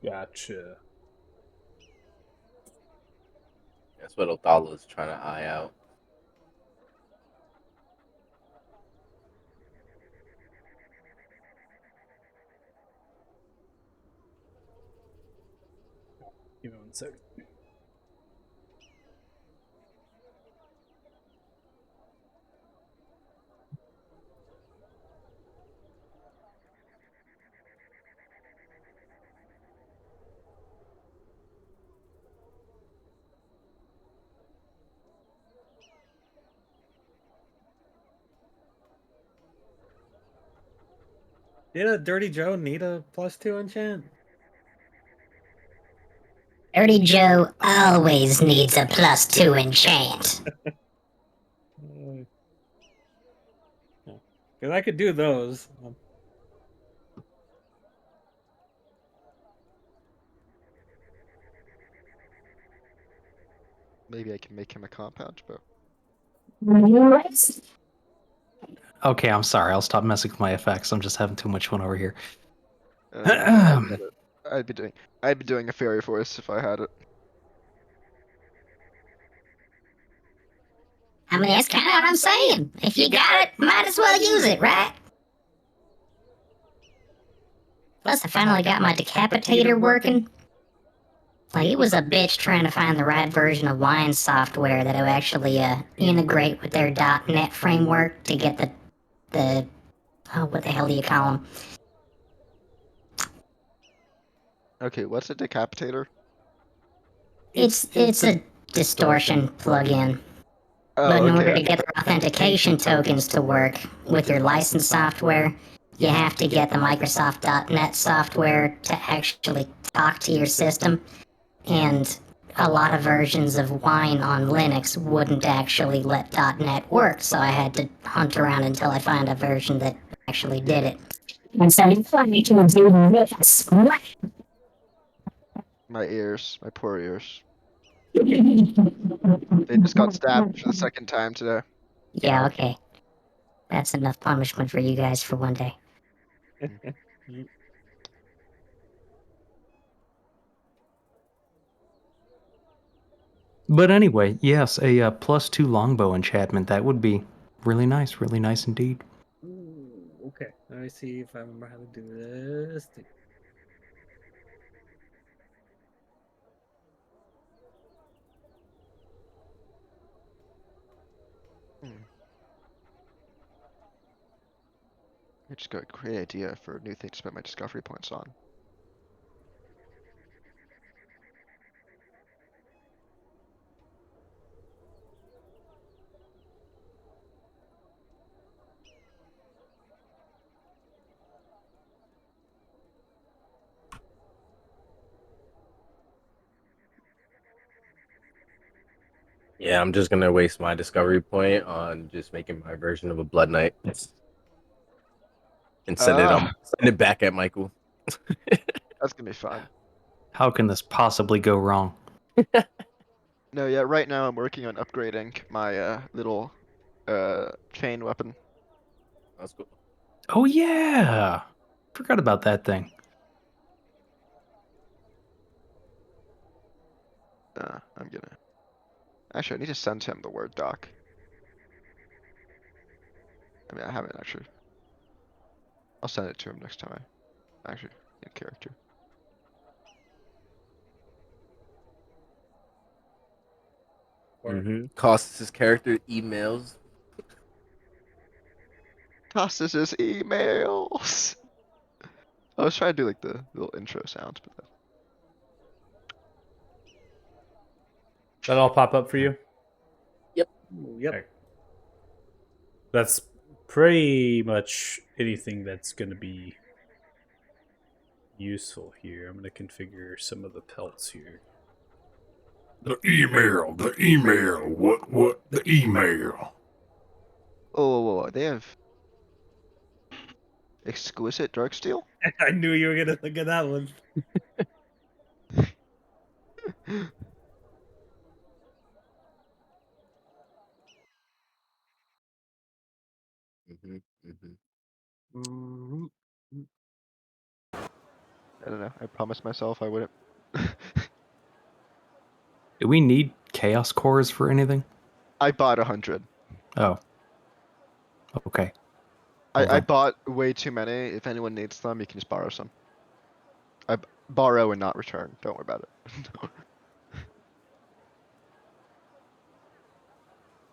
Gotcha. That's what Othala is trying to eye out. Give me 1 second. Did a Dirty Joe need a +2 enchant? Dirty Joe always needs a +2 enchant. Because I could do those. Maybe I can make him a compound bow. Okay, I'm sorry. I'll stop messing with my effects. I'm just having too much fun over here. I'd be doing a fairy force if I had it. I mean, that's kind of what I'm saying. If you got it, might as well use it, right? Plus, I finally got my decapitator working. Like, it was a bitch trying to find the right version of wine software that would actually integrate with their .NET framework to get the what the hell do you call them? Okay, what's a decapitator? It's a distortion plugin. Oh, But in order okay. to get the authentication tokens to work with your licensed software, you have to get the Microsoft.NET software to actually talk to your system. And a lot of versions of Wine on Linux wouldn't actually let .NET work, so I had to hunt around until I found a version that actually did it. And so you need to do this. My ears, my poor ears. They just got stabbed for the second time today. Yeah, okay. That's enough punishment for you guys for one day. But anyway, yes, a +2 longbow enchantment. That would be really nice indeed. Ooh, okay. Let me see if I remember how to do this. just got a great idea for a new thing to spend my discovery points on. Yeah, I'm just gonna waste my discovery point on just making my version of a Blood Knight and send it back at Michael. That's gonna be fun. How can this possibly go wrong? No, yeah, right now I'm working on upgrading my little chain weapon. That's cool. Oh yeah, forgot about that thing. I'm gonna actually I need to send him the Word doc. I mean I haven't actually. I'll send it to him next time I actually in character. Costs his character emails. Tosses his emails. I was trying to do like the little intro sounds, but that... That all pop up for you? Yep. Okay. That's pretty much anything that's going to be useful here. I'm going to configure some of the pelts here. The email. The email. Oh, they have exquisite dark steel. I knew you were gonna look at that one. Mhm. I don't know. I promised myself I wouldn't. Do we need chaos cores for anything? I bought 100. Oh. Okay. I bought way too many. If anyone needs them, you can just borrow some. Borrow and not return. Don't worry about it.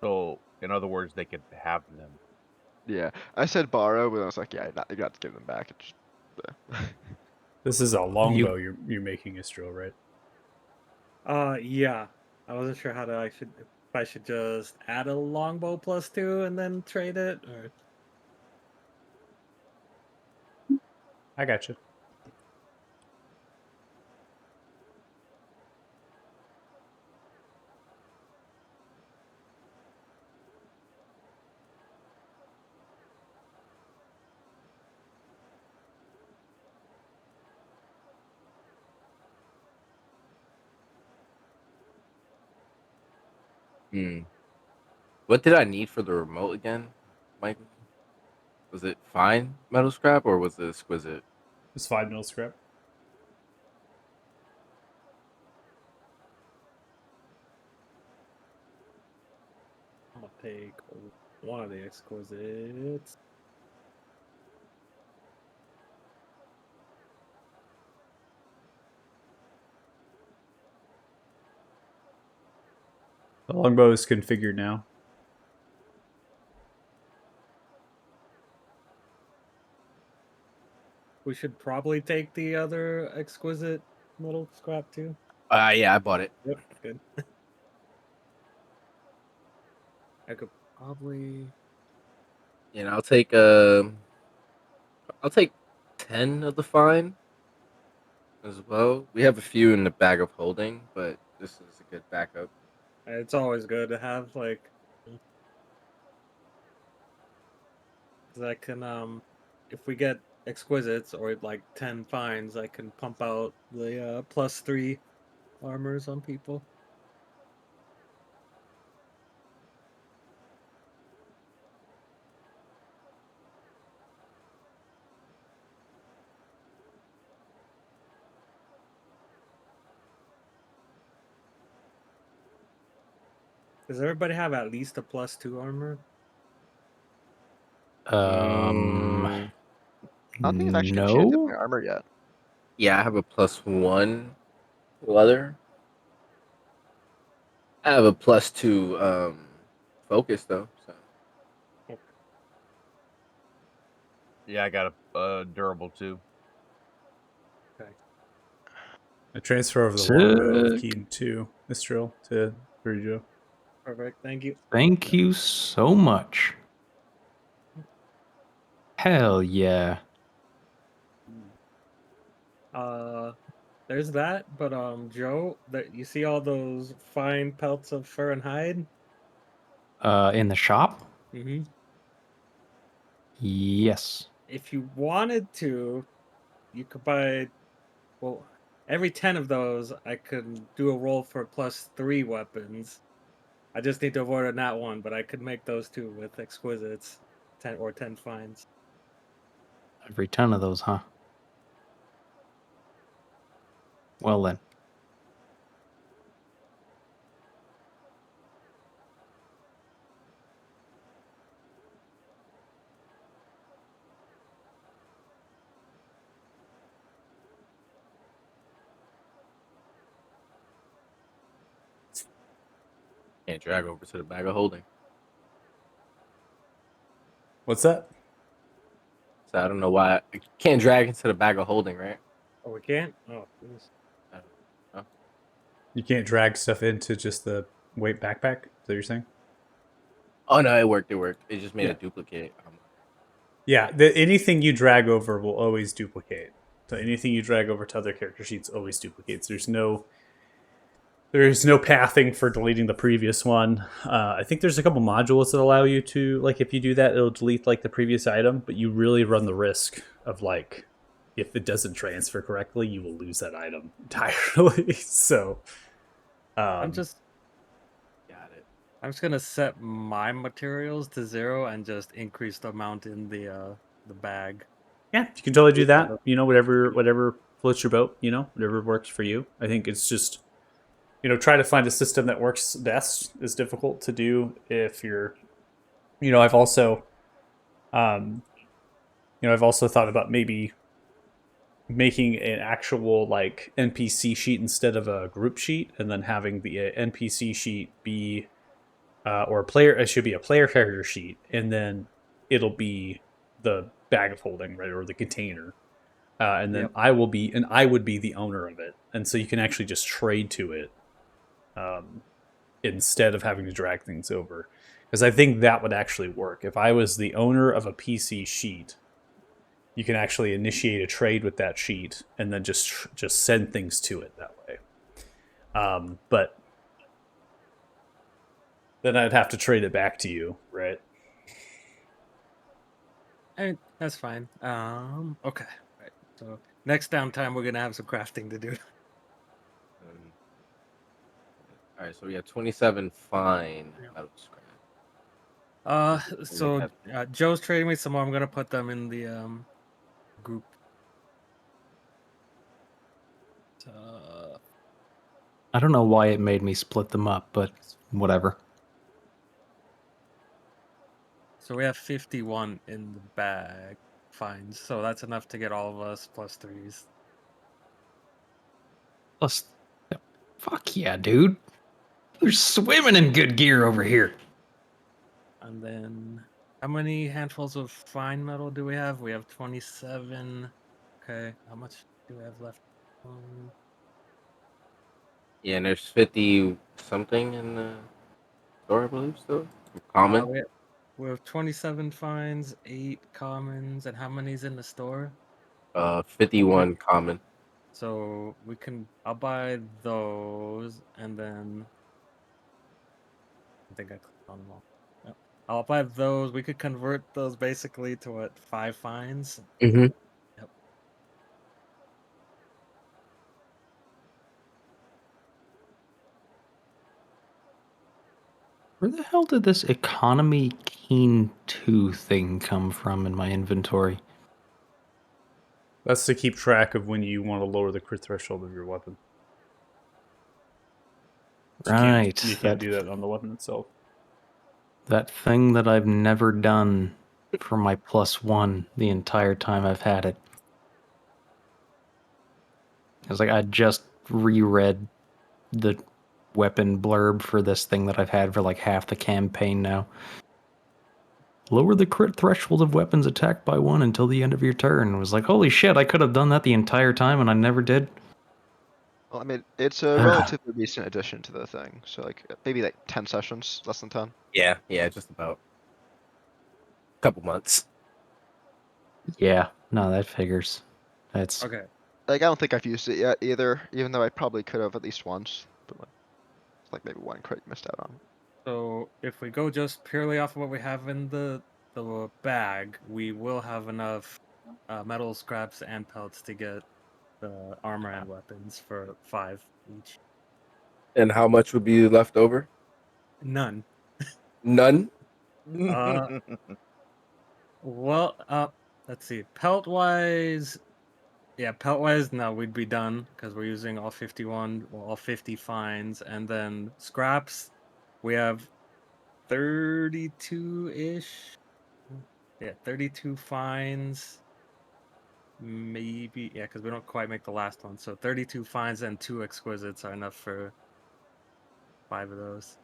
So, in other words, they could have them. Yeah, I said borrow, but I was like, yeah, you got to give them back. It's just, This is a longbow you're making, Istrel, right? Yeah. I wasn't sure how to if I should just add a longbow +2 and then trade it, or I got you. What did I need for the remote again, Michael? Was it fine metal scrap or was it exquisite? It's 5 mil scrap. I'm gonna take one of the exquisites. The longbow is configured now. We should probably take the other exquisite little scrap too. Yeah, I bought it. Yep, good. I could probably. And I'll take 10 of the fine as well. We have a few in the bag of holding, but this is a good backup. It's always good to have like. Cause I can if we get exquisites or like 10 fines, I can pump out the +3 armors on people. Does everybody have at least a +2 armor? I don't think I've actually cheated my No. armor yet. Yeah, I have a +1 leather. I have a +2 focus though. So Yeah, I got a durable too. I transfer over the longbow of Sick. Keen to Mistral to Joe. Perfect. Thank you. Thank you so much. Hell yeah. There's that, but Joe, that you see all those fine pelts of fur and hide? In the shop? Mm-hmm. Yes. If you wanted to, you could buy. Well, every 10 of those, I could do a roll for +3 weapons. I just need to avoid a nat 1, but I could make those two with exquisites, 10 fines. Every 10 of those, huh? Well then. Can't drag over to the bag of holding. What's that? So I don't know why I can't drag into the bag of holding, right? Oh, we can't? Oh, goodness. I don't know. You can't drag stuff into just the weight backpack? Is that what you're saying? Oh no, it worked. It worked. It just made Yeah. a duplicate. Yeah, anything you drag over will always duplicate. So anything you drag over to other character sheets always duplicates. There's no pathing for deleting the previous one. I think there's a couple modules that allow you to, like, if you do that, it'll delete like the previous item, but you really run the risk of, like, if it doesn't transfer correctly, you will lose that item entirely. So I'm just Got it. gonna set my materials to 0 and just increase the amount in the bag. yeah, you can totally do that. You know, whatever floats your boat. You know, whatever works for you. I think it's just, you know, try to find a system that works best is difficult to do if you're, you know, I've also thought about maybe making an actual like NPC sheet instead of a group sheet, and then having the NPC sheet be or a player, it should be a player character sheet, and then it'll be the bag of holding, right, or the container, and then Yep. I would be the owner of it, and so you can actually just trade to it instead of having to drag things over, because I think that would actually work. If I was the owner of a PC sheet, you can actually initiate a trade with that sheet and then just send things to it that way. But then I'd have to trade it back to you, right? That's fine. Okay. Right. So next downtime, we're gonna have some crafting to do. All right, so we got 27 fine Yeah. out of scrap. So Joe's trading me some more. I'm gonna put them in the group. I don't know why it made me split them up, but whatever. So we have 51 in the bag. Fine. So that's enough to get all of us +3s. Plus, fuck yeah, dude. We're swimming in good gear over here. And then, how many handfuls of fine metal do we have? We have 27. Okay, how much do we have left? Yeah, and there's 50 something in the store, I believe, still. Common. We have 27 fines, 8 commons, and how many's in the store? 51 common. So I'll buy those, and then I think I clicked on them all. Yep. I'll buy those. We could convert those basically to what, 5 fines? Mm-hmm. Yep. Where the hell did this economy keen 2 thing come from in my inventory? That's to keep track of when you want to lower the crit threshold of your weapon. So Right. You can't do that on the weapon itself. That thing that I've never done for my +1 the entire time I've had it. It's like I just reread the weapon blurb for this thing that I've had for like half the campaign now. lower the crit threshold of weapons attacked by 1 until the end of your turn. It was like, holy shit, I could have done that the entire time and I never did. Well, I mean, it's a relatively recent addition to the thing, so like maybe like 10 sessions, less than 10. Yeah, just about a couple months. Yeah, no, that figures. That's Okay. Like I don't think I've used it yet either, even though I probably could have at least once. But like, it's like maybe one crit missed out on. So if we go just purely off of what we have in the bag, we will have enough metal scraps and pelts to get the armor and weapons for 5 each. And how much would be left over? None. None. Uh, well, let's see. Pelt wise, no, we'd be done because we're using all 50 fines, and then scraps, we have 32-ish. Yeah, 32 fines. Maybe, yeah, because we don't quite make the last one. So 32 fines and 2 exquisites are enough for 5 of those.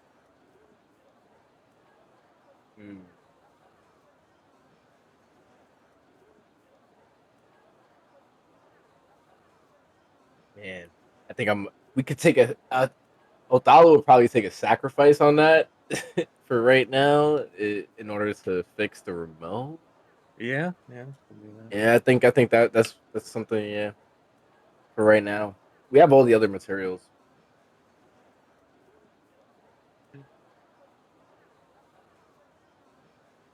Man, I think we could take Otalo would probably take a sacrifice on that for right now in order to fix the remote. Yeah, we'll do that. Yeah, I think that's something. Yeah, for right now, we have all the other materials.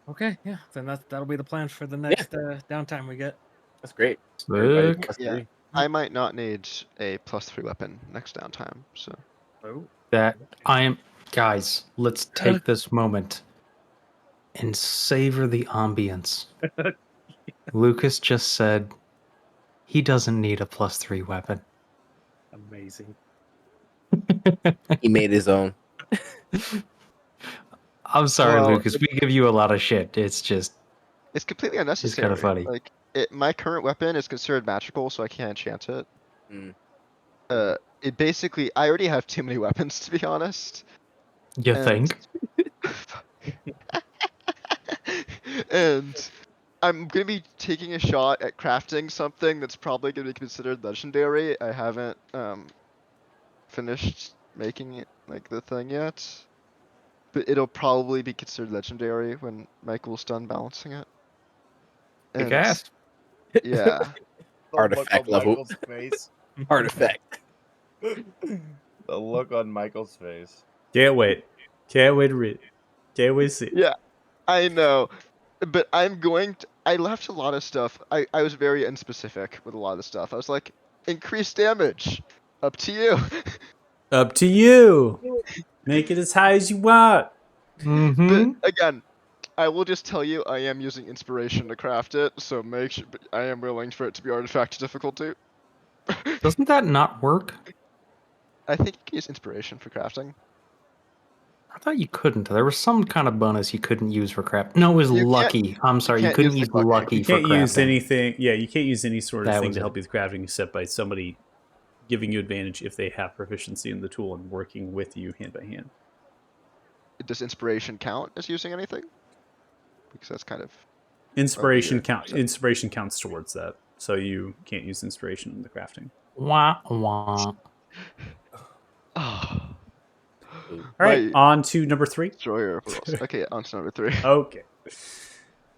Okay, yeah, then that'll be the plan for the next downtime we get. That's great. Everybody sick. plus Yeah. 3. I might not need a +3 weapon next downtime, so. Oh, That I am, guys. Let's take this moment and savor the ambience. Lucas just said he doesn't need a +3 weapon. amazing. He made his own. I'm sorry, Well, Lucas. We give you a lot of shit. It's just it's completely unnecessary. funny. Like my current weapon is considered magical, so I can't enchant it. Mm. It basically I already have too many weapons to be honest. you And- think? and I'm gonna be taking a shot at crafting something that's probably gonna be considered legendary. I haven't finished making it like the thing yet, but it'll probably be considered legendary when Michael's done balancing it. Big And ass. yeah, Artifact level. Michael's face. Artifact. The look on Michael's face. Can't wait. Can't wait to read. Can't wait to see. yeah, I know, but I'm going to. I left a lot of stuff. I was very unspecific with a lot of the stuff. I was like, increase damage. Up to you. Up to you. Make it as high as you want. Mm-hmm. But again, I will just tell you, I am using inspiration to craft it, so make sure. But I am willing for it to be artifact difficulty. Doesn't that not work? I think you can use inspiration for crafting. I thought you couldn't. There was some kind of bonus you couldn't use for craft. No, it was You can't- lucky. I'm sorry, you can't couldn't use use lucky. lucky You for can't use crafting. anything. Yeah, you can't use any sort of That thing was to it. help you with crafting except by somebody giving you advantage if they have proficiency in the tool and working with you hand by hand. Does inspiration count as using anything? Because that's kind of Inspiration weird. Inspiration counts towards that, so you can't use inspiration in the crafting. Wah, wah. Oh. All right, on to number 3. Destroyer. Okay, on to number 3. Okay.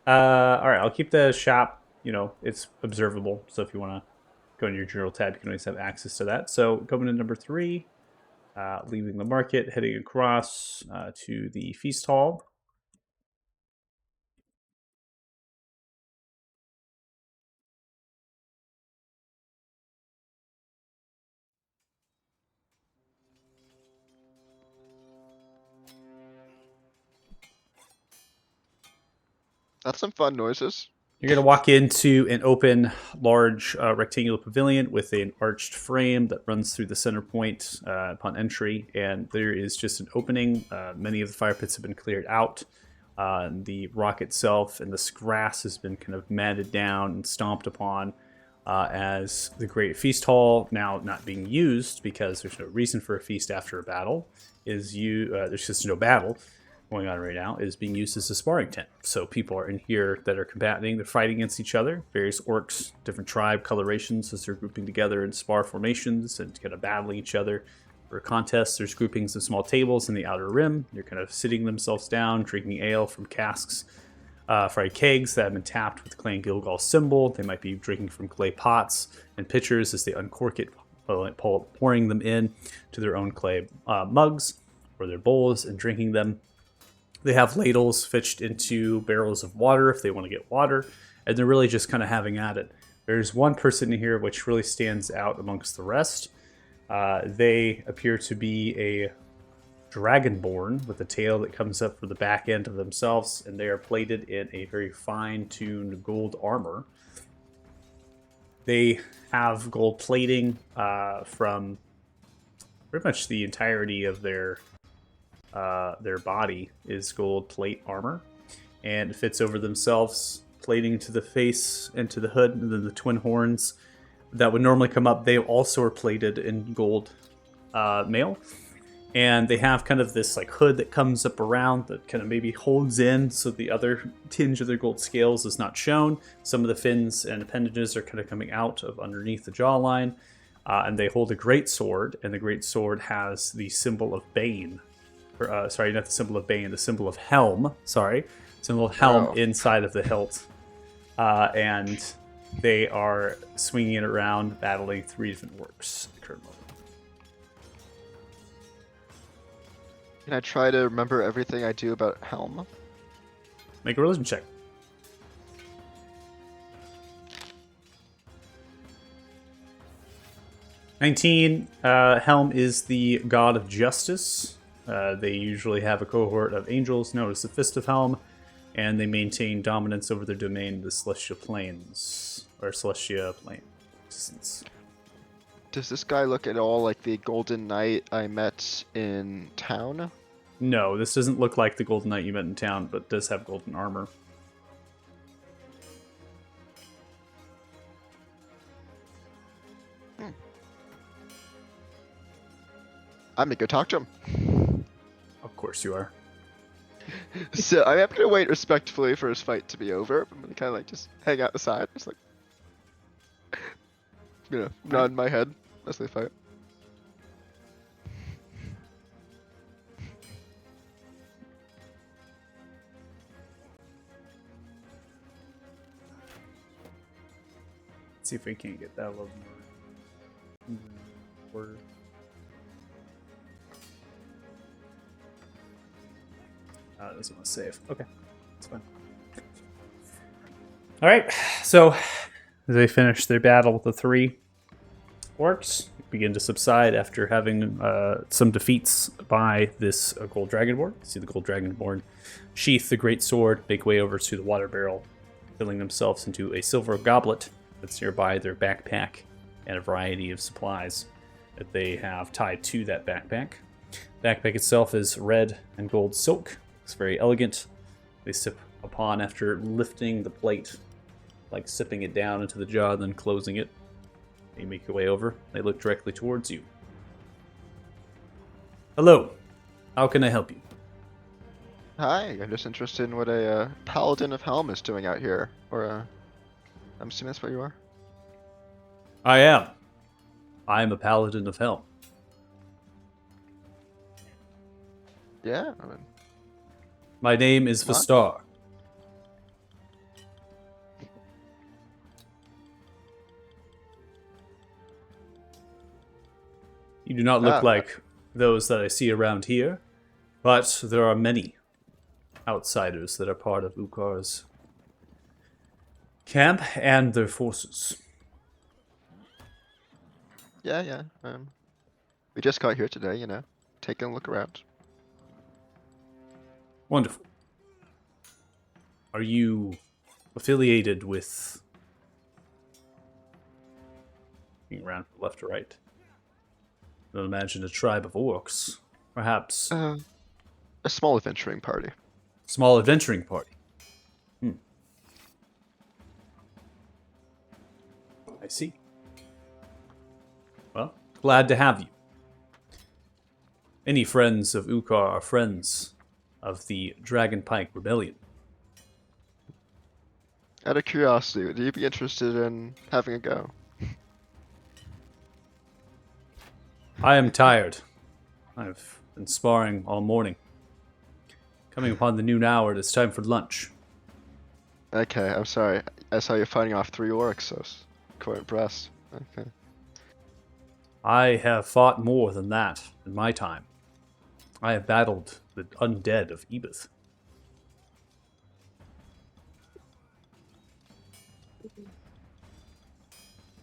All right, I'll keep the shop. It's observable, so if you want to go in your journal tab, you can always have access to that. So going to number 3, leaving the market, heading across to the feast hall. That's some fun noises. You're going to walk into an open, large rectangular pavilion with an arched frame that runs through the center point upon entry, and there is just an opening. Many of the fire pits have been cleared out. The rock itself and this grass has been kind of matted down and stomped upon as the great feast hall, now not being used because there's no reason for a feast after a battle, there's just no battle. going on right now is being used as a sparring tent. So people are in here that are combating, they're fighting against each other, various orcs, different tribe colorations as they're grouping together in spar formations and kind of battling each other. For contests, there's groupings of small tables in the outer rim. They're kind of sitting themselves down, drinking ale from casks, fried kegs that have been tapped with the Clan Gilgal symbol. They might be drinking from clay pots and pitchers as they uncork it, pouring them in to their own clay mugs or their bowls and drinking them. They have ladles fitched into barrels of water if they want to get water, and they're really just kind of having at it. There's one person in here which really stands out amongst the rest. They appear to be a dragonborn with a tail that comes up from the back end of themselves, and they are plated in a very fine-tuned gold armor. They have gold plating from pretty much the entirety of their body is gold plate armor, and it fits over themselves, plating to the face and to the hood, and then the twin horns that would normally come up, they also are plated in gold mail. And they have kind of this like hood that comes up around that kind of maybe holds in so the other tinge of their gold scales is not shown. Some of the fins and appendages are kind of coming out of underneath the jawline. And they hold a great sword, and the great sword has the symbol of Bane. Sorry, not the symbol of Bane, the symbol of Helm. Sorry. Symbol of Helm inside of the hilt. And they are swinging it around, battling 3 different orcs at the current moment. Can I try to remember everything I do about Helm? Make a religion check. 19. Helm is the god of justice. They usually have a cohort of angels known as the Fist of Helm, and they maintain dominance over their domain, the Celestial Plains, or Celestia Plane. Does this guy look at all like the Golden Knight I met in town? No, this doesn't look like the Golden Knight you met in town, but does have golden armor. I'm gonna go talk to him. Of course you are. So I'm gonna wait respectfully for his fight to be over. I'm gonna kind of like just hang out the side, just like, nod my head as they fight. Let's see if we can get that a little more. It doesn't want to save. Okay, that's fine. All right, so as they finish their battle with the 3 orcs, begin to subside after having some defeats by this gold dragonborn. See the gold dragonborn sheath the great sword, make way over to the water barrel, filling themselves into a silver goblet that's nearby their backpack, and a variety of supplies that they have tied to that backpack. Backpack itself is red and gold silk. It's very elegant. They sip upon after lifting the plate, like sipping it down into the jar, then closing it. They make your way over. They look directly towards you. Hello. How can I help you? Hi, I'm just interested in what a paladin of Helm is doing out here. Or I'm assuming that's what you are. I am. I am a paladin of Helm. Yeah, I mean, My name is What? Vistar. You do not look like those that I see around here, but there are many outsiders that are part of Ukar's camp and their forces. yeah. We just got here today, taking a look around. Wonderful. Are you affiliated with... Looking around from left to right. I don't imagine a tribe of orcs. Perhaps A small adventuring party. small adventuring party. I see. Well, glad to have you. Any friends of Ukar are friends of the Dragon Pike Rebellion. Out of curiosity, would you be interested in having a go? I am tired. I've been sparring all morning. Coming upon the noon hour, it is time for lunch. Okay, I'm sorry. I saw you fighting off 3 orcs, so I was quite impressed. Okay. I have fought more than that in my time. I have battled the undead of Ebith.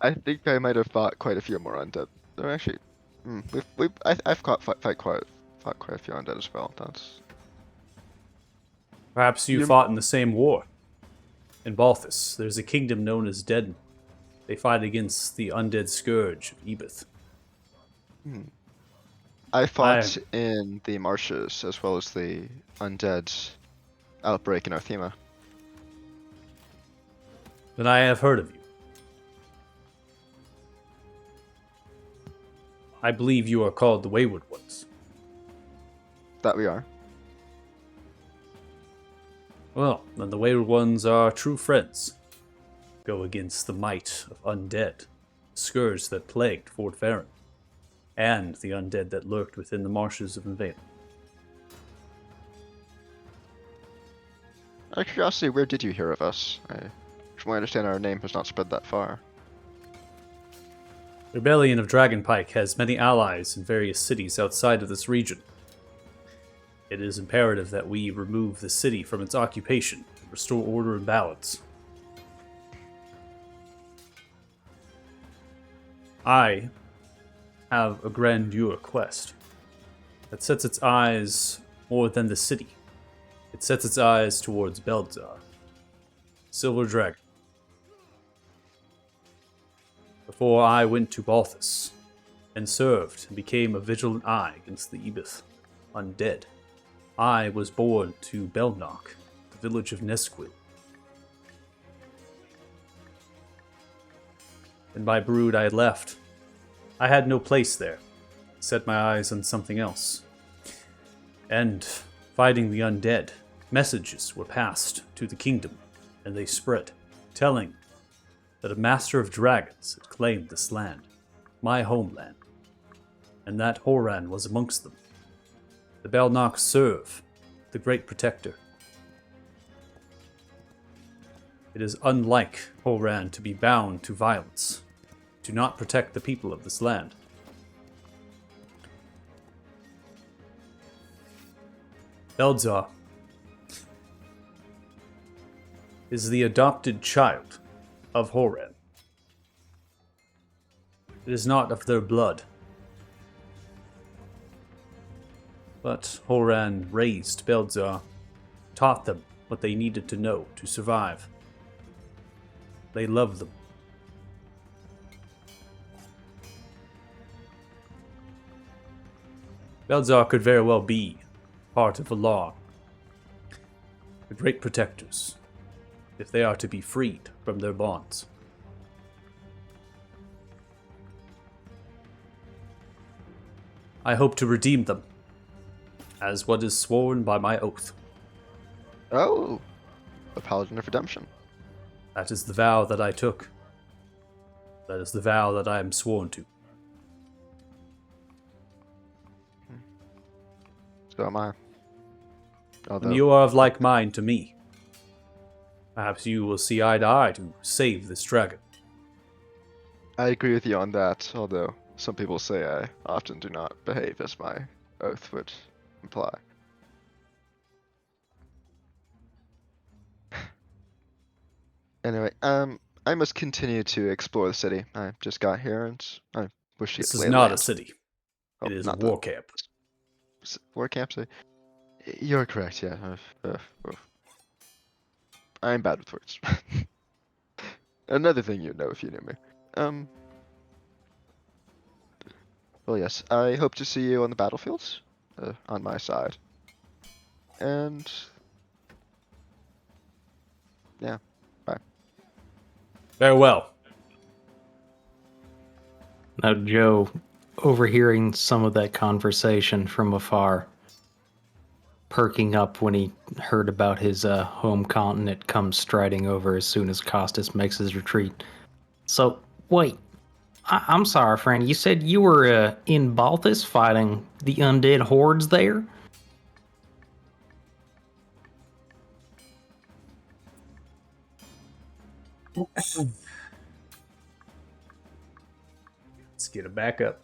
I think I might have fought quite a few more undead. They're actually, I've fought quite a few undead as well. That's Perhaps you fought in the same war. In Balthus, there's a kingdom known as Deaden. They fight against the undead scourge of Ebith. I fought in the marshes as well as the undead outbreak in Arthema. Then I have heard of you. I believe you are called the Wayward ones. That we are. Well, then the Wayward ones are true friends. Go against the might of undead, the scourge that plagued Fort Farron, and the undead that lurked within the marshes of Invade. Out of curiosity, where did you hear of us? From what I understand, our name has not spread that far. The Rebellion of Dragonpike has many allies in various cities outside of this region. It is imperative that we remove the city from its occupation and restore order and balance. I have a grandeur quest that sets its eyes more than the city. It sets its eyes towards Beldzar, Silver Dragon. Before I went to Balthus and served and became a vigilant eye against the Ebith undead, I was born to Belknock, the village of Nesquil. In my brood I had left. I had no place there. I set my eyes on something else. And, fighting the undead, messages were passed to the kingdom, and they spread, telling that a master of dragons had claimed this land, my homeland, and that Horan was amongst them. The Belknock serve the Great Protector. It is unlike Horan to be bound to violence, to not protect the people of this land. Beldzar is the adopted child of Horan. It is not of their blood. But Horan raised Beldzar, taught them what they needed to know to survive. They loved them. Beldzar could very well be part of the law. The Great Protectors, if they are to be freed from their bonds. I hope to redeem them, as what is sworn by my oath. Oh, a paladin of redemption. That is the vow that I took. That is the vow that I am sworn to. So am I. And you are of like mind to me. Perhaps you will see eye to eye to save this dragon. I agree with you on that, although some people say I often do not behave as my oath would imply. Anyway, I must continue to explore the city. I just got here and I wish to get This the is lay of the not a land. city. Oh, It is a not war camp. War camp, so you're correct, yeah. I'm bad with words. Another thing you'd know if you knew me. Well, yes, I hope to see you on the battlefields, on my side. And yeah, bye. Very well. Now, Joe, overhearing some of that conversation from afar, perking up when he heard about his home continent comes striding over as soon as Costas makes his retreat. So, wait. I'm sorry, friend. You said you were in Balthus fighting the undead hordes there? Let's get it back up.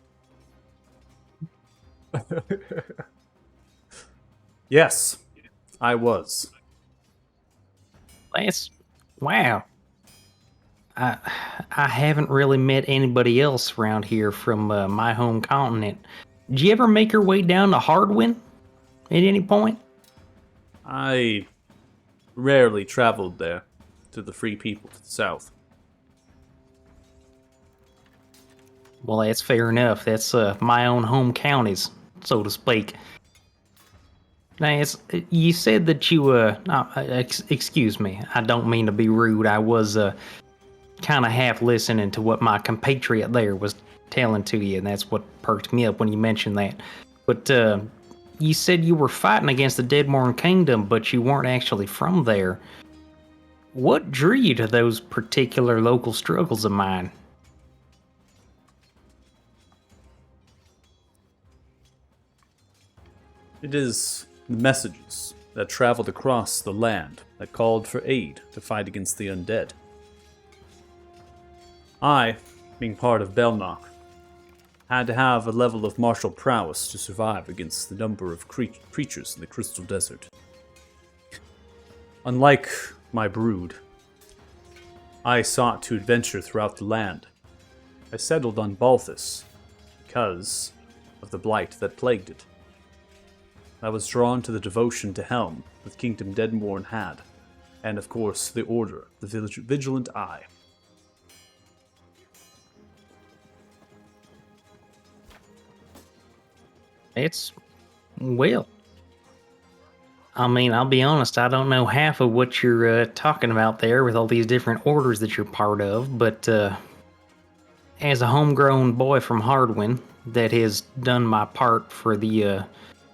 Yes, I was. That's wow. I haven't really met anybody else around here from my home continent. Did you ever make your way down to Hardwin at any point? I rarely traveled there, to the free people to the south. Well, that's fair enough. That's my own home counties, so to speak. Now, you said that you excuse me. I don't mean to be rude. I was kind of half listening to what my compatriot there was telling to you, and that's what perked me up when you mentioned that. But you said you were fighting against the Deadmorn Kingdom, but you weren't actually from there. What drew you to those particular local struggles of mine? It is the messages that traveled across the land that called for aid to fight against the undead. I, being part of Belknap, had to have a level of martial prowess to survive against the number of creatures in the Crystal Desert. Unlike my brood, I sought to adventure throughout the land. I settled on Balthus because of the blight that plagued it. I was drawn to the devotion to Helm that Kingdom Deadmorn had, and of course the Order, the Vigilant Eye. It's, well, I mean, I'll be honest, I don't know half of what you're talking about there with all these different orders that you're part of, but as a homegrown boy from Hardwin that has done my part for the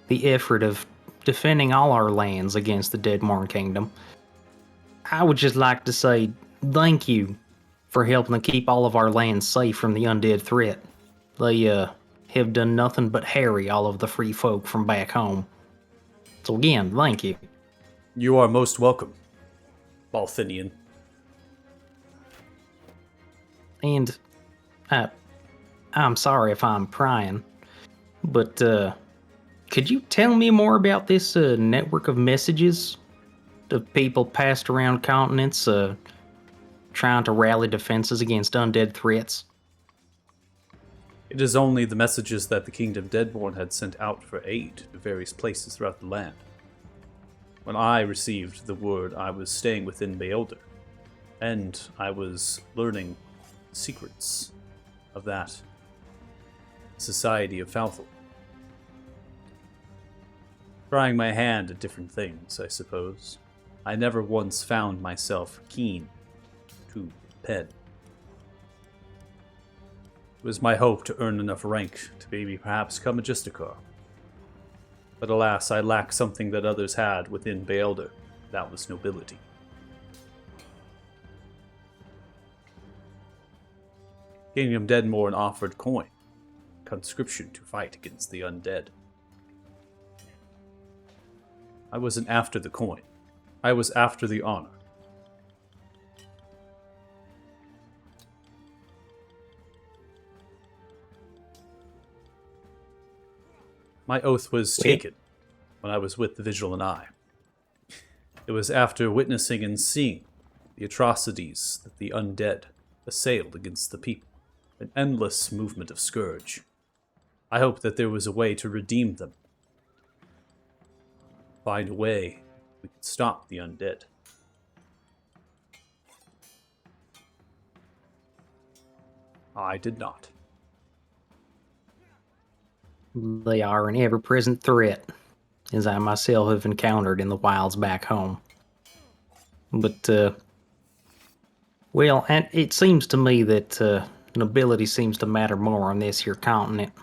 effort of defending all our lands against the Deadmorn Kingdom, I would just like to say thank you for helping to keep all of our lands safe from the undead threat. They have done nothing but harry all of the free folk from back home. So again, thank you. You are most welcome, Balthinian. And I'm sorry if I'm prying, but could you tell me more about this network of messages of people passed around continents trying to rally defenses against undead threats? It is only the messages that the Kingdom Deadborn had sent out for aid to various places throughout the land. When I received the word, I was staying within Beelder, and I was learning secrets of that society of Falthel. Trying my hand at different things, I suppose. I never once found myself keen to pen. It was my hope to earn enough rank to maybe perhaps become a Justicar. But alas, I lack something that others had within Beelder. That was nobility. Kingdom Deadmorn offered coin, conscription to fight against the undead. I wasn't after the coin. I was after the honor. My oath was taken when I was with the Vigilant Eye. It was after witnessing and seeing the atrocities that the undead assailed against the people, an endless movement of scourge. I hoped that there was a way to redeem them. Find a way we could stop the undead. I did not. They are an ever-present threat, as I myself have encountered in the wilds back home. But, well, and it seems to me that nobility seems to matter more on this here continent,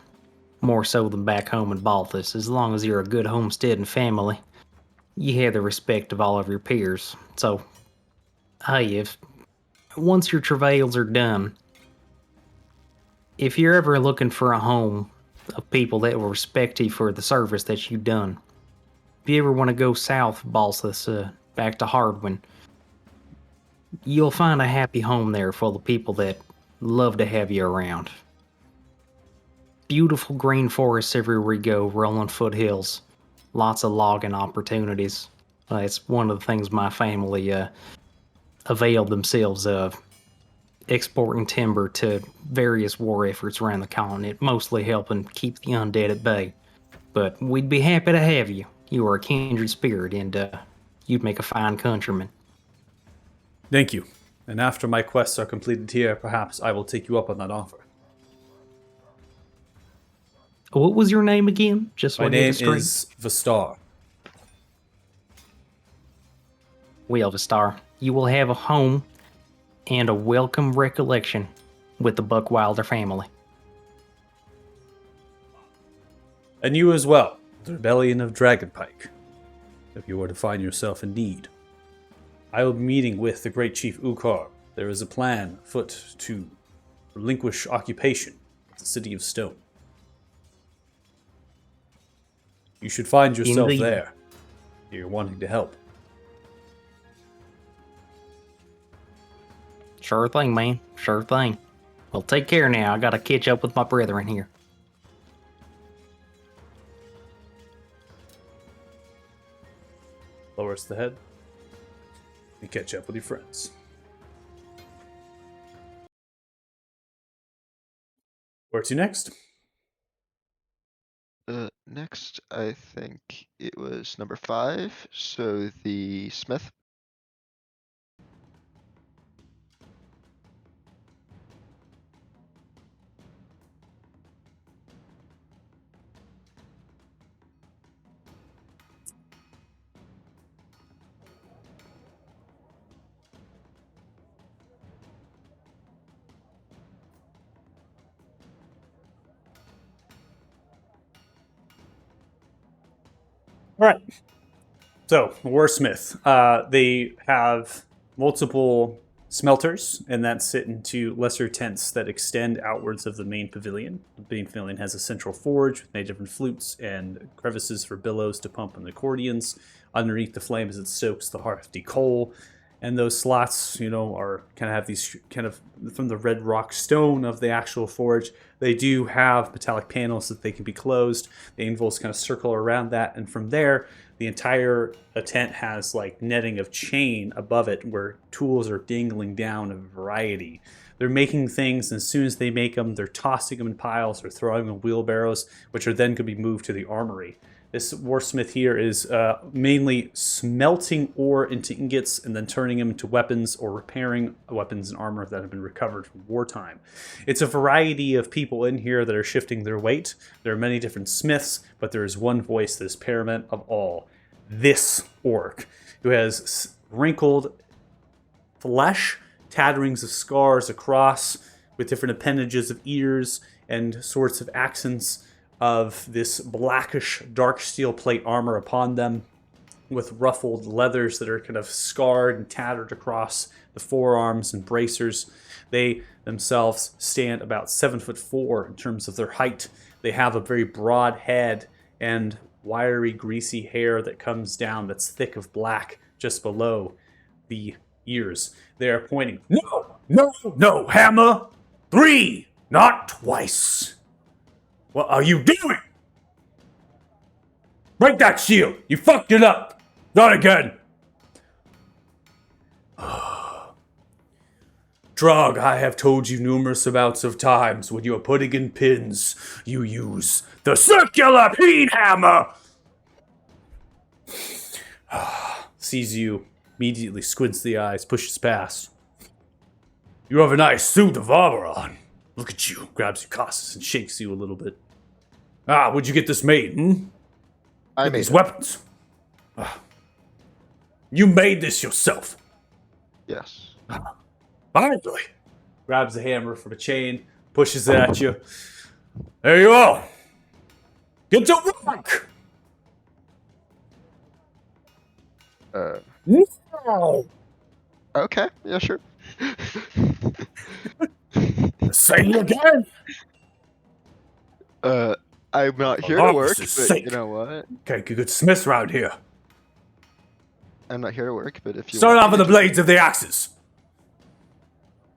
more so than back home in Balthus, as long as you're a good homestead and family. you have the respect of all of your peers. So, hey, if once your travails are done, if you're ever looking for a home of people that will respect you for the service that you've done, if you ever want to go south, Balsas, back to Hardwin, you'll find a happy home there full of people that love to have you around. Beautiful green forests everywhere you go, rolling foothills, lots of logging opportunities. It's one of the things my family availed themselves of, exporting timber to various war efforts around the continent, mostly helping keep the undead at bay. But we'd be happy to have you. You are a kindred spirit, and you'd make a fine countryman. Thank you. And after my quests are completed here, perhaps I will take you up on that offer. What was your name again? Just so My I get name it straight. is Vistar. Well, Vistar, you will have a home and a welcome recollection with the Buckwilder family. And you as well, the Rebellion of Dragonpike, if you were to find yourself in need. I will be meeting with the great Chief Ukar. There is a plan afoot to relinquish occupation of the City of Stone. You should find yourself Indeed. there. You're wanting to help. Sure thing, man. Sure thing. Well, take care now. I gotta catch up with my brethren here. Lowers the head. You catch up with your friends. Where to next? Next, I think it was number 5. So the Smith. All right. So, Warsmith, they have multiple smelters, and that sit into lesser tents that extend outwards of the main pavilion. The main pavilion has a central forge with many different flutes and crevices for billows to pump and accordions. Underneath the flames, it stokes the hearthy coal. And those slots, are kind of have these kind of from the red rock stone of the actual forge. They do have metallic panels that they can be closed. The anvils kind of circle around that, and from there, the entire tent has like netting of chain above it, where tools are dangling down of a variety. They're making things, and as soon as they make them, they're tossing them in piles or throwing them in wheelbarrows, which are then going to be moved to the armory. This warsmith here is mainly smelting ore into ingots and then turning them into weapons or repairing weapons and armor that have been recovered from wartime. It's a variety of people in here that are shifting their weight. There are many different smiths, but there is one voice that is paramount of all. This orc, who has wrinkled flesh, tatterings of scars across, with different appendages of ears and sorts of accents of this blackish dark steel plate armor upon them, with ruffled leathers that are kind of scarred and tattered across the forearms and bracers. They themselves stand about 7'4" in terms of their height. They have a very broad head and wiry, greasy hair that comes down that's thick of black just below the ears. They are pointing. No, Hammer! 3, not twice. What are you doing? Break that shield! You fucked it up! Not again! Drog, I have told you numerous amounts of times, when you are putting in pins, you use the circular peen hammer! Sees you, immediately squints the eyes, pushes past. You have a nice suit of armor on. Look at you, grabs your cassis and shakes you a little bit. Where'd you get this made, I made these it. weapons. You made this yourself. Yes. Finally. Grabs the hammer from a chain, pushes it at you. There you are. Get to work. No! Okay, yeah, sure. Say it again! I'm not For here to work, officer's but sake. you know what? Okay, good smiths around here. I'm not here to work, but if you Start want off me with the to- blades of the axes.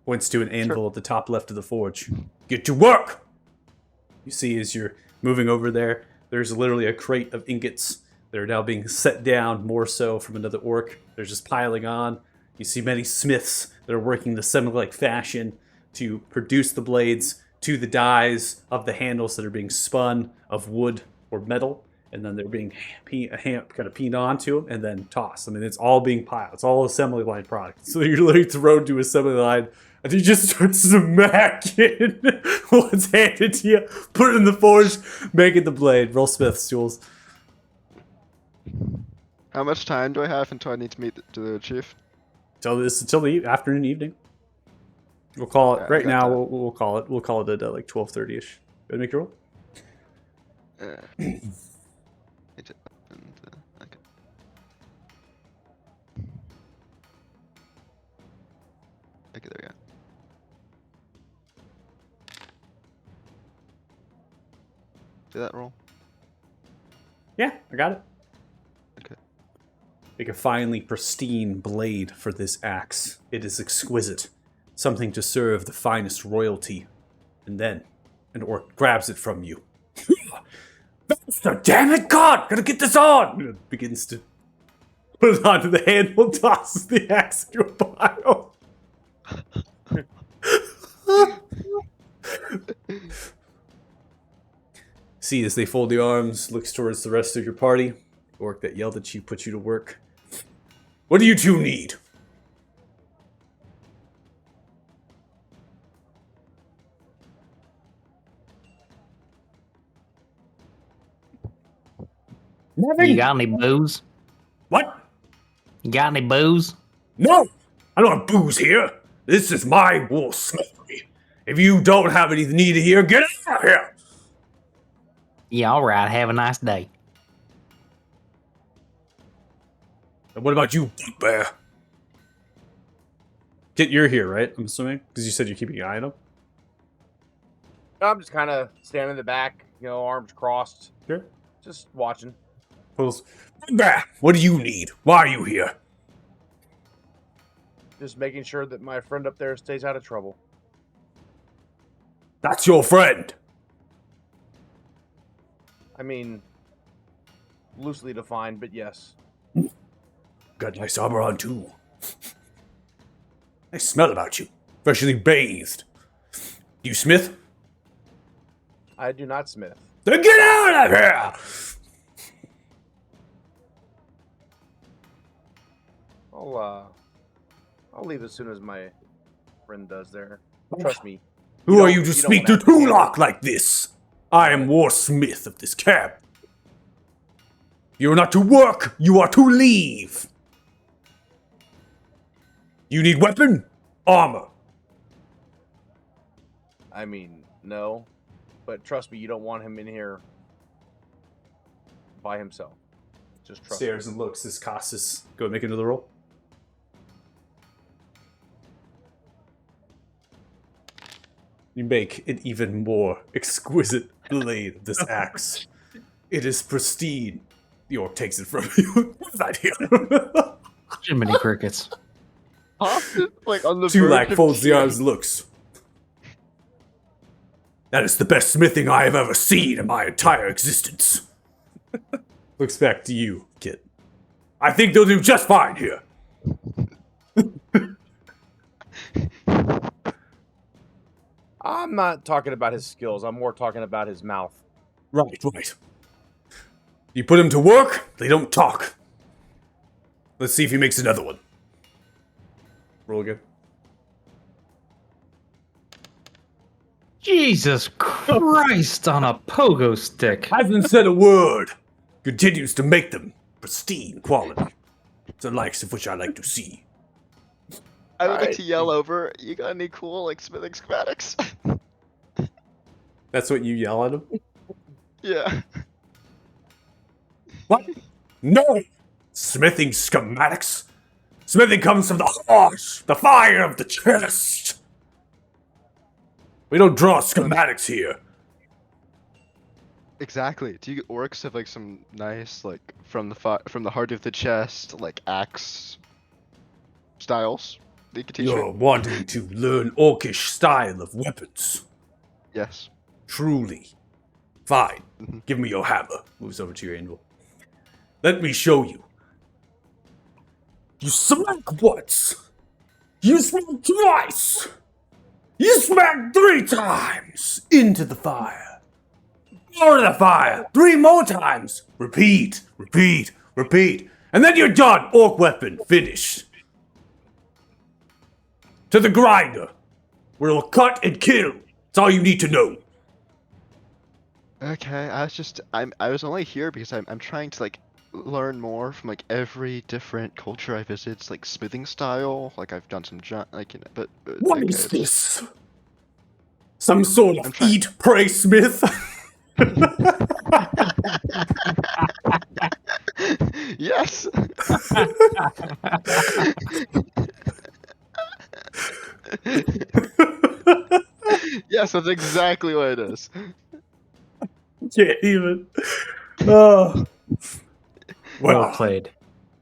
Points to an anvil at the top left of the forge. Get to work! You see, as you're moving over there, there's literally a crate of ingots that are now being set down, more so from another orc. They're just piling on. You see many smiths that are working the semi-like fashion to produce the blades to the dies of the handles that are being spun of wood or metal, and then they're being kind of peened onto them and then tossed. I mean, it's all being piled. It's all assembly line product. So you're literally thrown to assembly line, and you just start smacking what's handed to you, put it in the forge, make it the blade. Roll Smith's tools. How much time do I have until I need to meet the chief? Until the afternoon, evening. We'll call it Yeah, I right got now. that. We'll call it at like 12:30ish. Go ahead and make your roll. Need to open the- okay. Okay, there we go. Do that roll. Yeah, I got it. Okay. Make a finely pristine blade for this axe. It is exquisite. Something to serve the finest royalty. And then an orc grabs it from you. Master, damn it, God! Gotta get this on! And begins to put it onto the handle, tosses the axe into a pile. See, as they fold the arms, looks towards the rest of your party. The orc that yelled at you put you to work. What do you two need? You got any booze? What? You got any booze? No! I don't have booze here. This is my wool smeltery. If you don't have anything needed here, get out of here! Yeah, all right. Have a nice day. And what about you, Bugbear? Kit, you're here, right? I'm assuming? Because you said you're keeping an eye on him? I'm just kind of standing in the back, arms crossed, Sure. just watching. Pulls. Bugbear, what do you need? Why are you here? Just making sure that my friend up there stays out of trouble. That's your friend. I mean, loosely defined, but yes. Got nice armor on, too. I smell about you. Freshly bathed. You smith? I do not smith. Then get out of here! I'll leave as soon as my friend does there. Trust me. Who are you to don't speak to have to handle Tulok like this? I am War Smith of this camp. You are not to work, you are to leave. You need weapon? Armor. I mean, no. But trust me, you don't want him in here by himself. Just trust me. Stares and looks as Cassus. Go and make another roll. You make an even more exquisite blade of this axe. It is pristine. The orc takes it from you. What's that here? Jiminy crickets. Like on the Tulak verge of folds the tears. arms and looks. That is the best smithing I have ever seen in my entire existence. Looks back to you, Kit. I think they'll do just fine here. I'm not talking about his skills. I'm more talking about his mouth. Right. You put him to work, they don't talk. Let's see if he makes another one. Roll again. Jesus Christ on a pogo stick. Hasn't said a word. Continues to make them pristine quality. The likes of which I like to see. I would like Alright. to yell over. You got any cool like smithing schematics? That's what you yell at him? Yeah. What? No! Smithing schematics? Smithing comes from the heart, the fire of the chest. We don't draw schematics here. Exactly. Do you orcs have like some nice like from the heart of the chest like axe styles that you could teach You're me? wanting to learn orcish style of weapons. Yes. Truly. Fine. Mhm. Give me your hammer. Moves over to your anvil. Let me show you. You smack once. You smack twice. You smack 3 times into the fire. More to the fire. 3 more times. Repeat, repeat, repeat. And then you're done. Orc weapon finished. To the grinder, where it'll cut and kill. That's all you need to know. Okay, I was only here because I'm trying to like learn more from like every different culture I visit. It's like smithing style. Like I've done some like but What okay, is this? Some sort I'm of trying- eat, pray, smith? Yes. Yes, that's exactly what it is. Can't even. Oh. Well Well, played.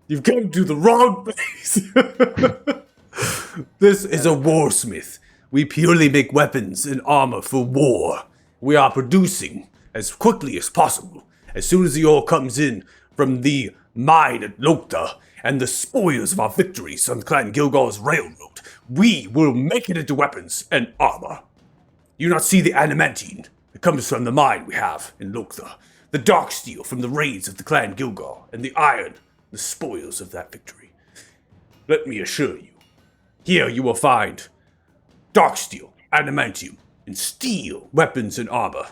you've come to the wrong place. This is a warsmith. We purely make weapons and armor for war. We are producing as quickly as possible. As soon as the ore comes in from the mine at Lokta and the spoils of our victories on Clan Gilgal's railroad, we will make it into weapons and armor. You not see the adamantine that comes from the mine we have in Lokta, the dark steel from the raids of the Clan Gilgal, and the iron, the spoils of that victory. Let me assure you, here you will find dark steel, adamantium, and steel weapons and armor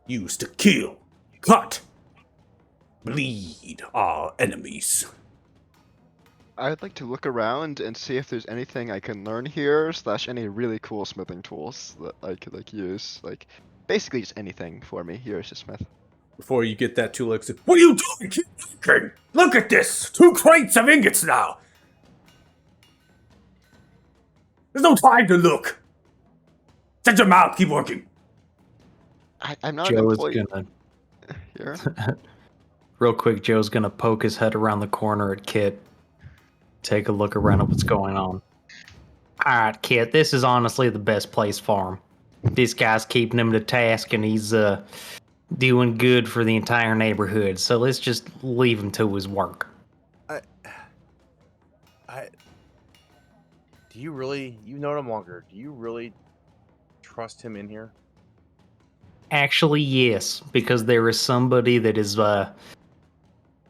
used to kill, cut, bleed our enemies. I'd like to look around and see if there's anything I can learn here, / any really cool smithing tools that I could like use. Like basically just anything for me here as a smith. Before you get that tool, what are you doing? Keep looking! Look at this! 2 crates of ingots now! There's no time to look! Shut your mouth, keep working! I'm not an Joe is employee gonna here. real quick. Joe's gonna poke his head around the corner at Kit. Take a look around at what's going on. All right, Kit. This is honestly the best place for him. This guy's keeping him to task, and he's doing good for the entire neighborhood. So let's just leave him to his work. Do you really? You've known him longer. Do you really trust him in here? Actually, yes, because there is somebody that is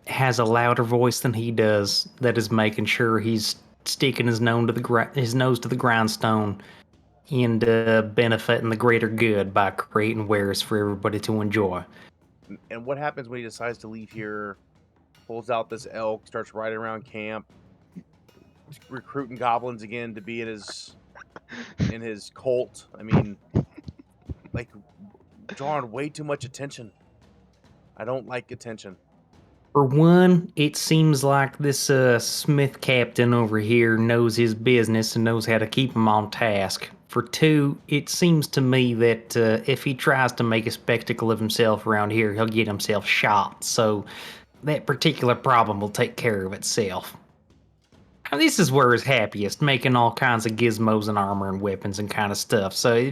has a louder voice than he does that is making sure he's sticking his nose to the grindstone and benefiting the greater good by creating wares for everybody to enjoy. And what happens when he decides to leave here? Pulls out this elk, starts riding around camp, recruiting goblins again to be in his cult. I mean, like drawing way too much attention. I don't like attention. For one, it seems like this Smith captain over here knows his business and knows how to keep him on task. For two, it seems to me that if he tries to make a spectacle of himself around here, he'll get himself shot. So that particular problem will take care of itself. Now, this is where he's happiest, making all kinds of gizmos and armor and weapons and kind of stuff. So,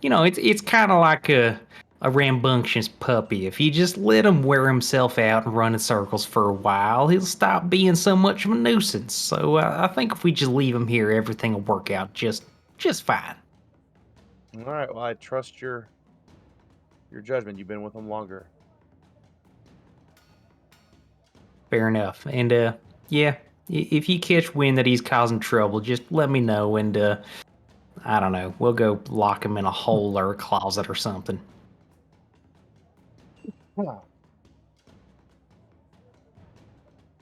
it's kind of like a rambunctious puppy. If you just let him wear himself out and run in circles for a while, he'll stop being so much of a nuisance. So I think if we just leave him here, everything will work out just fine. All right. Well, I trust your judgment. You've been with him longer. Fair enough. And yeah, if you catch wind that he's causing trouble, just let me know. And I don't know, we'll go lock him in a hole or a closet or something.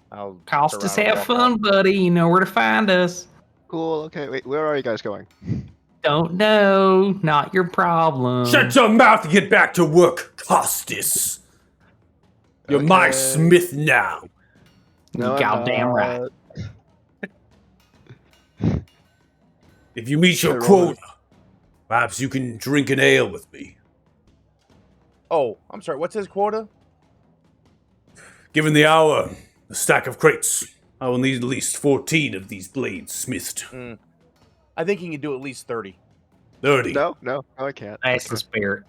I'll Costas, turn around and have walk fun, out. buddy. You know where to find us. Cool. Okay. Wait. Where are you guys going? Don't know. Not your problem. Shut your mouth and get back to work, Costas! You're my Okay. smith now. No, You I'm goddamn right. not. If you meet your Should I roll quota, perhaps you can drink an ale with me. Oh, I'm sorry. What's his quota? Given the hour, a stack of crates. I will need at least 14 of these blades smithed. I think he can do at least 30. 30. No, I can't. That's the spirit.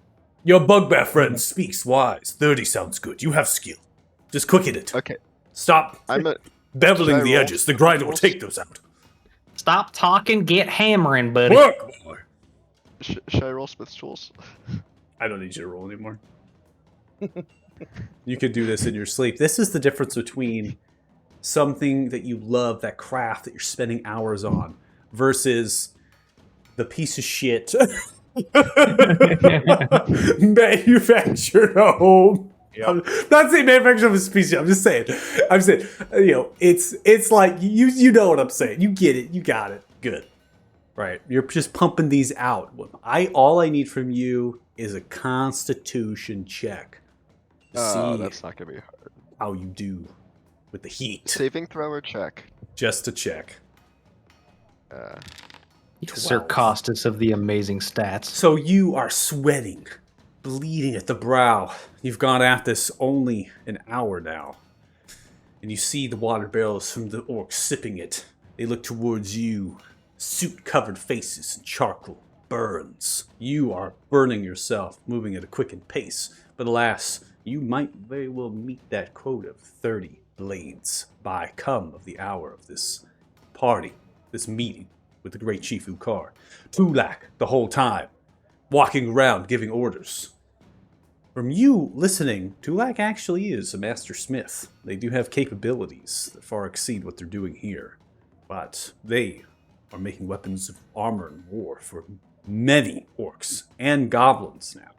Your bugbear friend speaks wise. 30 sounds good. You have skill. Just quicken it. Okay, Stop I'm a. Should beveling I the roll edges. The grinder will rules? take those out. Stop talking, get hammering, buddy. Work, boy. Should I roll Smith's tools? I don't need you to roll anymore. You could do this in your sleep. This is the difference between something that you love, that craft that you're spending hours on, versus the piece of shit manufactured home. Yep. I'm not saying manufactured of a species. I'm saying, it's like you know what I'm saying. You get it. You got it. Good. Right. You're just pumping these out. All I need from you is a Constitution check. Oh, See that's not gonna be hard. how you do with the heat. Saving throw or check? Just a check. Sir Costas of the amazing stats. So you are sweating, bleeding at the brow. You've gone at this only an hour now. And you see the water barrels from the orcs sipping it. They look towards you. Soot-covered faces and charcoal burns. You are burning yourself, moving at a quickened pace. But alas, you might very well meet that quota of 30 blades by come of the hour of this party, this meeting with the great Chief Ukar. Tulak the whole time, walking around giving orders. From you listening, Tulak actually is a master smith. They do have capabilities that far exceed what they're doing here. But they are making weapons of armor and war for many orcs and goblins now.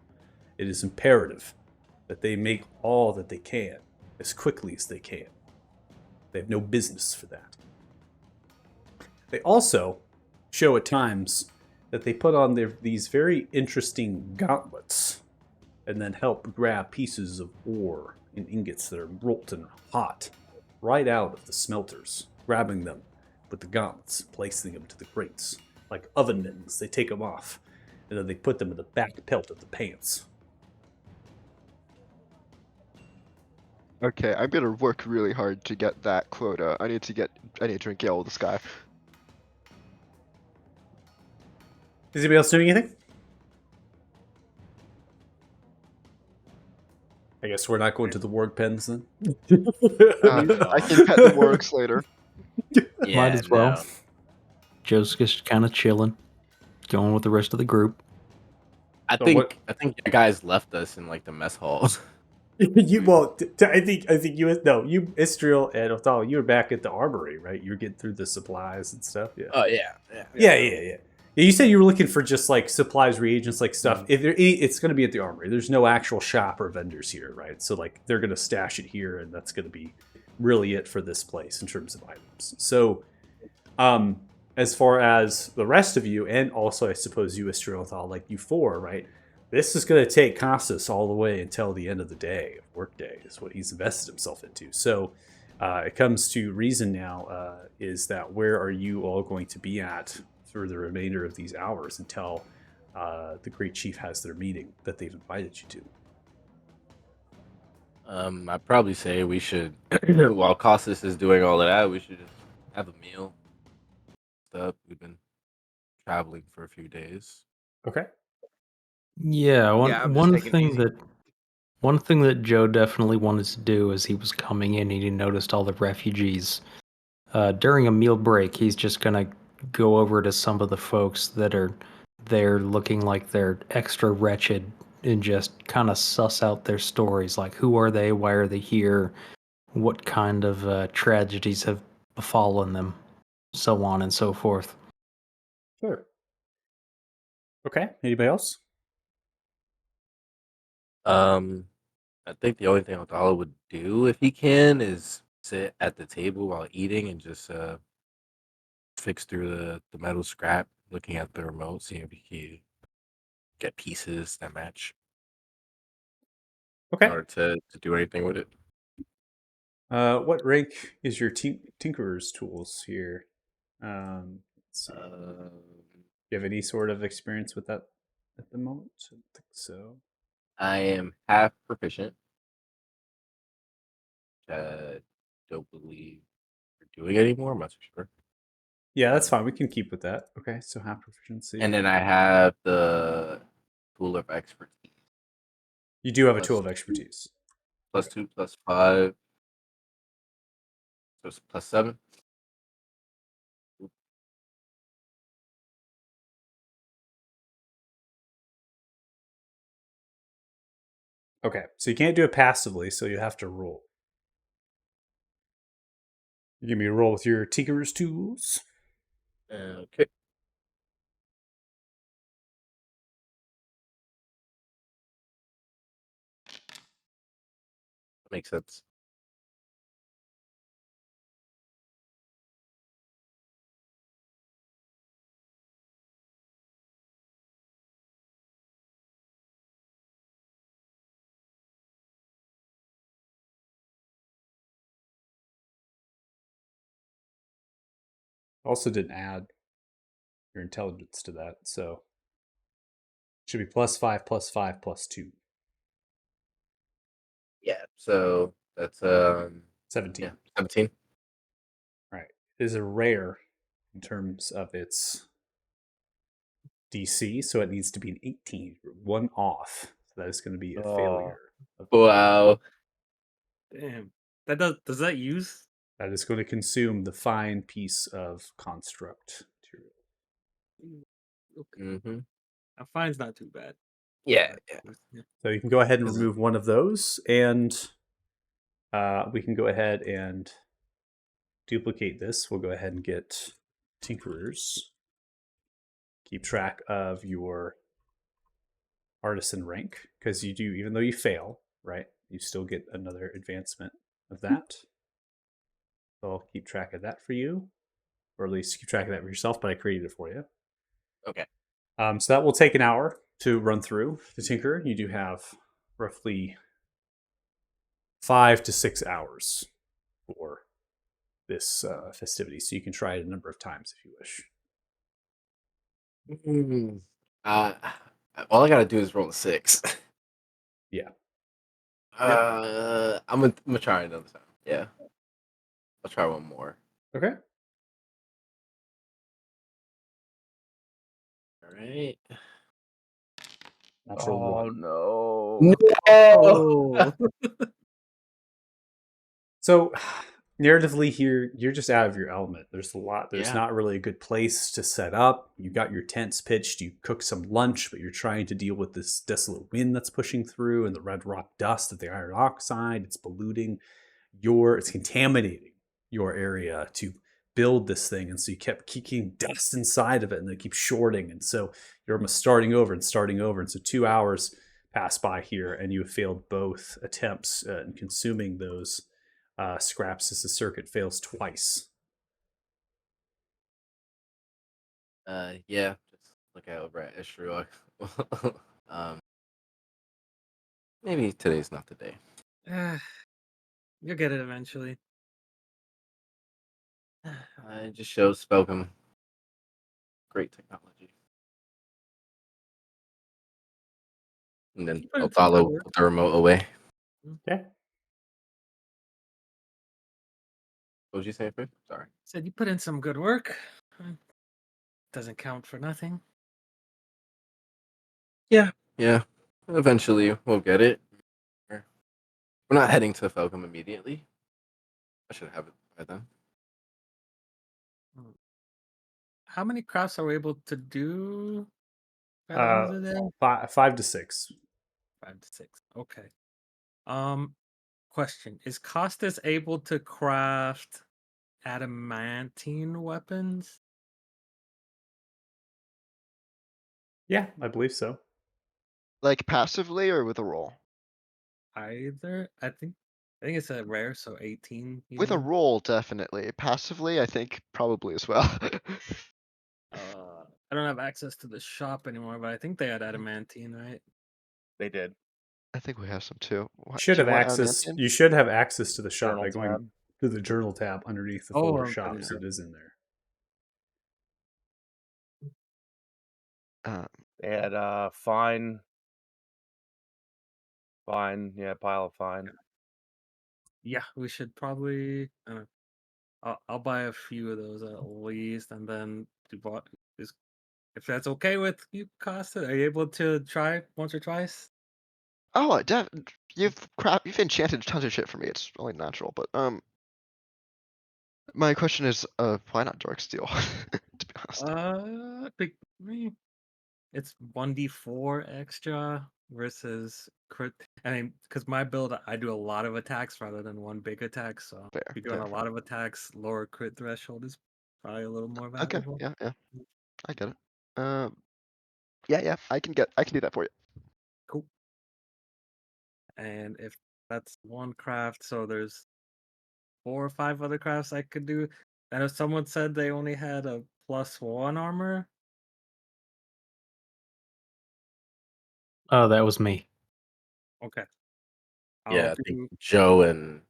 It is imperative that they make all that they can as quickly as they can. They have no business for that. They also show at times that they put on these very interesting gauntlets and then help grab pieces of ore and ingots that are molten hot right out of the smelters, grabbing them with the gauntlets, placing them to the crates. Like oven mittens, they take them off, and then they put them in the back pelt of the pants. Okay, I'm gonna work really hard to get that quota. I need to drink ale with this guy. Is anybody else doing anything? I guess we're not going to the warg pens then. I can pet the wargs later. Might as well. Joe's just kind of chilling, going with the rest of the group. I think you guys left us in like the mess halls. I think you, Istriel and Othal, you were back at the armory, right? You were getting through the supplies and stuff. Yeah. Oh yeah. Yeah. You said you were looking for just like supplies, reagents, like stuff. If it's going to be at the armory. There's no actual shop or vendors here, right? So like they're going to stash it here, and that's going to be really it for this place in terms of items. So, as far as the rest of you, and also I suppose you, Istriel, like you four, right? This is going to take Costas all the way until the end of the day, workday, is what he's invested himself into. So, it comes to reason now, is that where are you all going to be at through the remainder of these hours until the Great Chief has their meeting that they've invited you to? I'd probably say we should, while Costas is doing all of that, we should just have a meal. Stuff. We've been traveling for a few days. Okay. Yeah, I'm just taking it easy. one thing that Joe definitely wanted to do as he was coming in, he noticed all the refugees. During a meal break, he's just gonna go over to some of the folks that are there looking like they're extra wretched and just kind of suss out their stories, like who are they, why are they here, what kind of tragedies have befallen them, so on and so forth. Sure. Okay. Anybody else? I think the only thing Othala would do if he can is sit at the table while eating and just fix through the metal scrap, looking at the remote, seeing if he can get pieces that match Okay. in order to do anything with it. What rank is your tinkerer's tools here? Let's see. Do you have any sort of experience with that at the moment? I don't think so. I am half proficient. Don't believe we're doing anymore. I'm not so sure. Yeah, that's fine. We can keep with that. Okay, so half proficiency. And then I have the tool of expertise. You do have a tool of expertise. Plus 2, plus 5. So it's plus 7. Okay, so you can't do it passively, so you have to roll. You give me a roll with your tinkerer's tools. Okay. Makes sense. Also didn't add your intelligence to that, so it should be plus 5, plus 5, plus 2. Yeah. So that's 17. yeah, 17. Right. It is a rare in terms of its DC, so it needs to be an 18. One off. So that is going to be a failure. Wow. Damn. Does that use? That is going to consume the fine piece of construct material. Okay. Mm-hmm. Fine's not too bad. Yeah. Yeah. So you can go ahead and Is it- remove one of those, and we can go ahead and duplicate this. We'll go ahead and get tinkerers. Keep track of your artisan rank, because you do, even though you fail, right, you still get another advancement of that. So I'll keep track of that for you, or at least keep track of that for yourself, but I created it for you. Okay. So that will take an hour to run through the tinker. You do have roughly 5 to 6 hours for this festivity, so you can try it a number of times if you wish. Mm. All I gotta do is roll a 6. Yeah. I'm gonna try another time. Yeah. I'll try one more. Okay. All right. Natural Oh one. no! Oh. So, narratively here, you're just out of your element. There's a lot. There's Yeah. not really a good place to set up. You got your tents pitched. You cook some lunch, but you're trying to deal with this desolate wind that's pushing through and the red rock dust of the iron oxide. It's polluting it's contaminating your area to build this thing, and so you kept kicking dust inside of it, and it keeps shorting, and so you're almost starting over, and so 2 hours pass by here, and you have failed both attempts in consuming those scraps, as the circuit fails twice. Yeah. Just look out over at Ishruak. Maybe today's not the day. You'll get it eventually. It just shows Spelcom. Great technology. And then You put in some good Otalo work. put the remote away. Okay. What was you saying, Fred? Sorry. Said you put in some good work. Doesn't count for nothing. Yeah. Eventually we'll get it. We're not heading to Felcom immediately. I should have it by then. How many crafts are we able to do by the end of the day? 5 to 6. 5 to 6. Okay. Question: is Costas able to craft adamantine weapons? Yeah, I believe so. Like passively or with a roll? Either. I think it's a rare, so 18. With a even. roll, definitely. Passively, I think probably as well. I don't have access to the shop anymore, but I think they had adamantine, right? They did. I think we have some too. Should Do have you want access. adamantium? You should have access to the shop Journal by going tab. to the journal tab underneath the Oh, folder I'm putting shops. it. It is in there. They had fine, yeah, pile of fine. Yeah, we should probably. I'll buy a few of those at least, and then do what is if that's okay with you, Costa. Are you able to try once or twice? Oh, you've enchanted tons of shit for me. It's only natural, but my question is, why not Dark Steel? To be honest. It's 1d4 extra versus crit. I mean, because my build, I do a lot of attacks rather than one big attack. So Fair. if you're doing Yeah, a lot of attacks, lower crit threshold is probably a little more okay. valuable. Yeah, yeah. I get it. Yeah. I can do that for you. Cool. And if that's one craft, so there's 4 or 5 other crafts I could do. And if someone said they only had a +1 armor, Oh, that was me. okay. Yeah, I'll I think do. Joe and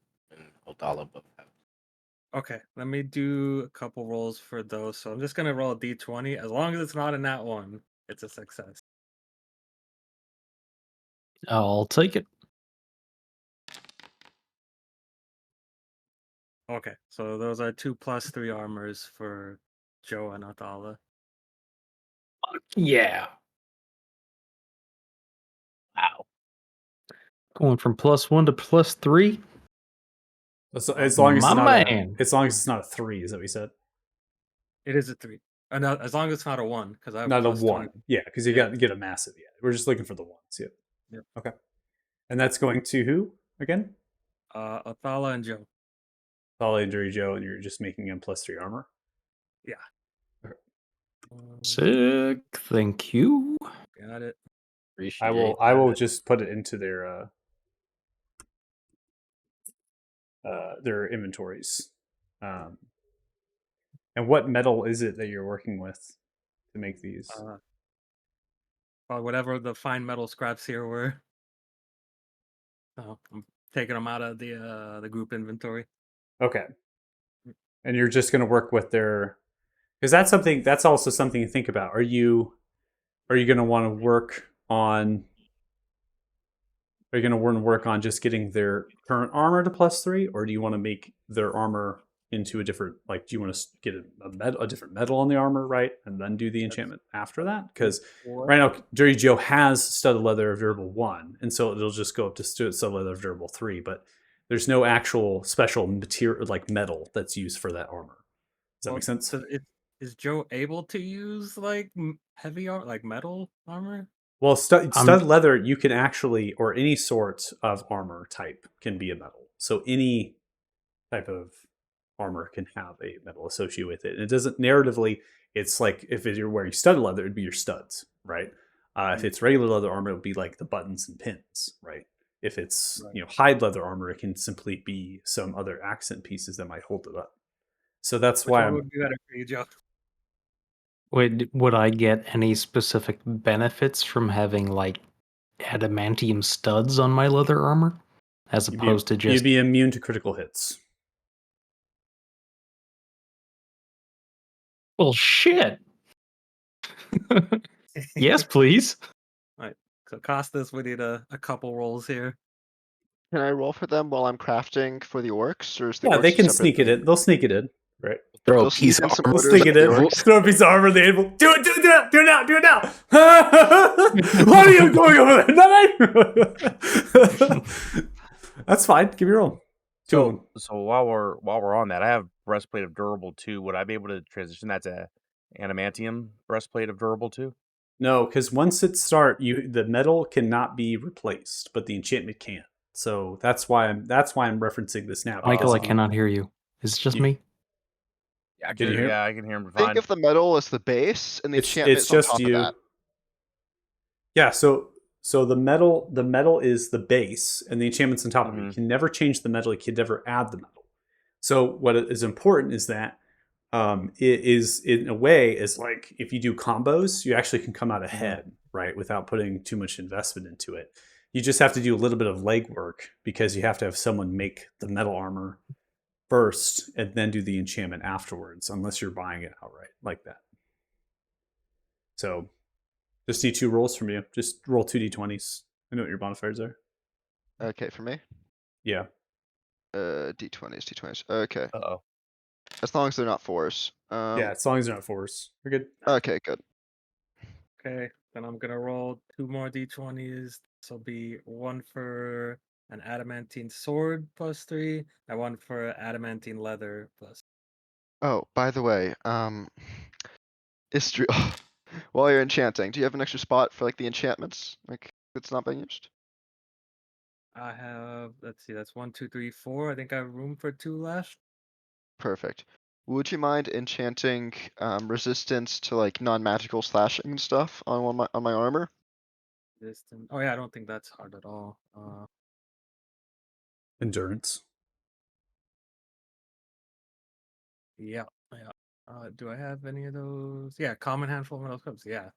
Odala both have. Okay, let me do a couple rolls for those. So I'm just gonna roll a d20. As long as it's not in that one, it's a success. I'll take it. Okay, so those are 2 +3 armors for Joe and Athala. Yeah. Wow. Going from +1 to +3. As long as My it's not man. as long as it's not a 3, is that what you said? It is a 3. No, as long as it's not a 1, because I have Not a +20. 1. Yeah, because you Yeah. got to get a massive. Yeah, we're just looking for the ones. Yeah. Yep. Okay. And that's going to who again? Athala and Joe. Solid injury Joe, and you're just making him +3 armor. Yeah. Okay. Sick. Thank you. Got it. Appreciate I will that. just put it into their inventories. And what metal is it that you're working with to make these? Whatever the fine metal scraps here were. I'm taking them out of the group inventory. Okay. And you're just going to work with their, because that's also something to think about. Are you going to want to work on? Are you going to want to work on just getting their current armor to +3, or do you want to make their armor into a different? Like, do you want to get a different metal on the armor, right, and then do the enchantment after that? Because right now, Dirty Joe has studded leather of durable 1, and so it'll just go up to studded leather of durable 3. But there's no actual special material like metal that's used for that armor. Does that make sense? Is Joe able to use like heavy like metal armor? Well, studded leather, you can actually, or any sort of armor type can be a metal. So any type of armor can have a metal associated with it. And it doesn't narratively, it's like if you're wearing studded leather, it'd be your studs, right? If it's regular leather armor, it would be like the buttons and pins, right? If it's hide leather armor, it can simply be some other accent pieces that might hold it up. So that's Which why one would be better for you, Joe? Wait, would I get any specific benefits from having like adamantium studs on my leather armor, as opposed to you'd just be immune to critical hits. well, shit. Yes, please. Right. So Costas, we need a couple rolls here. Can I roll for them while I'm crafting for the orcs, or is the Yeah, orcs they can a separate sneak it thing? in. They'll sneak it in, right? Throw They'll a piece of sneak in some armor. orders Sneak at it the in. orcs? Throw a piece of armor on the anvil. Do it now. Do it now. Do it now. What are you going over there? Nothing. That's fine. Give me a roll. Two of them. So while we're on that, I have breastplate of durable 2. Would I be able to transition that to adamantium breastplate of durable 2? No, because once it starts, the metal cannot be replaced, but the enchantment can. So that's why I'm referencing this now. Michael, I because cannot hear you. Is it just me? Yeah, Can you hear? I can hear him Think fine. of the metal as the base, and the It's enchantment's just on top you. of that. Yeah, so the metal is the base, and the enchantment's on top of it. You can never change the metal. You can never add the metal. So what is important is that it is in a way is like if you do combos, you actually can come out ahead, right, without putting too much investment into it. You just have to do a little bit of legwork because you have to have someone make the metal armor first and then do the enchantment afterwards, unless you're buying it outright like that. So just need 2 rolls from you. Just roll 2d20s. I know what your bonfires are. Okay, for me. Yeah. D20s. Okay, Uh-oh. as long as they're not 4s. Yeah, as long as they're not 4s. We're good. Okay, good. Okay, then I'm gonna roll 2 more d20s. This will be 1 for an adamantine sword +3, and 1 for adamantine leather plus. Oh, by the way, Istri while you're enchanting, do you have an extra spot for like the enchantments? Like that's not being used? I have, let's see, that's 1, 2, 3, 4. I think I have room for 2 left. Perfect. Would you mind enchanting resistance to like non-magical slashing and stuff on my armor? Oh yeah, I don't think that's hard at all. Endurance. Yeah. Do I have any of those? Yeah, common handful of metal clubs. Yeah,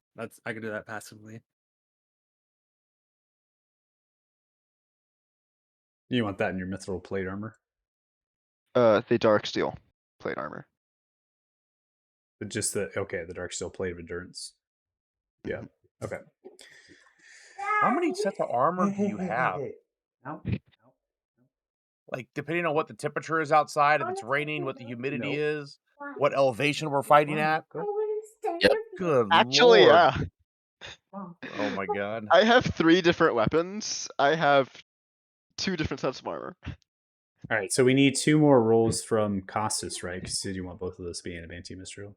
I could do that passively. You want that in your mithril plate armor. The dark steel plate armor. But just the dark steel plate of endurance. Yeah. Okay. How many sets of armor do you have? No. Like, depending on what the temperature is outside, if it's raining, what the humidity is, what elevation we're fighting at. Yep. Good Actually, lord. yeah. Oh my god. I have 3 different weapons. I have 2 different sets of armor. All right, so we need 2 more rolls from Costas, right? Because you want both of those to be adamantium mithril.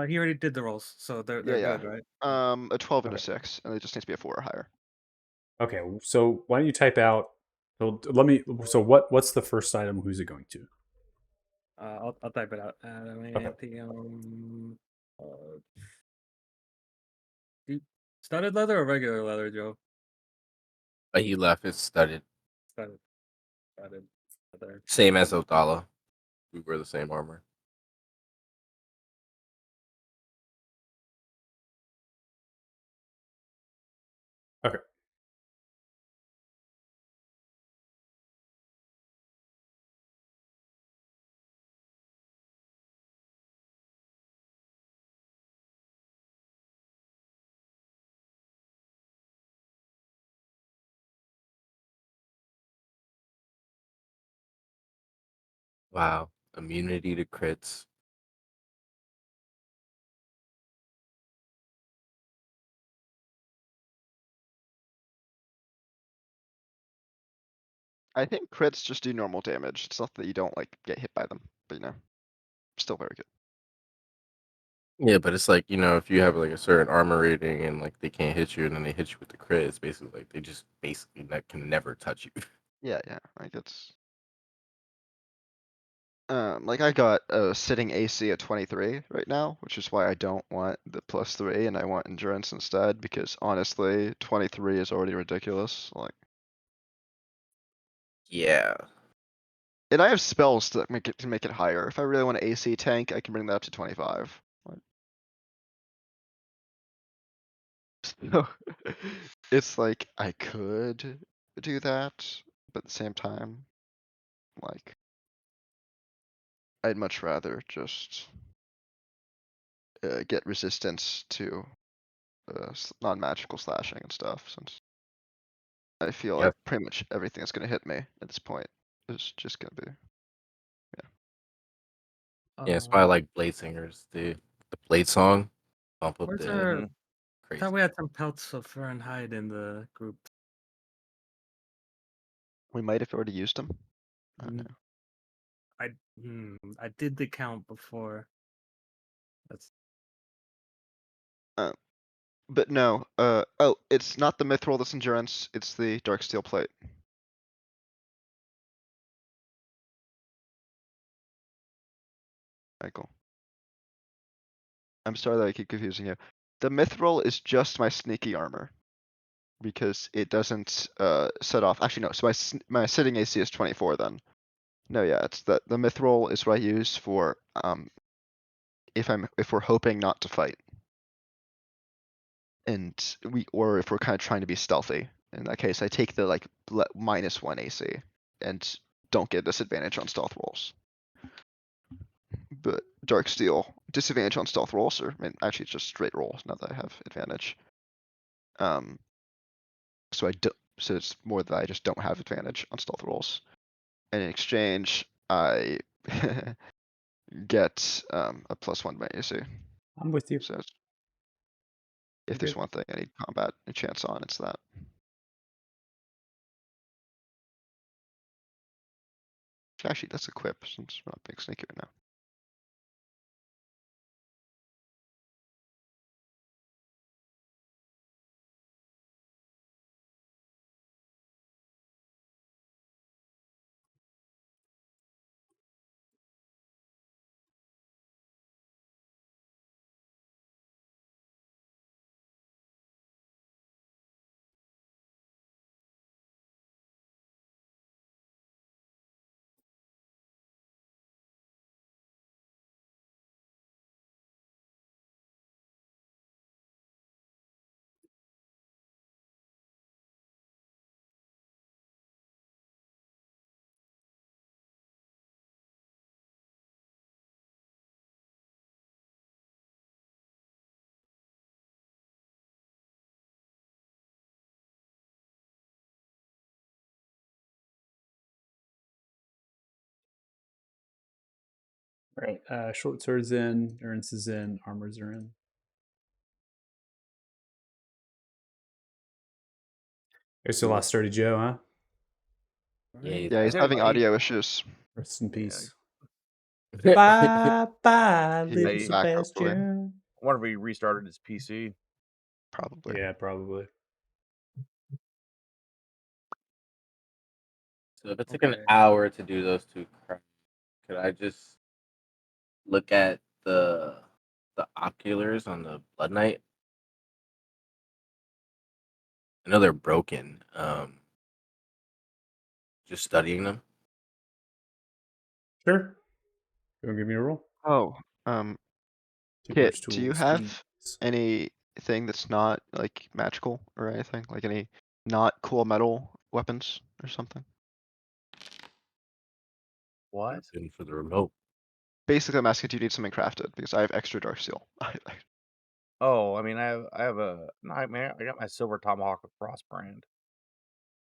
He already did the rolls, so they're Yeah. good, right? A 12 and a Okay. 6, and it just needs to be a 4 or higher. Okay, so why don't you type out? So what's the first item? Who's it going to? I'll type it out. Adamantium. Studded leather or regular leather, Joe? But he left it studded. Studded leather. Same as Othala. We wear the same armor. Okay. Wow. Immunity to crits. I think crits just do normal damage. It's not that you don't like get hit by them, but still very good. Yeah, but it's like, if you have like a certain armor rating and like they can't hit you and then they hit you with the crit, it's basically like they just basically can never touch you. Yeah, like it's like I got a sitting AC at 23 right now, which is why I don't want the +3 and I want endurance instead, because honestly, 23 is already ridiculous. Like, Yeah. and I have spells to make it higher. If I really want an AC tank, I can bring that up to 25. Like, so it's like I could do that, but at the same time, like I'd much rather just get resistance to non-magical slashing and stuff, since I feel like Yep. pretty much everything that's gonna hit me at this point is just gonna be. Yeah, it's why I like Blade Singers. The Blade song, bump up Where's the our? Mhm. I crazy. thought we had some pelts of fur and hide in the group. We might have already used them. I don't Mm, I did the count before. That's know. But no, oh, it's not the mithril that's endurance, it's the dark steel plate. Michael. I'm sorry that I keep confusing you. The mithril is just my sneaky armor. Because it doesn't set off. Actually, no. So my sitting AC is 24 then. No, yeah, it's the mithril is what I use for if we're hoping not to fight, and if we're kind of trying to be stealthy. In that case, I take the like -1 AC and don't get disadvantage on stealth rolls. But Dark Steel, disadvantage on stealth rolls, or I mean, actually it's just straight rolls now that I have advantage. So so it's more that I just don't have advantage on stealth rolls. And in exchange, I get a +1 by AC. I'm with you. So if there's Okay. one thing I need combat and chance on, it's that. Actually, that's a quip since we're not being sneaky right now. Right. Short swords in, endurance is in, armors are in. There's the last Sturdy Joe, huh? Yeah. Yeah, he's having audio issues. Rest in peace. Yeah. Bye bye, He little may be back, hopefully. Sebastian. I wonder if he restarted his PC. Probably. Yeah, probably. So if it took an hour to do those two crafts, could I just look at the oculars on the Blood Knight? I know they're broken. Just studying them. Sure. You want to give me a roll? Oh, Kit, do you tools, have keys. anything that's not like magical or anything? Like any not cool metal weapons or something? What? In for the remote. Basically, I'm asking, do you need something crafted? Because I have extra Dark Steel. Oh, I mean, I have a nightmare. I got my silver tomahawk with frost brand.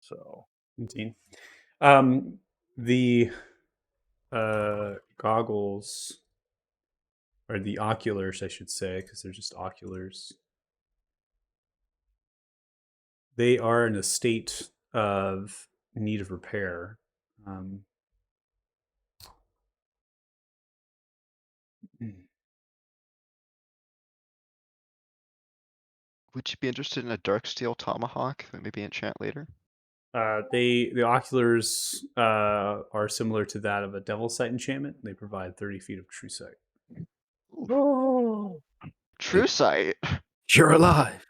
So 17. The goggles, or the oculars, I should say, because they're just oculars. They are in a state of need of repair. Would you be interested in a Dark Steel tomahawk that maybe enchant later? The oculars are similar to that of a Devil Sight enchantment. They provide 30 feet of true sight. True Sight. You're alive.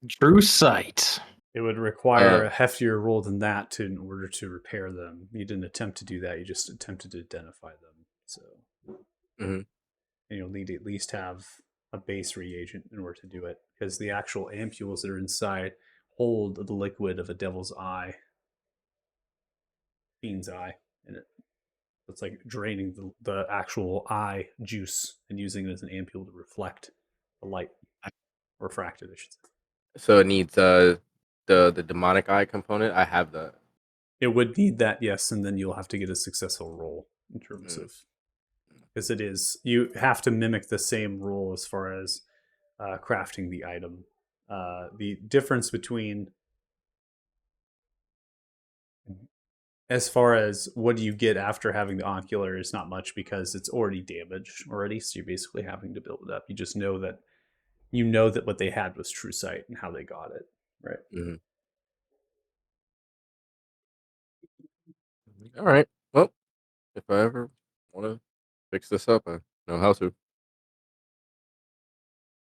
True sight. It would require a heftier roll than that in order to repair them. You didn't attempt to do that. You just attempted to identify them. So, Mhm. and you'll need to at least have a base reagent in order to do it, because the actual ampules that are inside hold the liquid of a devil's eye, fiend's eye, in it. It's like draining the actual eye juice and using it as an ampule to reflect the light, or refract it, I should say. So it needs the demonic eye component. I have that. It would need that, yes, and then you'll have to get a successful roll in terms of, because it is, you have to mimic the same roll as far as crafting the item. The difference between, as far as what do you get after having the ocular, is not much, because it's already damaged already. So you're basically having to build it up. You just know that what they had was true sight and how they got it, right? Mm-hmm. All right. Well, if I ever want to fix this up, I know how to.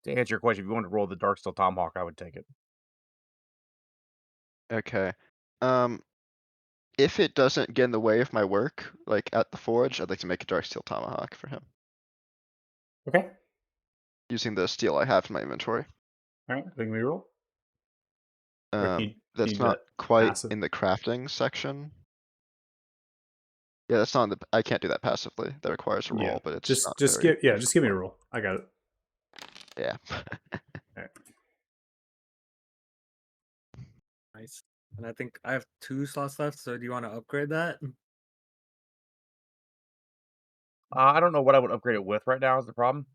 to answer your question, if you want to roll the Dark Steel tomahawk, I would take it. Okay. If it doesn't get in the way of my work, like at the forge, I'd like to make a Dark Steel tomahawk for him. Okay. Using the steel I have in my inventory. All right. Then we roll. That's do not that quite passive? in the crafting section. Yeah, that's not in the. I can't do that passively. That requires a roll, but it's not just very. just give me a roll. I got it. Yeah. Alright. Nice. And I think I have 2 slots left, so do you want to upgrade that? I don't know what I would upgrade it with right now is the problem.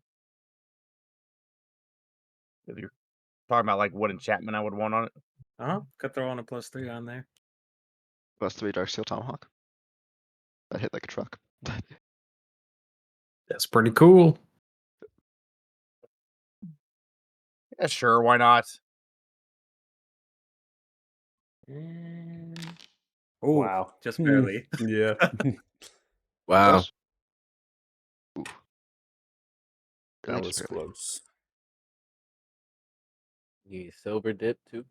If you're talking about like what enchantment I would want on it. Could throw on a +3 on there. +3 Darksteel Tomahawk. That hit like a truck. That's pretty cool. Yeah, sure, why not? And... Oh, Wow. just barely. Yeah. Wow. Close? Ooh. That Really was just barely. close. You silver dip too.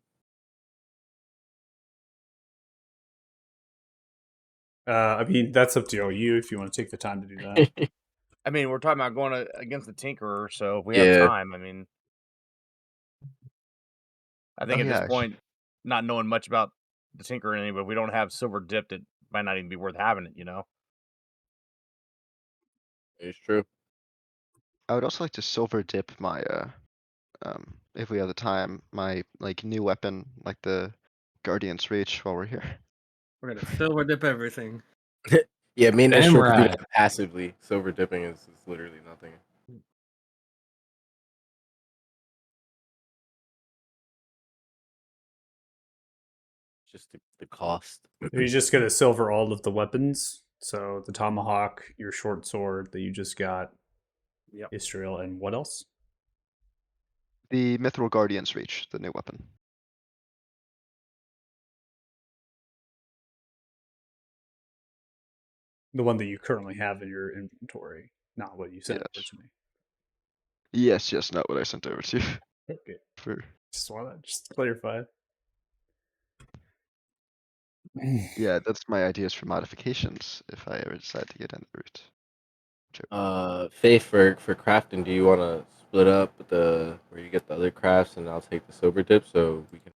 I mean, that's up to you if you want to take the time to do that. I mean, we're talking about going against the Tinkerer, so if we Yeah. have time, I mean, I think Oh, at yeah, this point, not knowing much about the Tinkerer or anything, but if we don't have silver dipped, it might not even be worth having it, you know? It's true. I would also like to silver dip my if we have the time, my like new weapon, like the Guardian's Reach while we're here. We're gonna silver dip everything. Yeah, me and Damn Estro could do right. that passively. Silver dipping is literally nothing. Just the cost. You're just gonna silver all of the weapons. So the tomahawk, your short sword that you just got, Yep. Israel, and what else? The Mithril Guardian's Reach, the new weapon. The one that you currently have in your inventory, not what you sent over Yes. to me. Yes, not what I sent over to you. Okay. For Just want to clarify. yeah, that's my ideas for modifications if I ever decide to get in the route. Faith, for crafting, do you want to split up the where you get the other crafts, and I'll take the silver dip so we can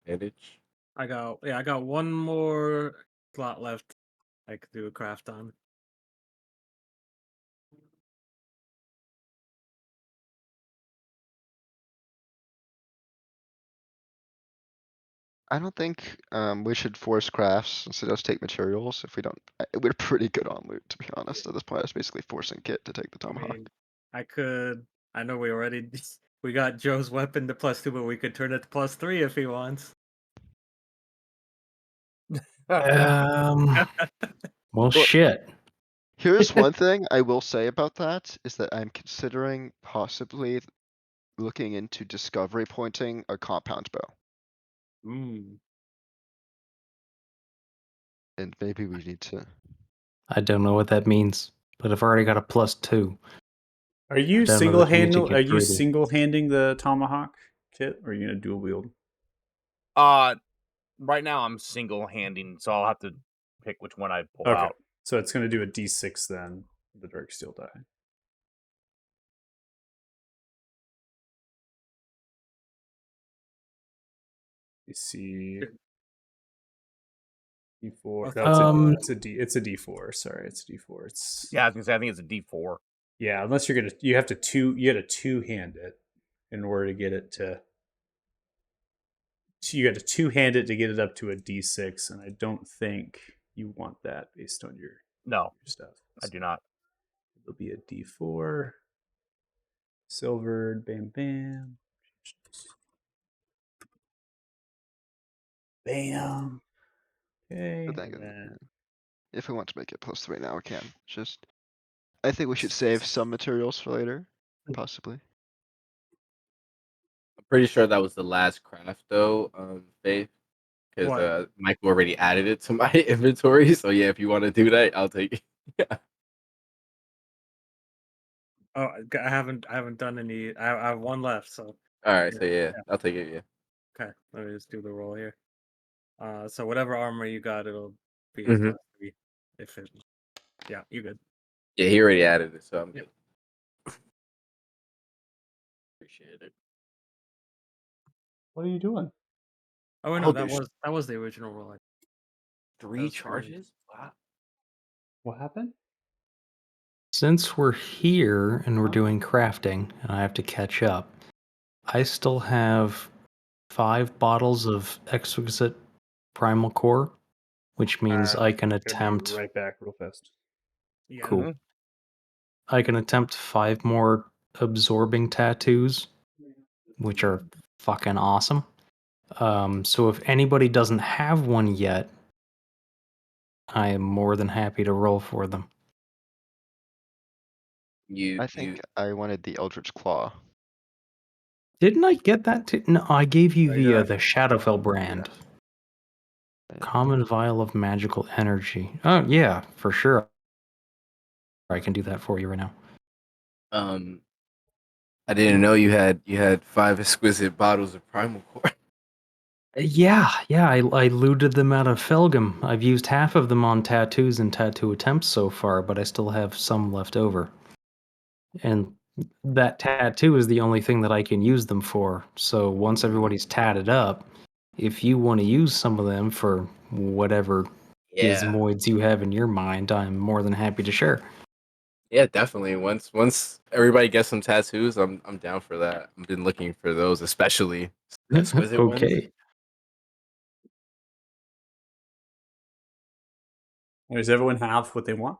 manage? I got one more slot left. I could do a craft on. I don't think we should force crafts instead of take materials if we don't. We're pretty good on loot, to be honest. At this point, it's basically forcing Kit to take the I Tomahawk. mean, I know we already we got Joe's weapon to +2, but we could turn it to +3 if he wants. Well, shit. Here's one thing I will say about that is that I'm considering possibly looking into discovery pointing a compound bow. Mm. And maybe we need to. I don't know what that means, but I've already got a +2. Are you I don't know that you need to get greedy. single handing the tomahawk, Kit, or are you gonna dual wield? Right now I'm single handing, so I'll have to pick which one I pull Okay, out. so it's gonna do a d6 then, the dark steel die. You see, D4. No, it's a D4. Sorry, it's a D4. It's Yeah, I was gonna say I think it's a D4. yeah. Unless you had to two-hand it in order to get it to. So you got to two-hand it to get it up to a D6, and I don't think you want that based on your No, stuff. I do not. It'll be a D4. Silvered, bam, bam. Bam. Okay. But then, And then if we want to make it +3 now, we can. Just, I think we should save some materials for later, possibly. I'm pretty sure that was the last craft though, Faith, because What? Michael already added it to my inventory. So yeah, if you want to do that, I'll take it. Yeah. Oh, I haven't done any. I have one left, so All right, so yeah, I'll take it. Yeah. okay. Let me just do the roll here. So whatever armor you got, it'll be a Mhm. +3. If it, yeah, you good. Yeah, he already added it, so I'm Yep. good. Appreciate it. what are you doing? Oh no, that was the original roll. 3 That's charges? Wow. What happened? Since we're here and we're doing crafting, and I have to catch up, I still have 5 bottles of exquisite primal core, which means I can Gonna be attempt. right back real fast. Yeah. Cool. I can attempt 5 more absorbing tattoos, which are fucking awesome. So if anybody doesn't have one yet, I am more than happy to roll for them. I think I wanted the Eldritch Claw. Didn't I get that too? No, I gave you You're the Shadowfell brand. Yeah. Common vial of magical energy. Oh yeah, for sure. I can do that for you right now. I didn't know you had 5 exquisite bottles of primal core. Yeah, I looted them out of Felgum. I've used half of them on tattoos and tattoo attempts so far, but I still have some left over. And that tattoo is the only thing that I can use them for. So once everybody's tatted up, if you want to use some of them for whatever gizmoids you have in your mind, I'm more than happy to share. Yeah, definitely. Once everybody gets some tattoos, I'm down for that. I've been looking for those, especially the exquisite ones. Okay. Does everyone have what they want?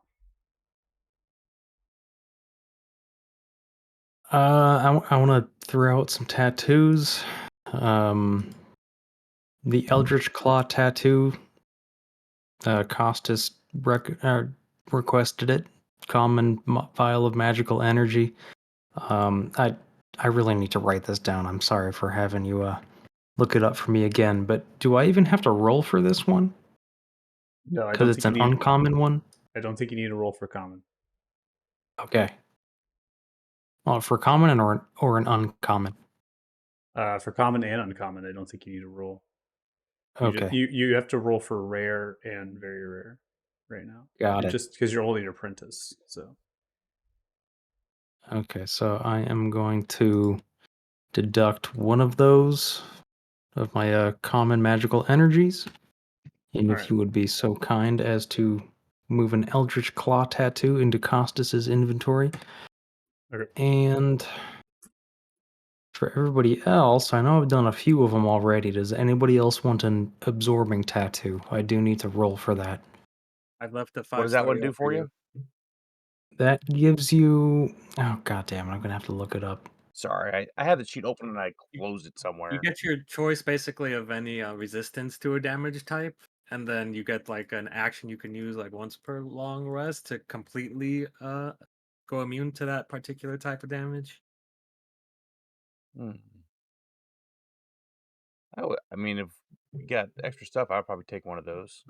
I want to throw out some tattoos. The Eldritch Claw tattoo. Costas requested it. Common vial of magical energy. I really need to write this down. I'm sorry for having you look it up for me again. But do I even have to roll for this one? No, I don't Because it's think an you need. uncommon one. I don't think you need to roll for common. Okay. Well, for common or an uncommon. For common and uncommon, I don't think you need to roll. Okay. You have to roll for rare and very rare right now. Got it. Just because you're holding apprentice, so. Okay, so I am going to deduct one of those of my common magical energies. And if Alright. you would be so kind as to move an Eldritch Claw tattoo into Costas's inventory. Okay. And for everybody else, I know I've done a few of them already. Does anybody else want an absorbing tattoo? I do need to roll for that. I've left the 5. What does that one do for you? That gives you... Oh, goddamn it. I'm going to have to look it up. Sorry, I had the sheet open and I closed it somewhere. You get your choice basically of any resistance to a damage type, and then you get like an action you can use like once per long rest to completely go immune to that particular type of damage. I mean, if we got extra stuff, I'd probably take one of those.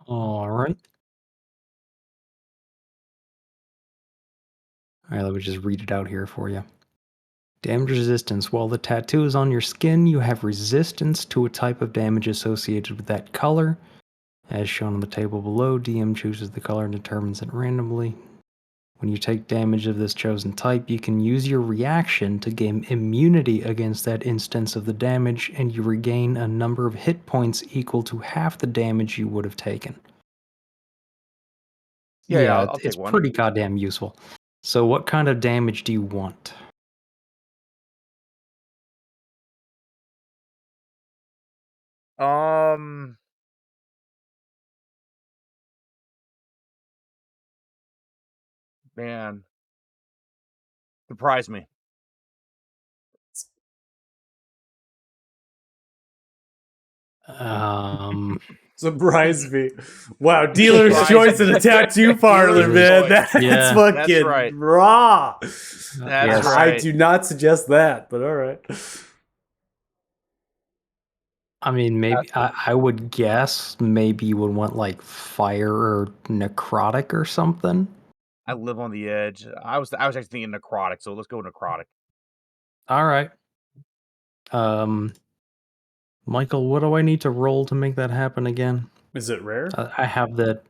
All right. All right, let me just read it out here for you. Damage resistance. While the tattoo is on your skin, you have resistance to a type of damage associated with that color. As shown on the table below, DM chooses the color and determines it randomly. When you take damage of this chosen type, you can use your reaction to gain immunity against that instance of the damage, and you regain a number of hit points equal to half the damage you would have taken. Yeah, I'll it's take one. pretty goddamn useful. So what kind of damage do you want? Man, surprise me. Surprise me. Wow, dealer's choice in a tattoo parlor, Dealer's man. choice. That's Yeah. fucking That's right. raw. That's Yes. right. I do not suggest that, but all right. I mean, maybe I would guess maybe you would want like fire or necrotic or something. I live on the edge. I was actually thinking necrotic, so let's go necrotic. All right. Michael, what do I need to roll to make that happen again? Is it rare? I have that.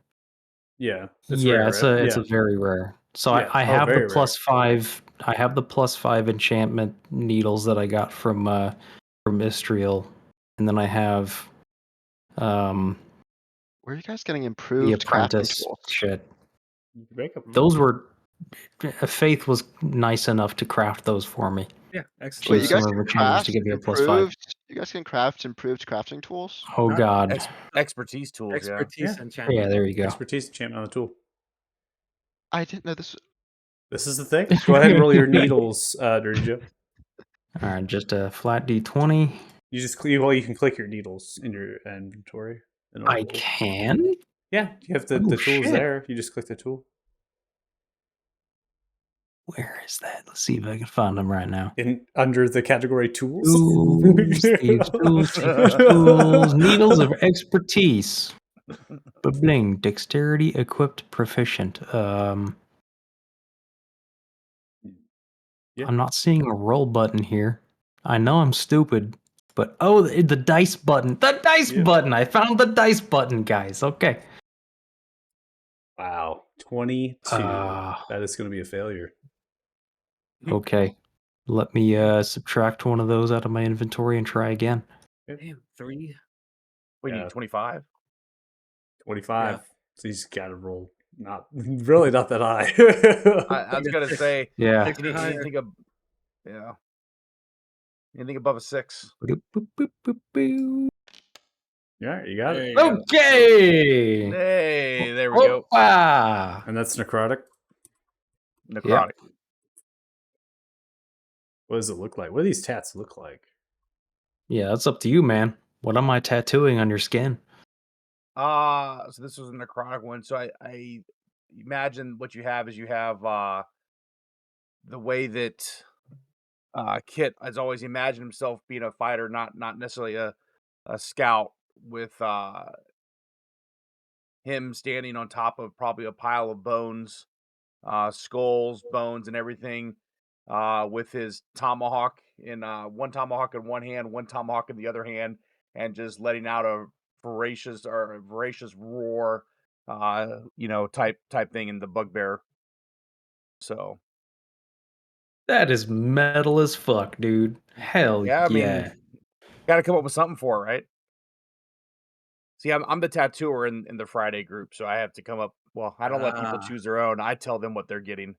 Yeah, it's Yeah, rare. it's Right? a very rare. So Yeah. I have the very rare. +5. I have the +5 enchantment needles that I got from Istriel and then I have Where are you guys getting the improved crafting apprentice tools? shit. You can make 'em. Those were Faith was nice enough to craft those for me. Yeah, Wait, excellent. you Some guys of can her challenge to craft give you a +5. improved. You guys can craft improved crafting tools. Oh Not- god. Expertise tools, Expertise Yeah. enchantment. Yeah, there you go. Expertise enchantment on the tool. I didn't know this. This is the thing. Go ahead and roll your needles, Dirty Joe. All right, just a flat D20. You just you can click your needles in your inventory. And it'll I roll. can? Yeah, you have the Oh, tools shit. there. You just click the tool. Where is that? Let's see if I can find them right now. Under the category tools. Tools, thieves, tools, seekers, tools, needles of expertise. Bling, dexterity, equipped, proficient. Yeah. I'm not seeing a roll button here. I know I'm stupid, but the dice button. The dice Yeah. button. I found the dice button, guys. Okay. Wow, 22. Ah. That is going to be a failure. Okay. Let me subtract one of those out of my inventory and try again. Damn, 3. We Yeah. need 25. 25. Yeah. So he's got to roll not really not that high. I was gonna say, Yeah. anything anything above a 6. Yeah, you got There it. you go. Okay. Hey, there we go. Opa! And that's necrotic. Necrotic. What does it look like? What do these tats look like? Yeah, that's up to you, man. What am I tattooing on your skin? So this was a necrotic one. So I imagine what you have is you have the way that Kit has always imagined himself being a fighter, not necessarily a scout, with him standing on top of probably a pile of bones, skulls, bones, and everything, with his tomahawk in one tomahawk in one hand, one tomahawk in the other hand, and just letting out a voracious roar, type thing in the bugbear. So That is metal as fuck, dude. Hell yeah, I yeah. mean, got to come up with something for it, right? See, I'm the tattooer in the Friday group, so I have to come up. Well, I don't let people choose their own. I tell them what they're getting.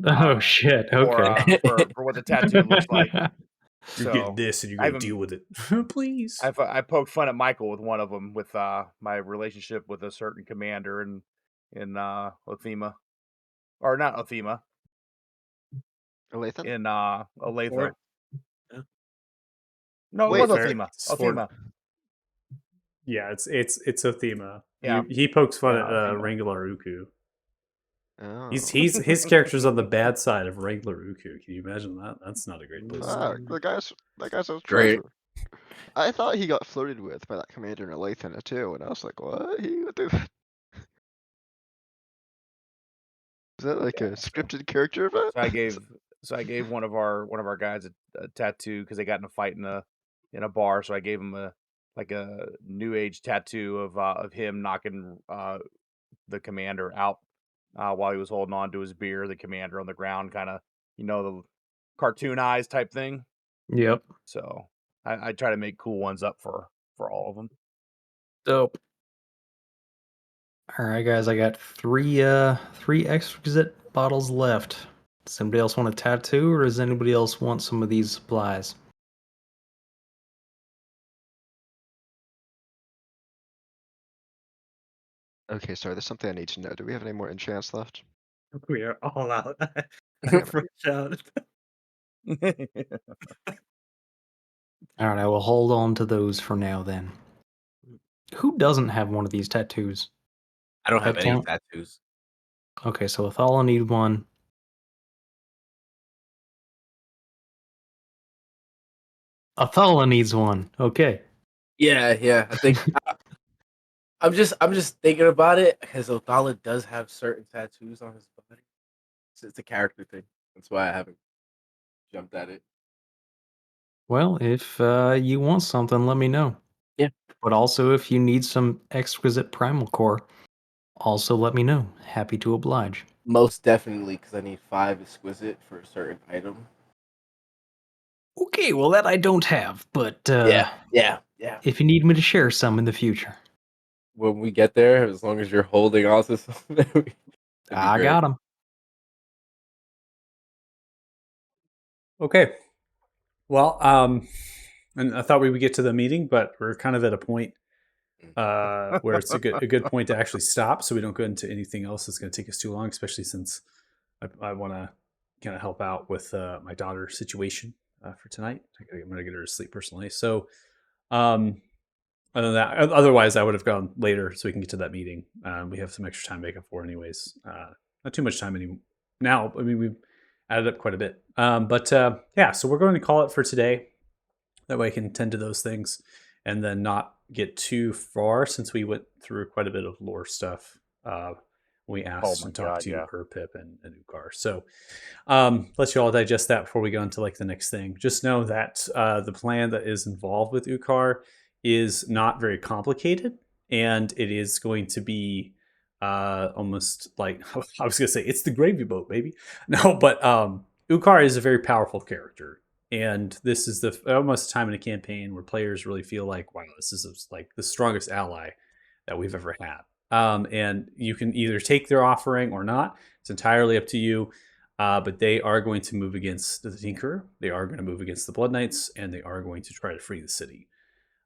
Oh shit. Okay. For what the tattoo looks like. You're So, getting this and you're I going to even- deal with it. Please. I poked fun at Michael with one of them with my relationship with a certain commander in Othema, or not Othema, Lathan? in Olathe. Fort. No, Wait, it was fair. Othema. It's Fort. Othema. Yeah, it's Othema. Yeah. He pokes fun Yeah, at Othema. Wrangler Uku. Oh. His character's on the bad side of Wrangler Uku. Can you imagine that? That's not a great place. Fuck, that guy's a Great. treasure. I thought he got flirted with by that commander in Lathan too, and I was like, what? He would do that? Is that like a scripted character event? So I gave one of our guys a tattoo because they got in a fight in a bar. So I gave him a new age tattoo of him knocking the commander out while he was holding on to his beer. The commander on the ground, kind of the cartoon eyes type thing. Yep. So I try to make cool ones up for all of them. Dope. All right, guys. I got three exquisite bottles left. Does anybody else want a tattoo, or does anybody else want some of these supplies? Okay, sorry, there's something I need to know. Do we have any more enchants left? We are all out. Fresh out. All right, I will hold on to those for now. Then, who doesn't have one of these tattoos? I don't have Head any count? tattoos. Okay, so Athala need one. Athala needs one. Okay. Yeah. I think I'm just thinking about it because Othala does have certain tattoos on his body. It's a character thing. That's why I haven't jumped at it. Well, if you want something, let me know. Yeah. But also, if you need some exquisite primal core, also let me know. Happy to oblige. Most definitely, because I need 5 exquisite for a certain item. Okay, well that I don't have, but Yeah. Yeah. If you need me to share some in the future, When we get there, as long as you're holding on to something, that'd be I great. got them. Okay. Well, and I thought we would get to the meeting, but we're kind of at a point where it's a good point to actually stop, so we don't go into anything else that's going to take us too long. Especially since I want to kind of help out with my daughter's situation for tonight. I'm going to get her to sleep personally. So, other than that, otherwise I would have gone later so we can get to that meeting. We have some extra time to make up for, anyways. Not too much time anymore now. I mean, we've added up quite a bit. But yeah, so we're going to call it for today. That way I can tend to those things and then not get too far, since we went through quite a bit of lore stuff. We asked my and talked God, to yeah. her, Pip, and Ukar. So let you all digest that before we go into like the next thing. Just know that the plan that is involved with Ukar is not very complicated, and it is going to be almost like I was gonna say it's the gravy boat, baby. No, but Ukar is a very powerful character, and this is the almost time in a campaign where players really feel like, wow, this is like the strongest ally that we've ever had. And you can either take their offering or not. It's entirely up to you. But they are going to move against the Tinkerer. They are going to move against the Blood Knights, and they are going to try to free the city.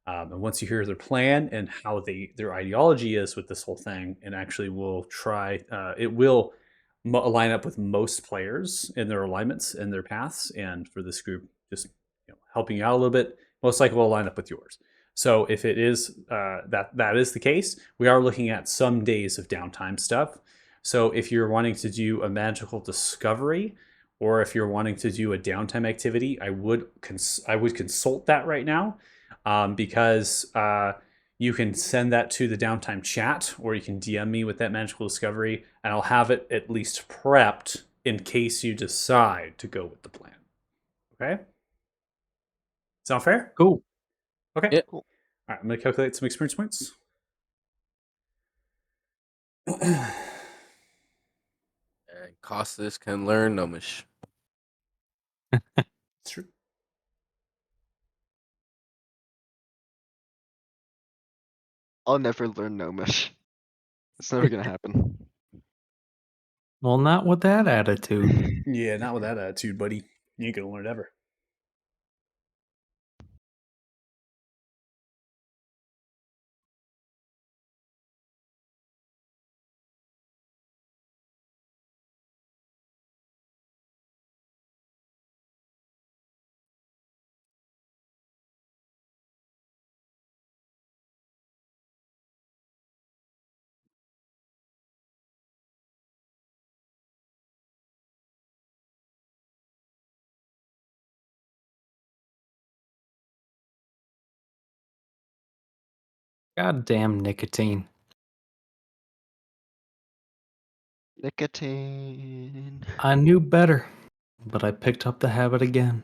And once you hear their plan and how their ideology is with this whole thing, and actually will try, it will line up with most players in their alignments and their paths. And for this group, just helping you out a little bit, most likely will line up with yours. So if it is that is the case, we are looking at some days of downtime stuff. So if you're wanting to do a magical discovery, or if you're wanting to do a downtime activity, I would consult that right now, because you can send that to the downtime chat, or you can DM me with that magical discovery, and I'll have it at least prepped in case you decide to go with the plan. Okay? Sound fair? Cool. Okay. Yeah. Cool. All right, I'm going to calculate some experience points. And Costas can learn Gnomish. It's true. I'll never learn Gnomish. It's never gonna happen. Well, not with that attitude. Yeah, not with that attitude, buddy. You ain't going to learn it ever. Goddamn nicotine. Nicotine. I knew better, but I picked up the habit again.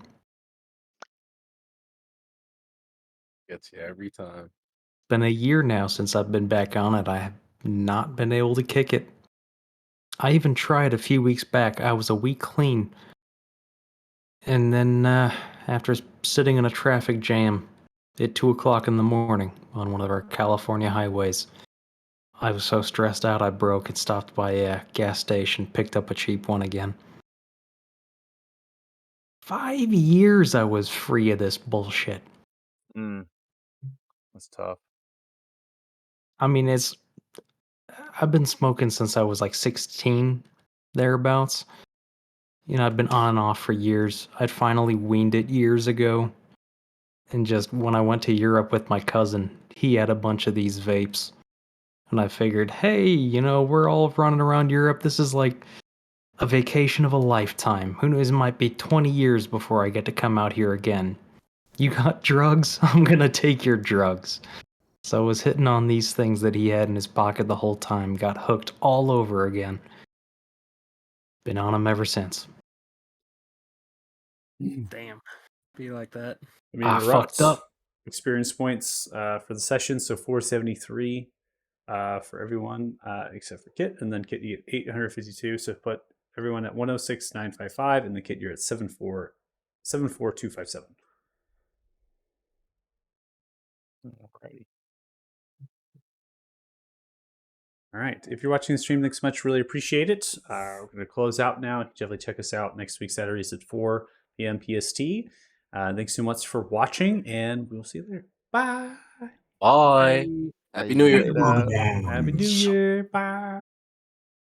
Gets you every time. It's been a year now since I've been back on it. I have not been able to kick it. I even tried a few weeks back. I was a week clean. And then, after sitting in a traffic jam at 2 o'clock in the morning on one of our California highways, I was so stressed out I broke and stopped by a gas station, picked up a cheap one again. 5 years I was free of this bullshit. That's tough. I mean, I've been smoking since I was like 16, thereabouts. I'd been on and off for years. I'd finally weaned it years ago. And just when I went to Europe with my cousin, he had a bunch of these vapes. And I figured, hey, we're all running around Europe. This is like a vacation of a lifetime. Who knows, it might be 20 years before I get to come out here again. You got drugs? I'm gonna take your drugs. So I was hitting on these things that he had in his pocket the whole time, got hooked all over again. Been on them ever since. Damn. Be like that. I mean, Fucked up. Experience points for the session, so 473 for everyone except for Kit, and then Kit you get 852. So put everyone at 106,955, and the Kit you're at 74257. All right. If you're watching the stream, thanks so much. Really appreciate it. We're going to close out now. Definitely check us out next week, Saturdays at 4 p.m. PST. Thanks so much for watching, and we'll see you later. Bye. Bye. Happy New Year. Later. Happy New Year. Bye.